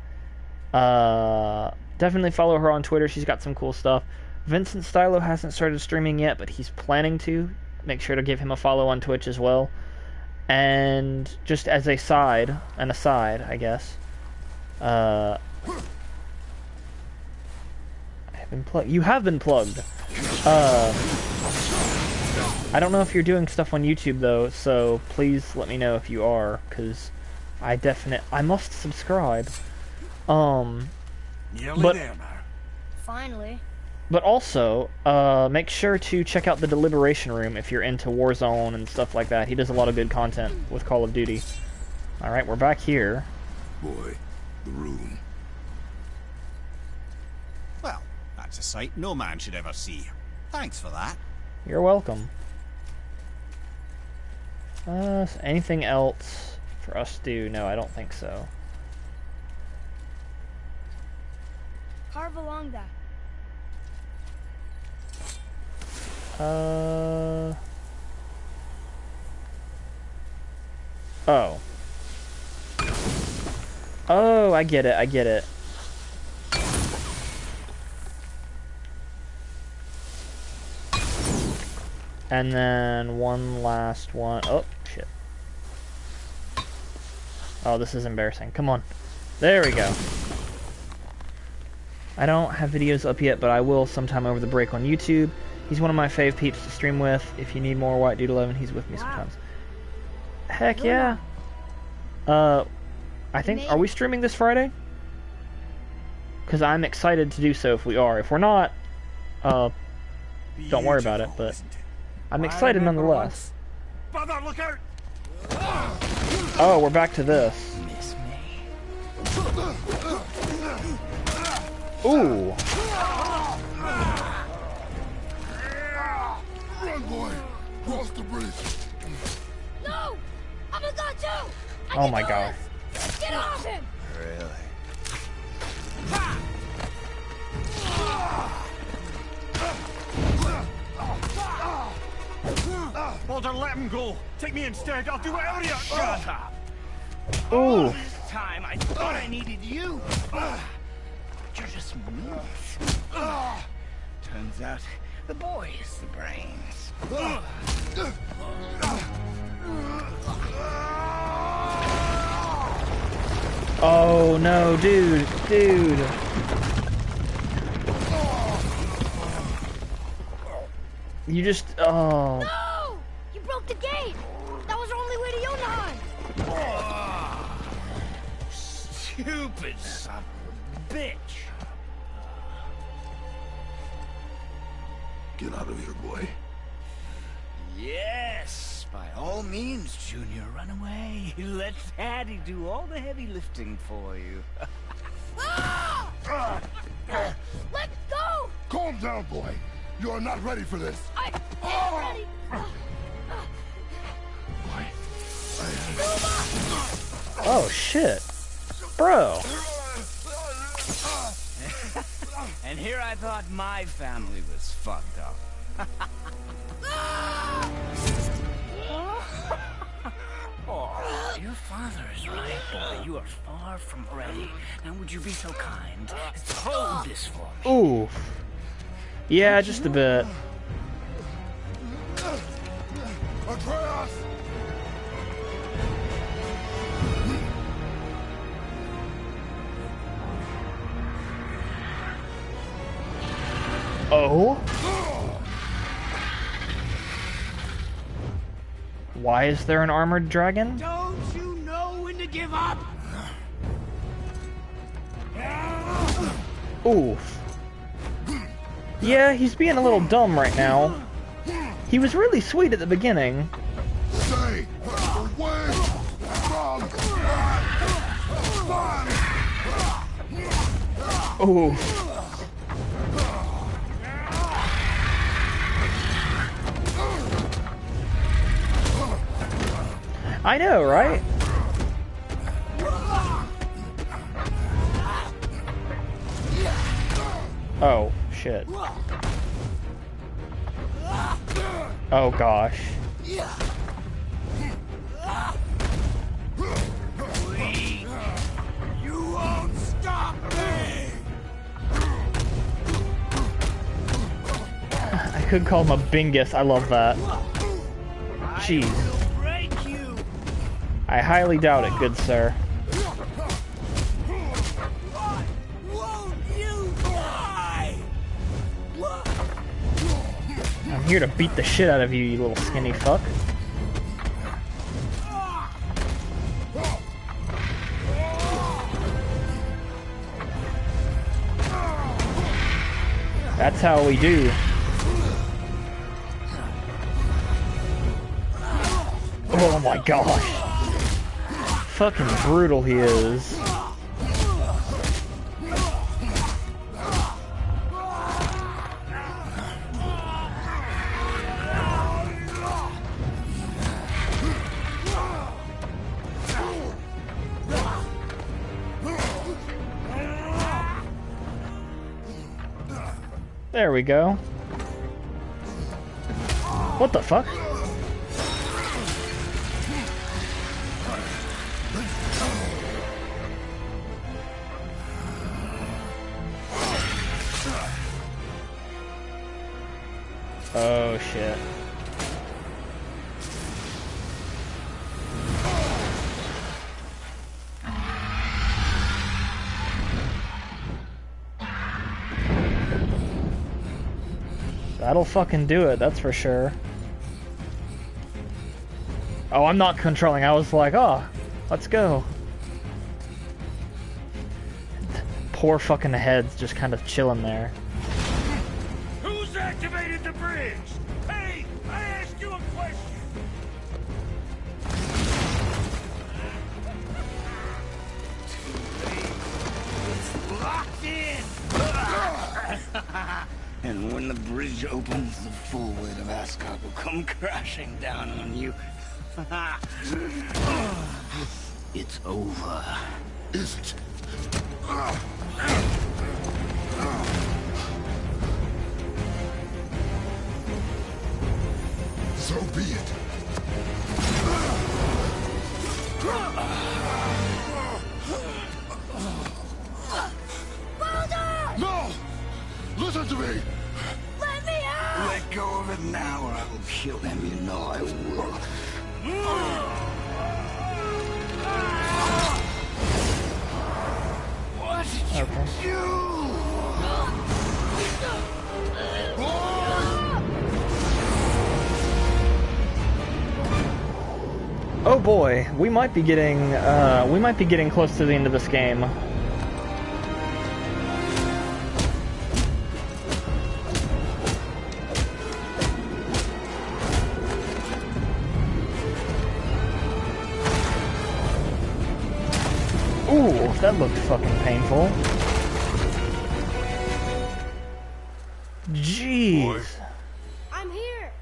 Definitely follow her on Twitter. She's got some cool stuff. Vincent Stylo hasn't started streaming yet, but he's planning to. Make sure to give him a follow on Twitch as well. And just as an aside, I guess. I have been plugged. You have been plugged. I don't know if you're doing stuff on YouTube though, so please let me know if you are, because I must subscribe. Nearly there now. Finally. But also, make sure to check out the Deliberation Room if you're into Warzone and stuff like that. He does a lot of good content with Call of Duty. Alright, we're back here. Boy, the room. Well, that's a sight no man should ever see. Thanks for that. You're welcome. Anything else for us to do? No, I don't think so. Carve along that. Oh. Oh, I get it, I get it. And then one last one. Oh, shit. Oh, this is embarrassing. Come on. There we go. I don't have videos up yet, but I will sometime over the break on YouTube. He's one of my fave peeps to stream with. If you need more White Dude 11, he's with me sometimes. Heck yeah. I think, are we streaming this Friday? Because I'm excited to do so if we are. If we're not, don't worry about it, but I'm excited nonetheless. Brother, look out! Oh, we're back to this. Miss me. Ooh. Run, boy! Cross the bridge! No! I'm a god too! Oh my god. Get off him! Really? Baldur, let him go. Take me instead. I'll do whatever you... Shut up. Ooh. This time I thought I needed you. But you're just moves. Turns out the boy is the brains. Oh no, dude. You just, oh. No! You broke the gate! That was our only way to Jotunheim! Stupid son of a bitch. Get out of here, boy. Yes, by all means, Junior, run away. Let Daddy do all the heavy lifting for you. Let go! Calm down, boy. You are not ready for this. I am ready! Boy, Oh shit. Bro. And here I thought my family was fucked up. Oh, your father is right, boy. You are far from ready. Now would you be so kind as to hold this for me? Ooh. Yeah, just a bit. Atreus! Oh? Why is there an armored dragon? Don't you know when to give up? Ooh. Yeah, he's being a little dumb right now. He was really sweet at the beginning. Stay away from fun! Ooh. I know, right? Oh, shit. Oh, gosh. You won't stop me! I could call him a bingus. I love that. Jeez. I highly doubt it, good sir. I'm here to beat the shit out of you, you little skinny fuck. That's how we do. Oh my gosh. Fucking brutal he is. There we go. What the fuck? Oh shit. That'll fucking do it, that's for sure. Oh, I'm not controlling. I was like, oh, let's go. Poor fucking head's just kind of chilling there. Who's activated the bridge? Hey, I asked you a question. It's locked in. And when the bridge opens, the full weight of Ascot will come crashing down on you. It's over. Is it? So be it. No! Listen to me! Let me out! Let go of it now, or I will kill him. You know I will. What did you do? Oh boy, we might be getting close to the end of this game. Ooh, that looked fucking painful. Jeez. Boy. I'm here!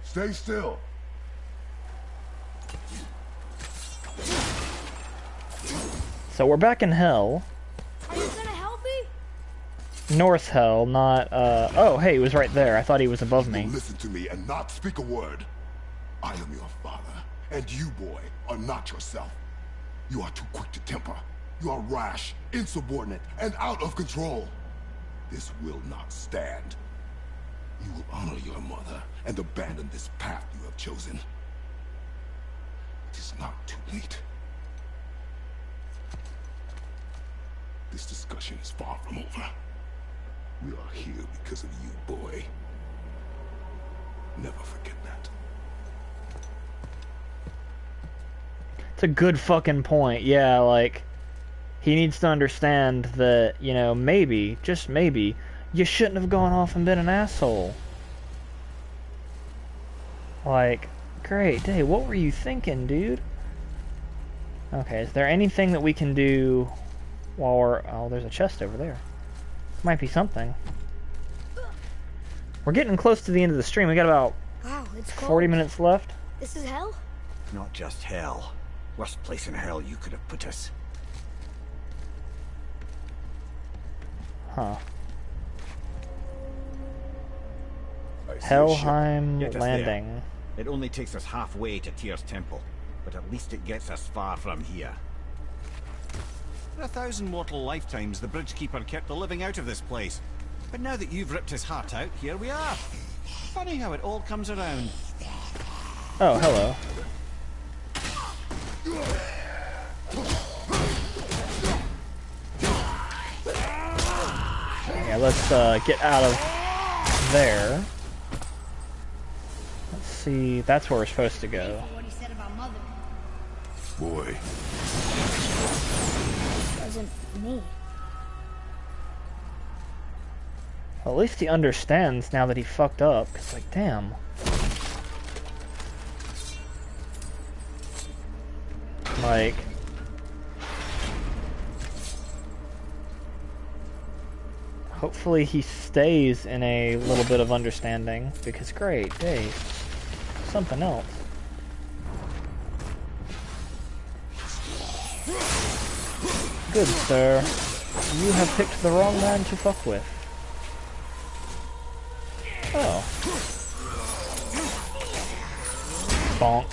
Stay still. So we're back in Hell. Are you gonna help me? North Hell, not, oh, hey, he was right there. I thought he was above me. Listen to me and not speak a word. I am your father, and you, boy, are not yourself. You are too quick to temper. You are rash, insubordinate, and out of control. This will not stand. You will honor your mother and abandon this path you have chosen. It is not too late. This discussion is far from over. We are here because of you, boy. Never forget that. It's a good fucking point. Yeah, like, he needs to understand that, you know, maybe, just maybe, you shouldn't have gone off and been an asshole. Like, great day, what were you thinking, dude? Okay, is there anything that we can do while we're... Oh, there's a chest over there. Might be something. We're getting close to the end of the stream. We got about Wow, it's cold. 40 minutes left. This is hell? Not just hell. Worst place in hell you could have put us. Huh. I see a ship. Helheim Get us Landing. It only takes us halfway to Tyr's temple, but at least it gets us far from here. For 1,000 mortal lifetimes, the Bridgekeeper kept the living out of this place. But now that you've ripped his heart out, here we are. Funny how it all comes around. Oh, hello. Yeah, let's get out of there. Let's see, that's where we're supposed to go. What he said about Mother. Boy. Wasn't me. Well, at least he understands now that he fucked up. It's like, damn. Like... hopefully he stays in a little bit of understanding, because great, day. Something else. Good, sir. You have picked the wrong man to fuck with. Oh. Bonk.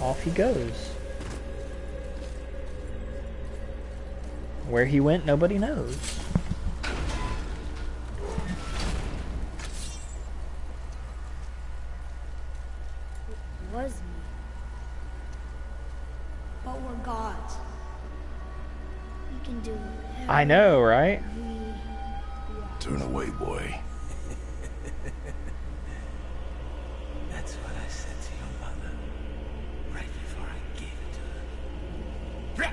Off he goes. Where he went, nobody knows. It was me. But we're gods. We can do whatever I know, right? we want. Turn away, boy. That's what I said to your mother right before I gave it to her.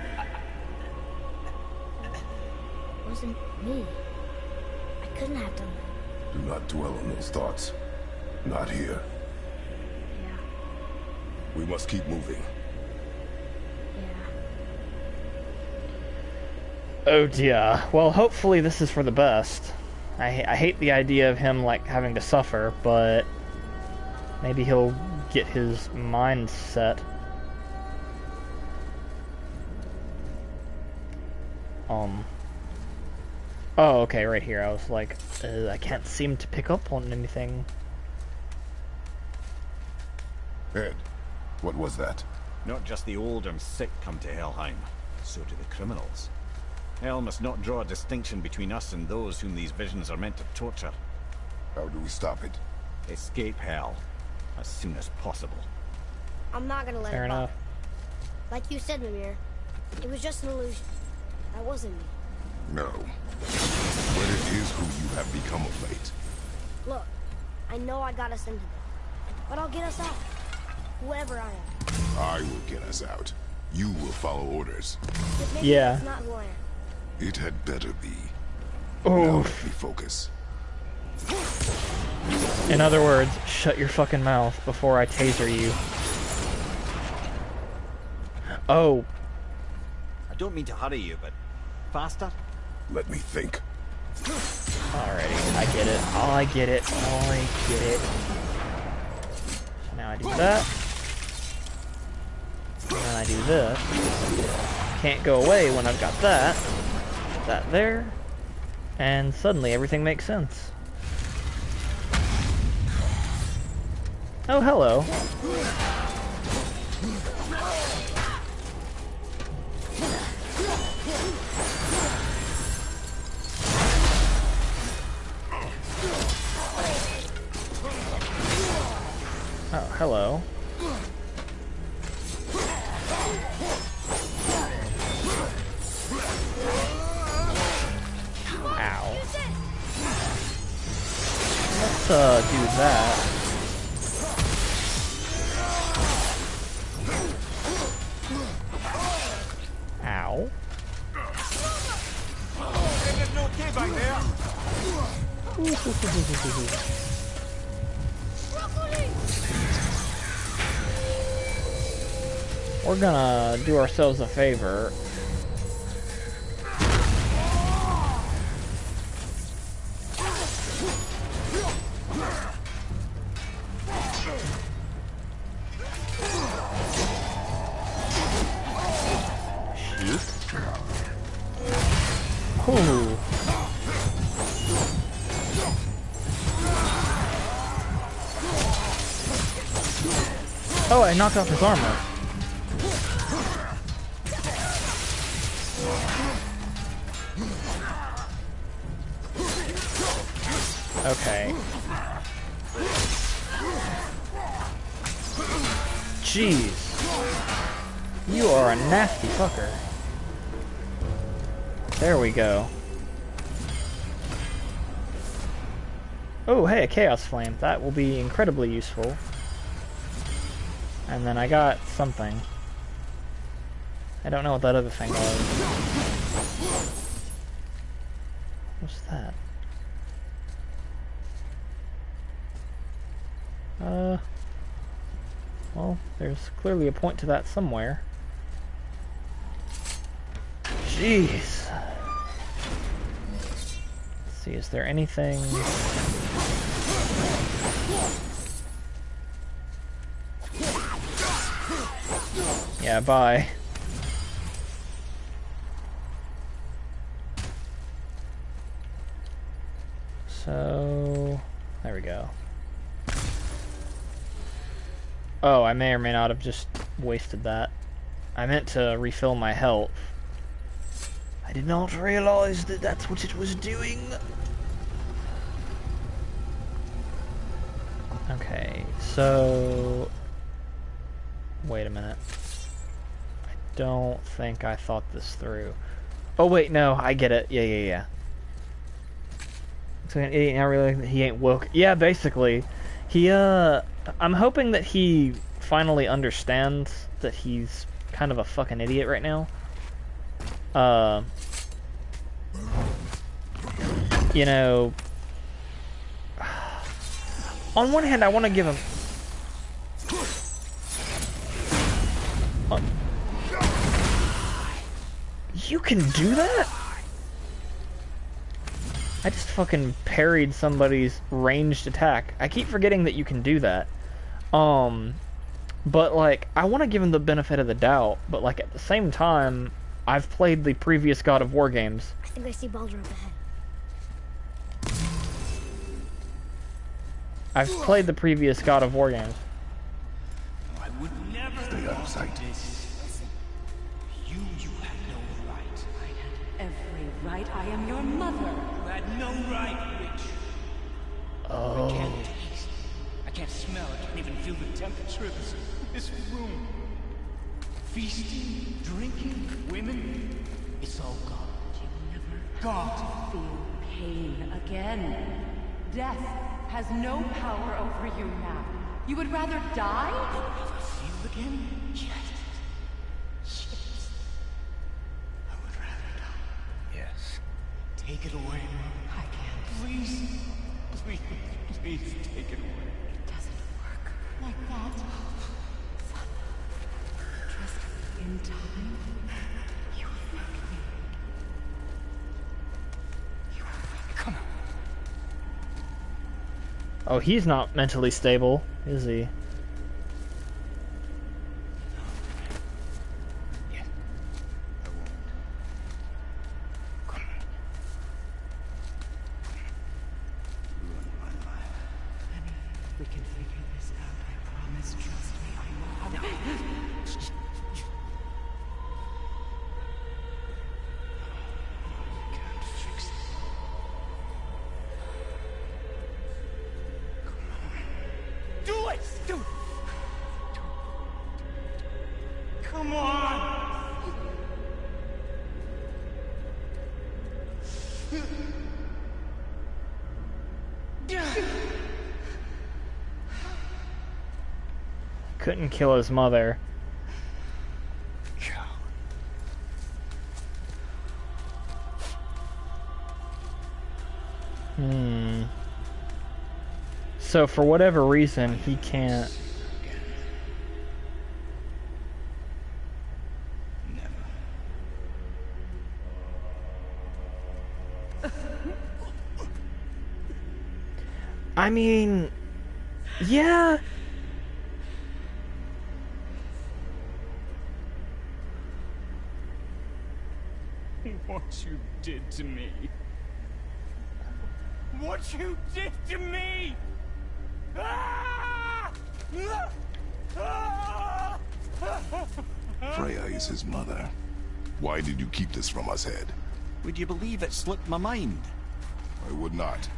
It wasn't me. I couldn't have done that. Do not dwell on those thoughts. Not here. Yeah, We must keep moving. yeah. Oh dear. Well, hopefully this is for the best. I hate the idea of him, like, having to suffer, but maybe he'll get his mind set. Oh, okay, right here. I was like, I can't seem to pick up on anything. Ed, what was that? Not just the old and sick come to Helheim, so do the criminals. Hell must not draw a distinction between us and those whom these visions are meant to torture. How do we stop it? Escape Hell as soon as possible. I'm not gonna let Fair it enough. bother. Like you said, Mimir, it was just an illusion. That wasn't me. No. But it is who you have become of late. Look, I know I got us into this, but I'll get us out. Whoever I am. I will get us out. You will follow orders. But maybe Yeah. that's not who I am. It had better be. Oh. Now let me focus. In other words, shut your fucking mouth before I taser you. Oh, I don't mean to hurry you, but faster? Let me think. alrighty. I get it. I get it. I get it. So now I do that. And then I do this. Can't go away when I've got that. That there. And suddenly everything makes sense. Oh, hello. Oh, hello. Ow. Let's do that. Ow. Everything okay back there? We're gonna do ourselves a favor. Shoot. Ooh. Oh, I knocked off his armor. Okay. Jeez. You are a nasty fucker. There we go. Oh, hey, a Chaos Flame. That will be incredibly useful. And then I got something. I don't know what that other thing was. What's that? Well, there's clearly a point to that somewhere. Jeez. Let's see, is there anything... Yeah, bye. Oh, I may or may not have just wasted that. I meant to refill my health. I did not realize that that's what it was doing. Okay, so... Wait a minute. I don't think I thought this through. Oh wait, no, I get it. Yeah. So an idiot now realizing that he ain't woke. Yeah, basically. I'm hoping that he finally understands that he's kind of a fucking idiot right now. You know... On one hand, I want to give him... You can do that? I just fucking parried somebody's ranged attack. I keep forgetting that you can do that. But like, I want to give him the benefit of the doubt, but like at the same time, I've played the previous God of War games. I think I see Baldur up ahead. I've played the previous God of War games. I would never Stay out of sight. You had no right. I had every right. I am your mother. You had no right, witch. Oh. I can't taste. I can't smell. I can't even feel the temperature of this room. Feasting, drinking, women. It's all gone. You never God. feel pain again. Death has no power over you now. You would rather die? Never feel again? Yes. I would rather die. Yes. Take it away. I can't. Please. Please take it away. It doesn't work like that. Son, trust me. In time, you will thank me. You will thank me. Come on. Oh, he's not mentally stable, is he? Yes. I won't. Come on. Ruin my life. Honey, we can figure this out. I promise. Trust me. I know how to. Can't fix it. Do it! Do it! Come on! Couldn't kill his mother. Coward. So for whatever reason, he can't... Never. I mean... Yeah... What you did to me. What you did to me! Ah! Ah! Freya is his mother. Why did you keep this from us, Head? Would you believe it slipped my mind? I would not.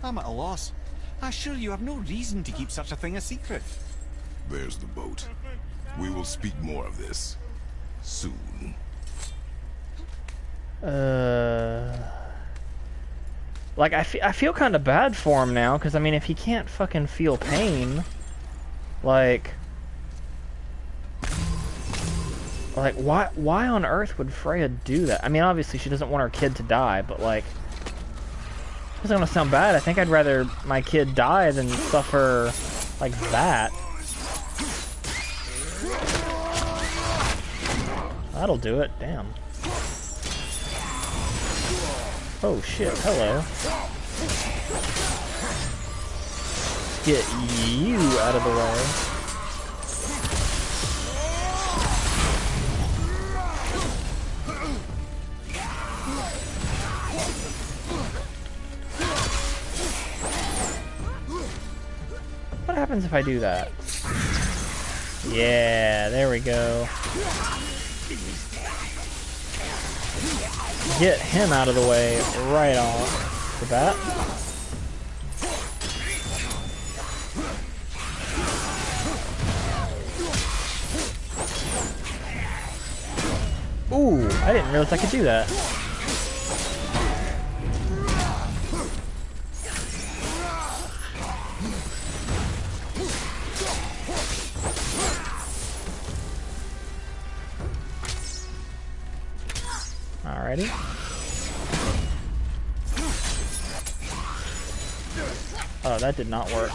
I'm at a loss. I assure you have no reason to keep such a thing a secret. There's the boat. We will speak more of this soon. Like, I feel kind of bad for him now, because, I mean, if he can't fucking feel pain, like, why on earth would Freya do that? I mean, obviously she doesn't want her kid to die, but, like, this is gonna sound bad. I think I'd rather my kid die than suffer like that. That'll do it, damn. Oh shit, hello. Get you out of the way. What happens if I do that? Yeah, there we go. Get him out of the way right off the bat. Ooh, I didn't realize I could do that. Alrighty. Oh, that did not work.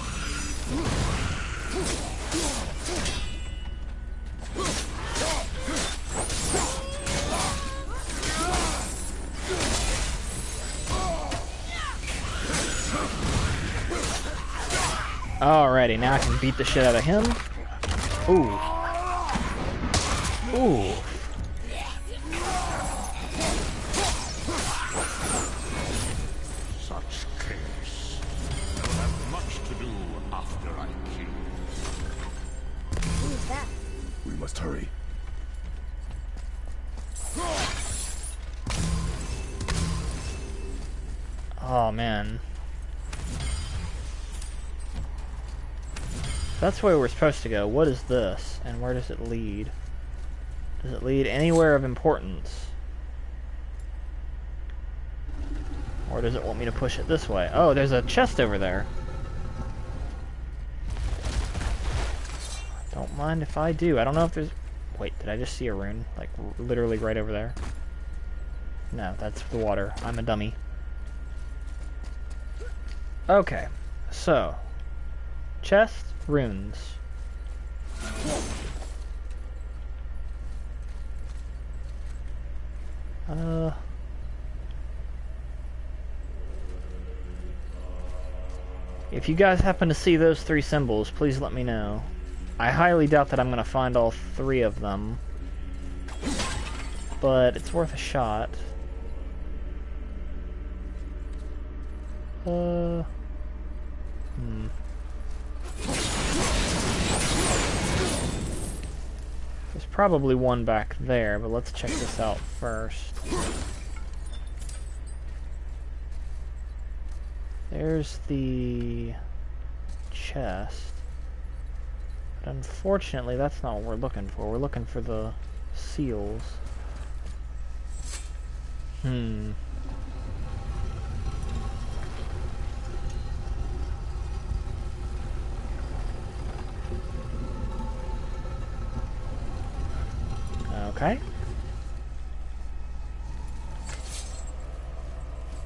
Alrighty, now I can beat the shit out of him. Ooh. Ooh. Such case. I'll have much to do after I kill you. Who's that? We must hurry. Oh, man. That's where we're supposed to go. What is this? And where does it lead? Does it lead anywhere of importance? Or does it want me to push it this way? Oh, there's a chest over there. Don't mind if I do. I don't know if there's... Wait, did I just see a rune? Like, literally right over there? No, that's the water. I'm a dummy. Okay, so... Chest, runes. If you guys happen to see those three symbols, please let me know. I highly doubt that I'm going to find all three of them. But it's worth a shot. There's probably one back there, but let's check this out first. There's the chest. But unfortunately, that's not what we're looking for. We're looking for the seals. Okay.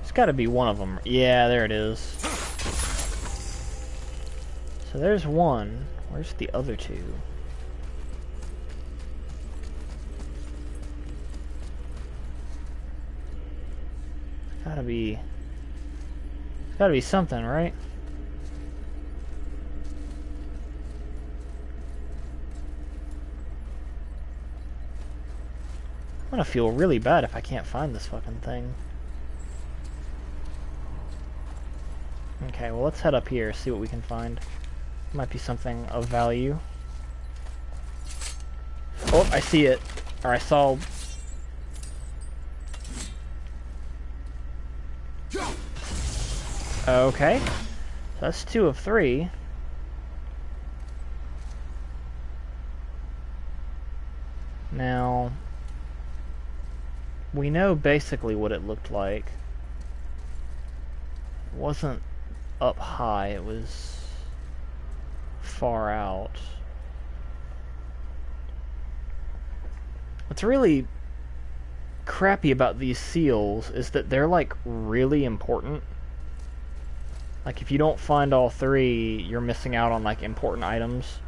It's got to be one of them. Yeah, there it is. So there's one. Where's the other two? It's gotta be something, right? I'm gonna feel really bad if I can't find this fucking thing. Okay, well let's head up here, see what we can find. Might be something of value. Oh, I see it. Or I saw... Okay. So that's 2 of 3. Now... we know basically what it looked like. It wasn't up high, it was far out. What's really crappy about these seals is that they're like really important. Like if you don't find all 3, you're missing out on like important items.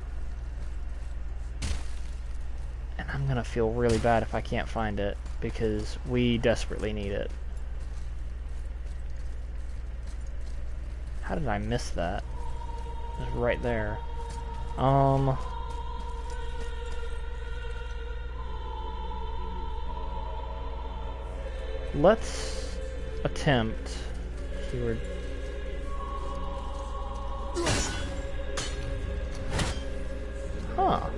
And I'm gonna feel really bad if I can't find it, because we desperately need it. How did I miss that? It was right there. Let's attempt keyword. Huh.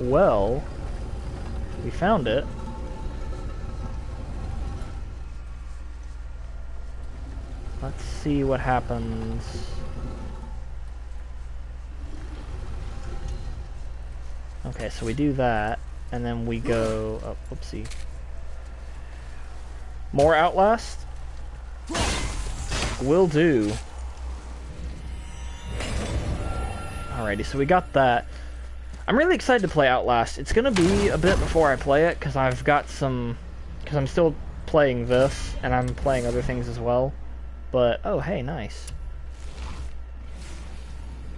well, we found it. Let's see what happens. Okay, so we do that, and then we go... Oh, whoopsie. More Outlast? Will do. Alrighty, so we got that. I'm really excited to play Outlast. It's gonna be a bit before I play it, because I've got some... Because I'm still playing this, and I'm playing other things as well. But, oh, hey, nice.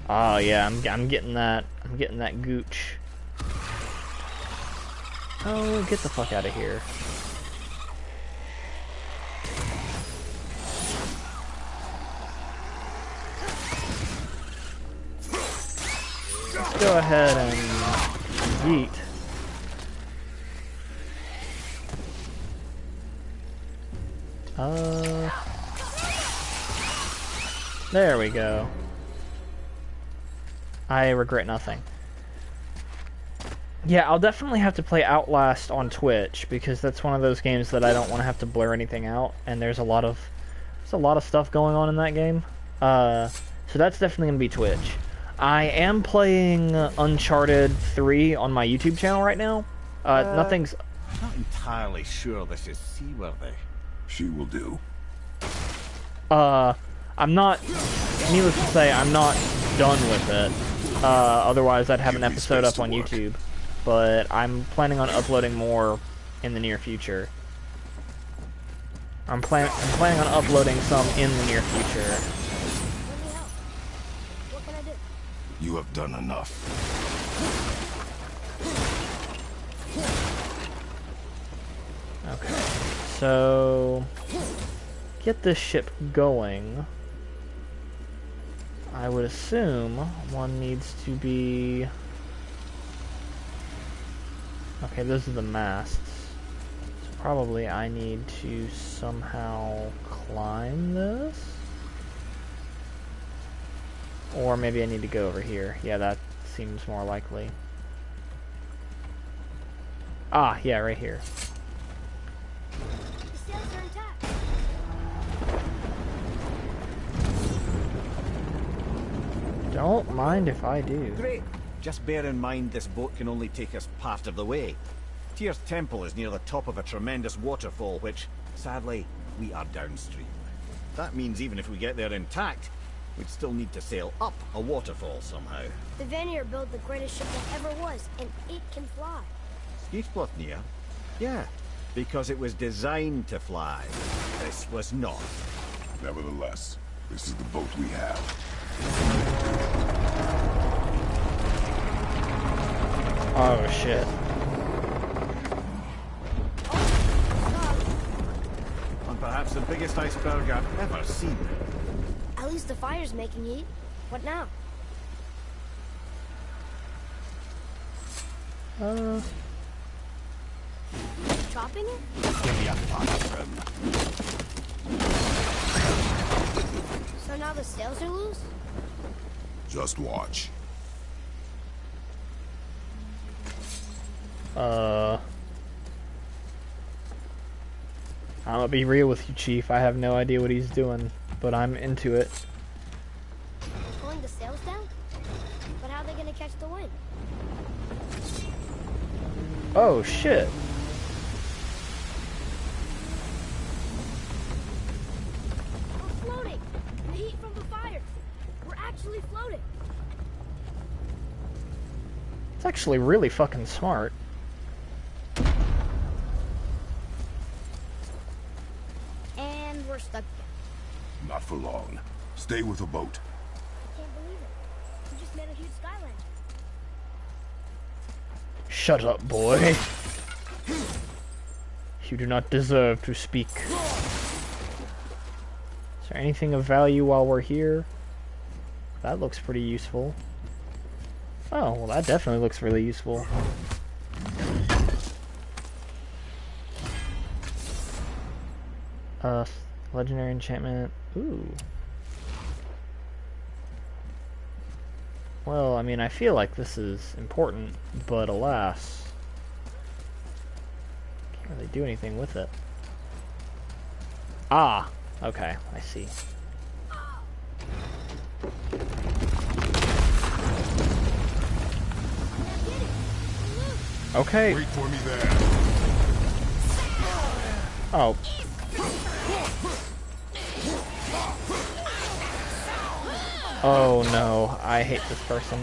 Oh, yeah, I'm getting that. I'm getting that gooch. Oh, get the fuck out of here. Let's go ahead and yeet. There we go. I regret nothing. Yeah, I'll definitely have to play Outlast on Twitch, because that's one of those games that I don't want to have to blur anything out, and there's a lot of stuff going on in that game. So that's definitely going to be Twitch. I am playing Uncharted 3 on my YouTube channel right now. Nothing's... Not entirely sure this is seaworthy. She will do. I'm not... Needless to say, I'm not done with it. Otherwise, I'd have an episode up on YouTube. But I'm planning on uploading more in the near future. I'm planning on uploading some in the near future. Let me help. What can I do? You have done enough. Okay, so get this ship going. I would assume one needs to be... Okay, those are the masts. So probably I need to somehow climb this? Or maybe I need to go over here. Yeah, that seems more likely. Ah, yeah, right here. The sails are intact. Don't mind if I do. Great. Just bear in mind this boat can only take us part of the way. Tyr's temple is near the top of a tremendous waterfall, which, sadly, we are downstream. That means even if we get there intact, we'd still need to sail up a waterfall somehow. The Vanir built the greatest ship that ever was, and it can fly. Skiflotnir? Yeah, because it was designed to fly. This was not. Nevertheless, this is the boat we have. Oh shit. And perhaps the biggest iceberg I've ever seen. At least the fire's making heat. What now? Chopping it? Give me a fire room. So now the sails are loose? Just watch. I'm gonna be real with you, Chief. I have no idea what he's doing, but I'm into it. Pulling the sails down? But how are they gonna catch the wind? Oh shit. We're floating! The heat from the fire! We're actually floating! It's actually really fucking smart. And we're stuck. Not for long. Stay with the boat. I can't believe it. We just made a huge skyline. Shut up, boy. You do not deserve to speak. Is there anything of value while we're here? That looks pretty useful. Oh, well that definitely looks really useful. Legendary enchantment. Ooh. Well, I mean, I feel like this is important, but alas, can't really do anything with it. Ah, okay, I see. Okay. Wait for me there. Oh. Oh no, I hate this person.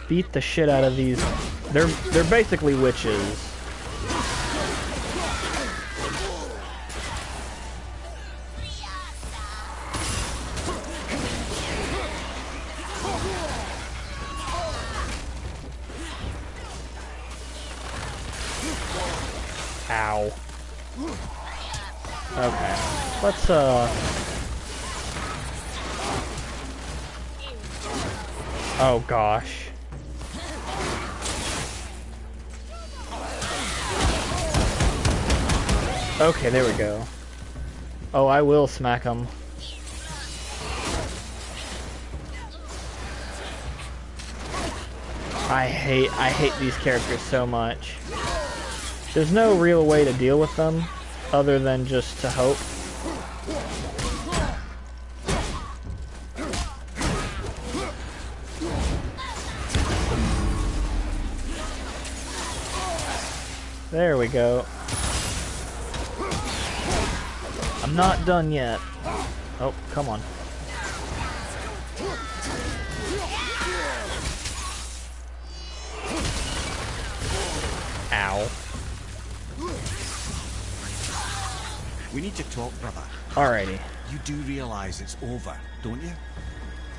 Beat the shit out of these. They're basically witches. Ow. Okay. Let's oh gosh. Okay, there we go. Oh, I will smack him. I hate these characters so much. There's no real way to deal with them other than just to hope. There we go. I'm not done yet. Oh, come on. Ow. We need to talk, brother. Alrighty. You do realize it's over, don't you?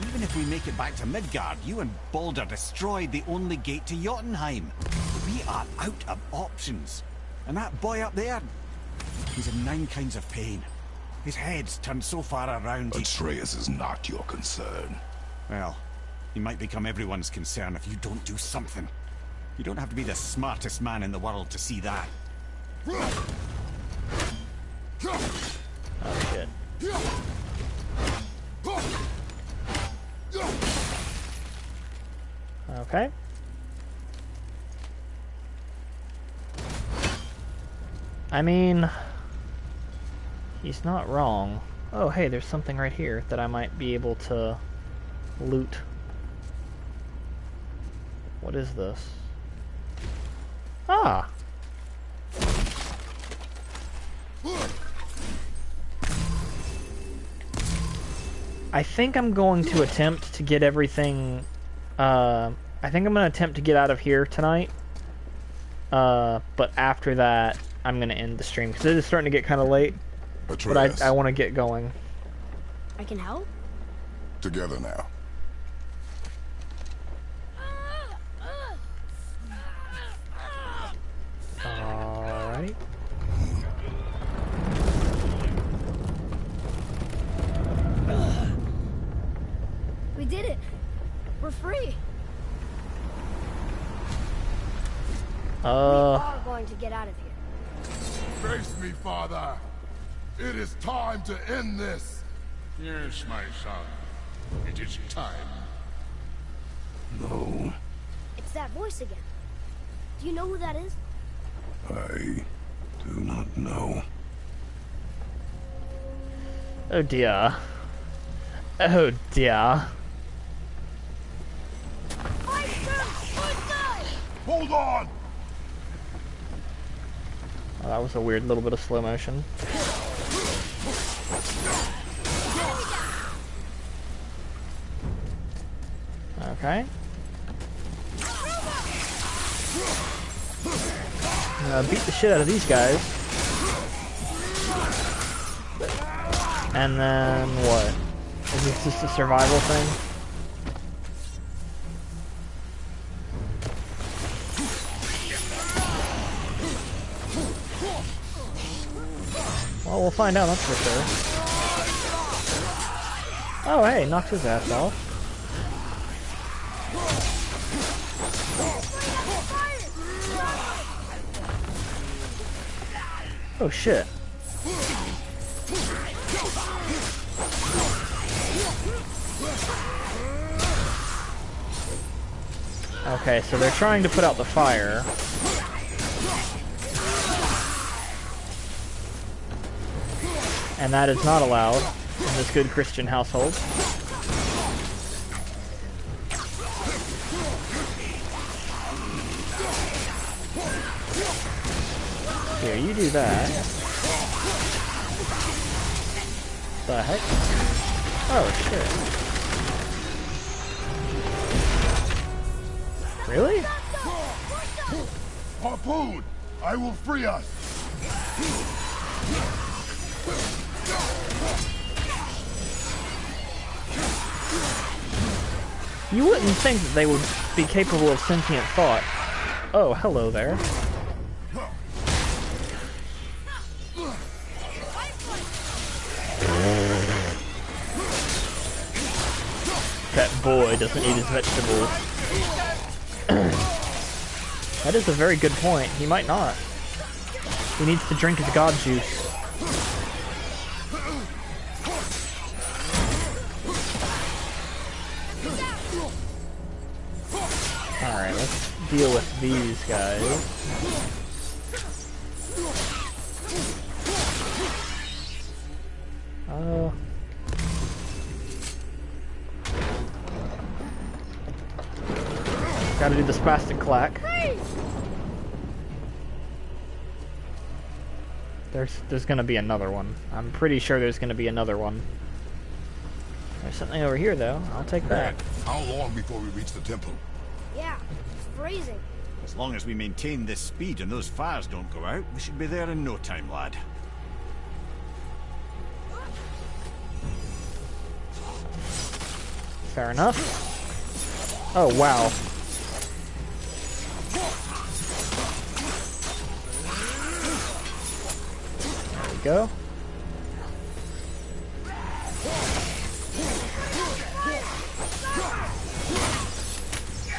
Even if we make it back to Midgard, you and Baldur destroyed the only gate to Jotunheim. We are out of options. And that boy up there, he's in 9 kinds of pain. His head's turned so far around. Atreus is not your concern. Well, he might become everyone's concern if you don't do something. You don't have to be the smartest man in the world to see that. Oh shit. Okay. I mean, he's not wrong. Oh, hey, there's something right here that I might be able to loot. What is this? Ah! I think I'm going to attempt to get everything, I think I'm going to attempt to get out of here tonight. But after that, I'm going to end the stream, because it is starting to get kind of late. Atreus. But I want to get going. I can help? Together now. Alright. We did it. We're free. We are going to get out of here. Face me, father. It is time to end this. Yes, my son. It is time. No, It's that voice again. Do you know who that is? I do not know. Oh dear. Oh dear. Hold on! Oh, that was a weird little bit of slow motion. Okay. Beat the shit out of these guys. And then what? Is this just a survival thing? Well, we'll find out, that's for sure. Oh, hey, knocked his ass off. Oh shit. Okay, so they're trying to put out the fire. And that is not allowed in this good Christian household. Here, you do that. The heck? Oh, shit. Really? Harpoon! I will free us! You wouldn't think that they would be capable of sentient thought. Oh, hello there. That boy doesn't eat his vegetables. That is a very good point. He might not. He needs to drink his god juice. Alright, let's deal with these guys. Gotta do the spastic clack. There's gonna be another one. I'm pretty sure there's gonna be another one. There's something over here though. I'll take that. How long before we reach the temple? Yeah, it's freezing. As long as we maintain this speed and those fires don't go out, we should be there in no time, lad. Fair enough. Oh, wow. There we go.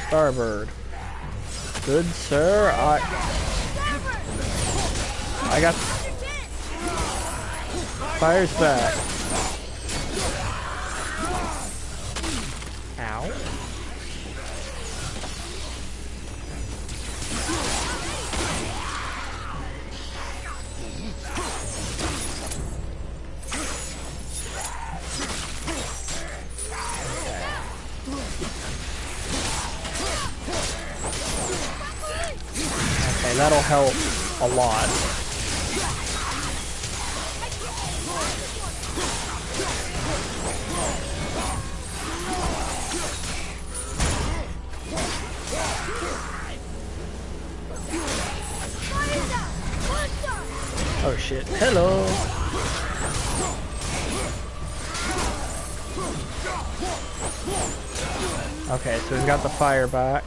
Starboard. Good sir, I got... Fire's back. Ow. Okay, that'll help a lot. Oh shit. Hello. Okay, so we've got the fire back.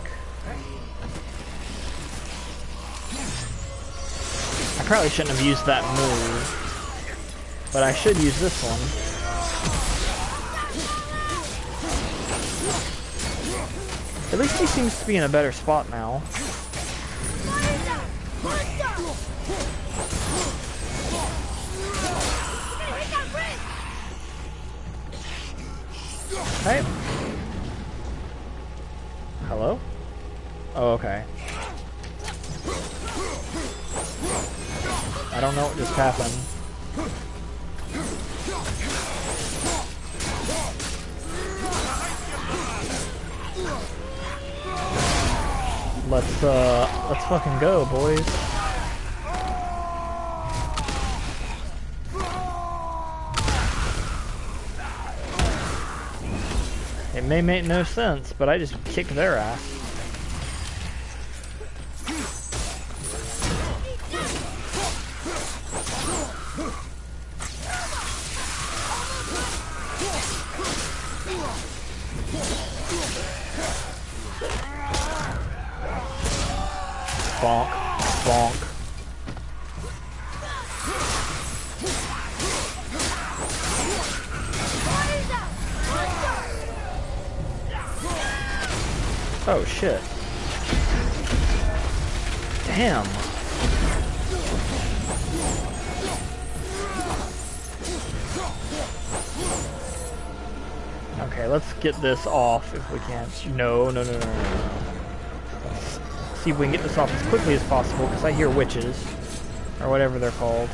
I probably shouldn't have used that move, but I should use this one. At least he seems to be in a better spot now. Hey. Hello? Oh, okay. I don't know what just happened. Let's fucking go, boys. It may make no sense, but I just kicked their ass. Bonk, bonk. Oh shit. Damn. Okay, let's get this off if we can. No, no, no, no, no, no. Let's see if we can get this off as quickly as possible, because I hear witches. Or whatever they're called.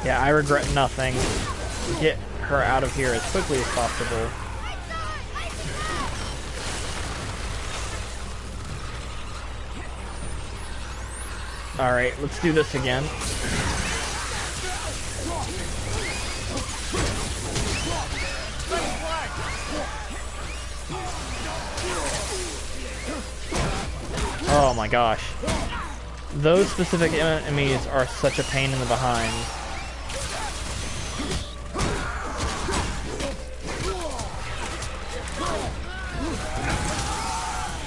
Yeah, I regret nothing. Get her out of here as quickly as possible. Alright, let's do this again. Oh my gosh. Those specific enemies are such a pain in the behind.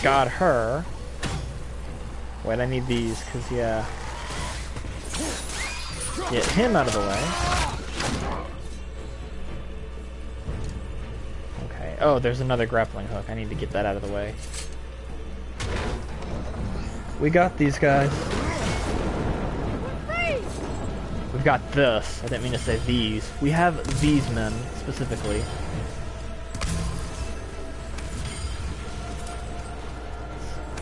Got her. Wait, I need these, because, yeah. Get him out of the way. Okay. Oh, there's another grappling hook. I need to get that out of the way. We got these guys. We've got this. I didn't mean to say these. We have these men, specifically.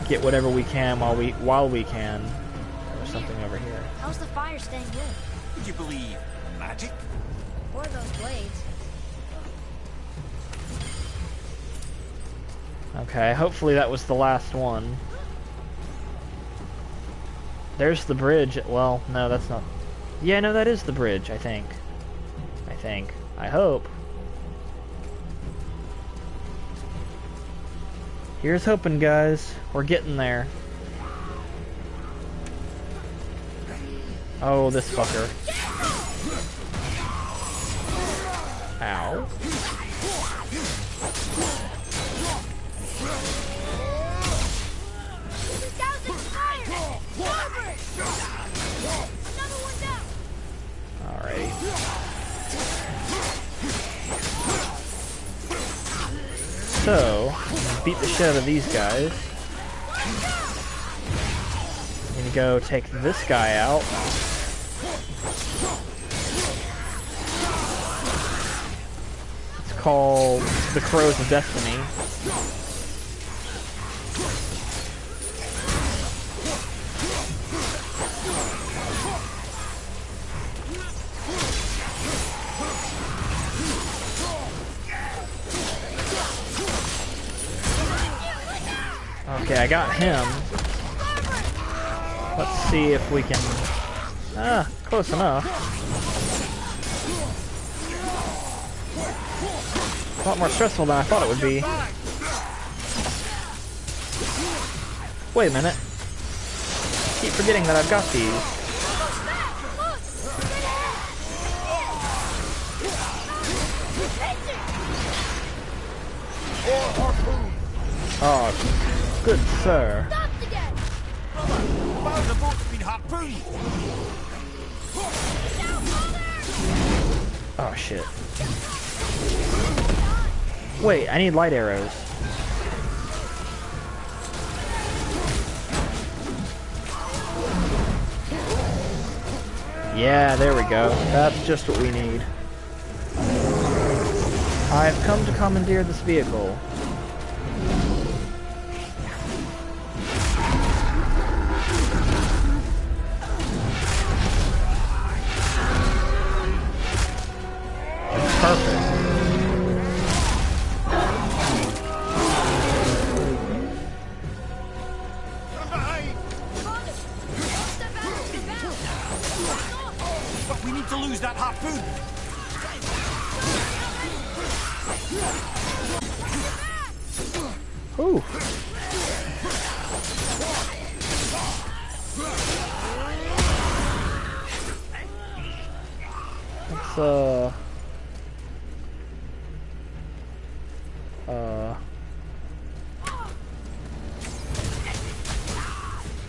Get whatever we can while we can. There's something over here. How's the fire staying lit? Would you believe magic? Or those blades? Okay, hopefully that was the last one. There's the bridge. Well, no, that's not. Yeah, no, that is the bridge, I think. I hope. Here's hoping, guys. We're getting there. Oh, this fucker. Ow. Alrighty. So, beat the shit out of these guys. I'm gonna go take this guy out. It's called the Crows of Destiny. Okay, I got him. Let's see if we can... Ah, close enough. A lot more stressful than I thought it would be. Wait a minute. Keep forgetting that I've got these. Oh, good sir. Oh shit. Wait, I need light arrows. Yeah, there we go. That's just what we need. I've come to commandeer this vehicle. Perfect. But we need to lose that harpoon. Ooh. Let's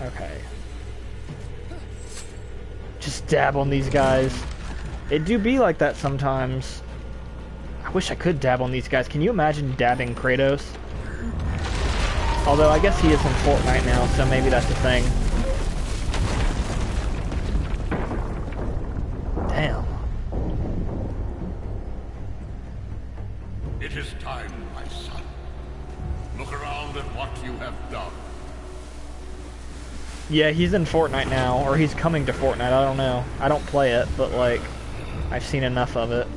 okay. Just dab on these guys. It do be like that sometimes. wish I could dab on these guys. Can you imagine dabbing Kratos? Although I guess he is in Fortnite now, so maybe that's the thing. Damn. It is time, my son. Look around at what you have done. Yeah, he's in Fortnite now, or he's coming to Fortnite, I don't know. I don't play it, but like, I've seen enough of it.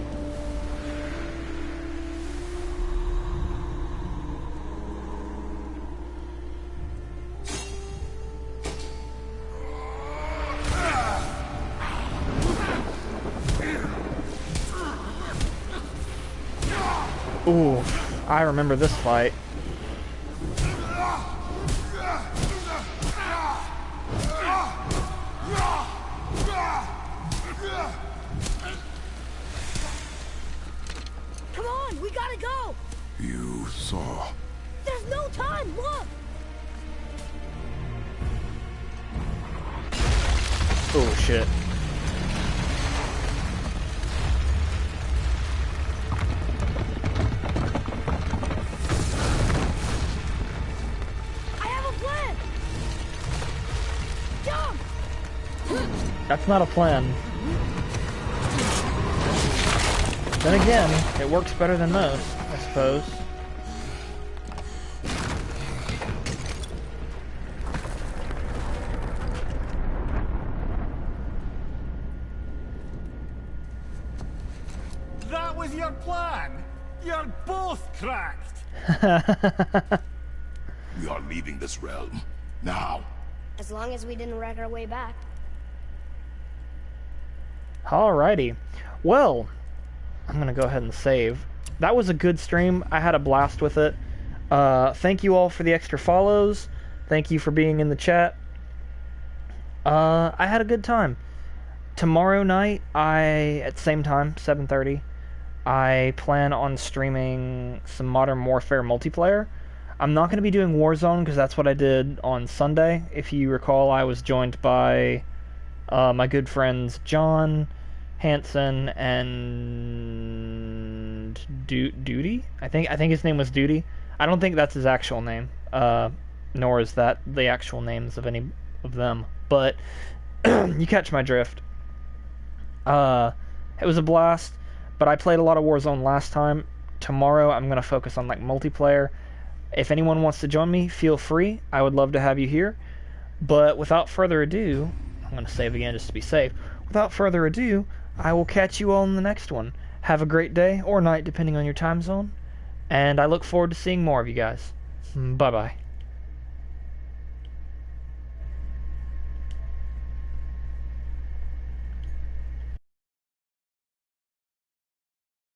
Ooh, I remember this fight. Come on, we gotta go! You saw. There's no time, look! Oh shit. I have a plan! Jump! That's not a plan. Then again, it works better than most, I suppose. That was your plan? You're both cracked! We are leaving this realm. Now. As long as we didn't wreck our way back. Alrighty. Well, I'm going to go ahead and save. That was a good stream. I had a blast with it. Thank you all for the extra follows. Thank you for being in the chat. I had a good time. Tomorrow night, at the same time, 7:30, I plan on streaming some Modern Warfare multiplayer. I'm not going to be doing Warzone because that's what I did on Sunday. If you recall, I was joined by my good friends John, Hanson, and Duty. I think his name was Duty. I don't think that's his actual name, nor is that the actual names of any of them. But you catch my drift. It was a blast, but I played a lot of Warzone last time. Tomorrow I'm gonna focus on like multiplayer. If anyone wants to join me, feel free. I would love to have you here. But without further ado, I'm gonna save again just to be safe. Without further ado, I will catch you all in the next one. Have a great day or night, depending on your time zone. And I look forward to seeing more of you guys. Bye-bye.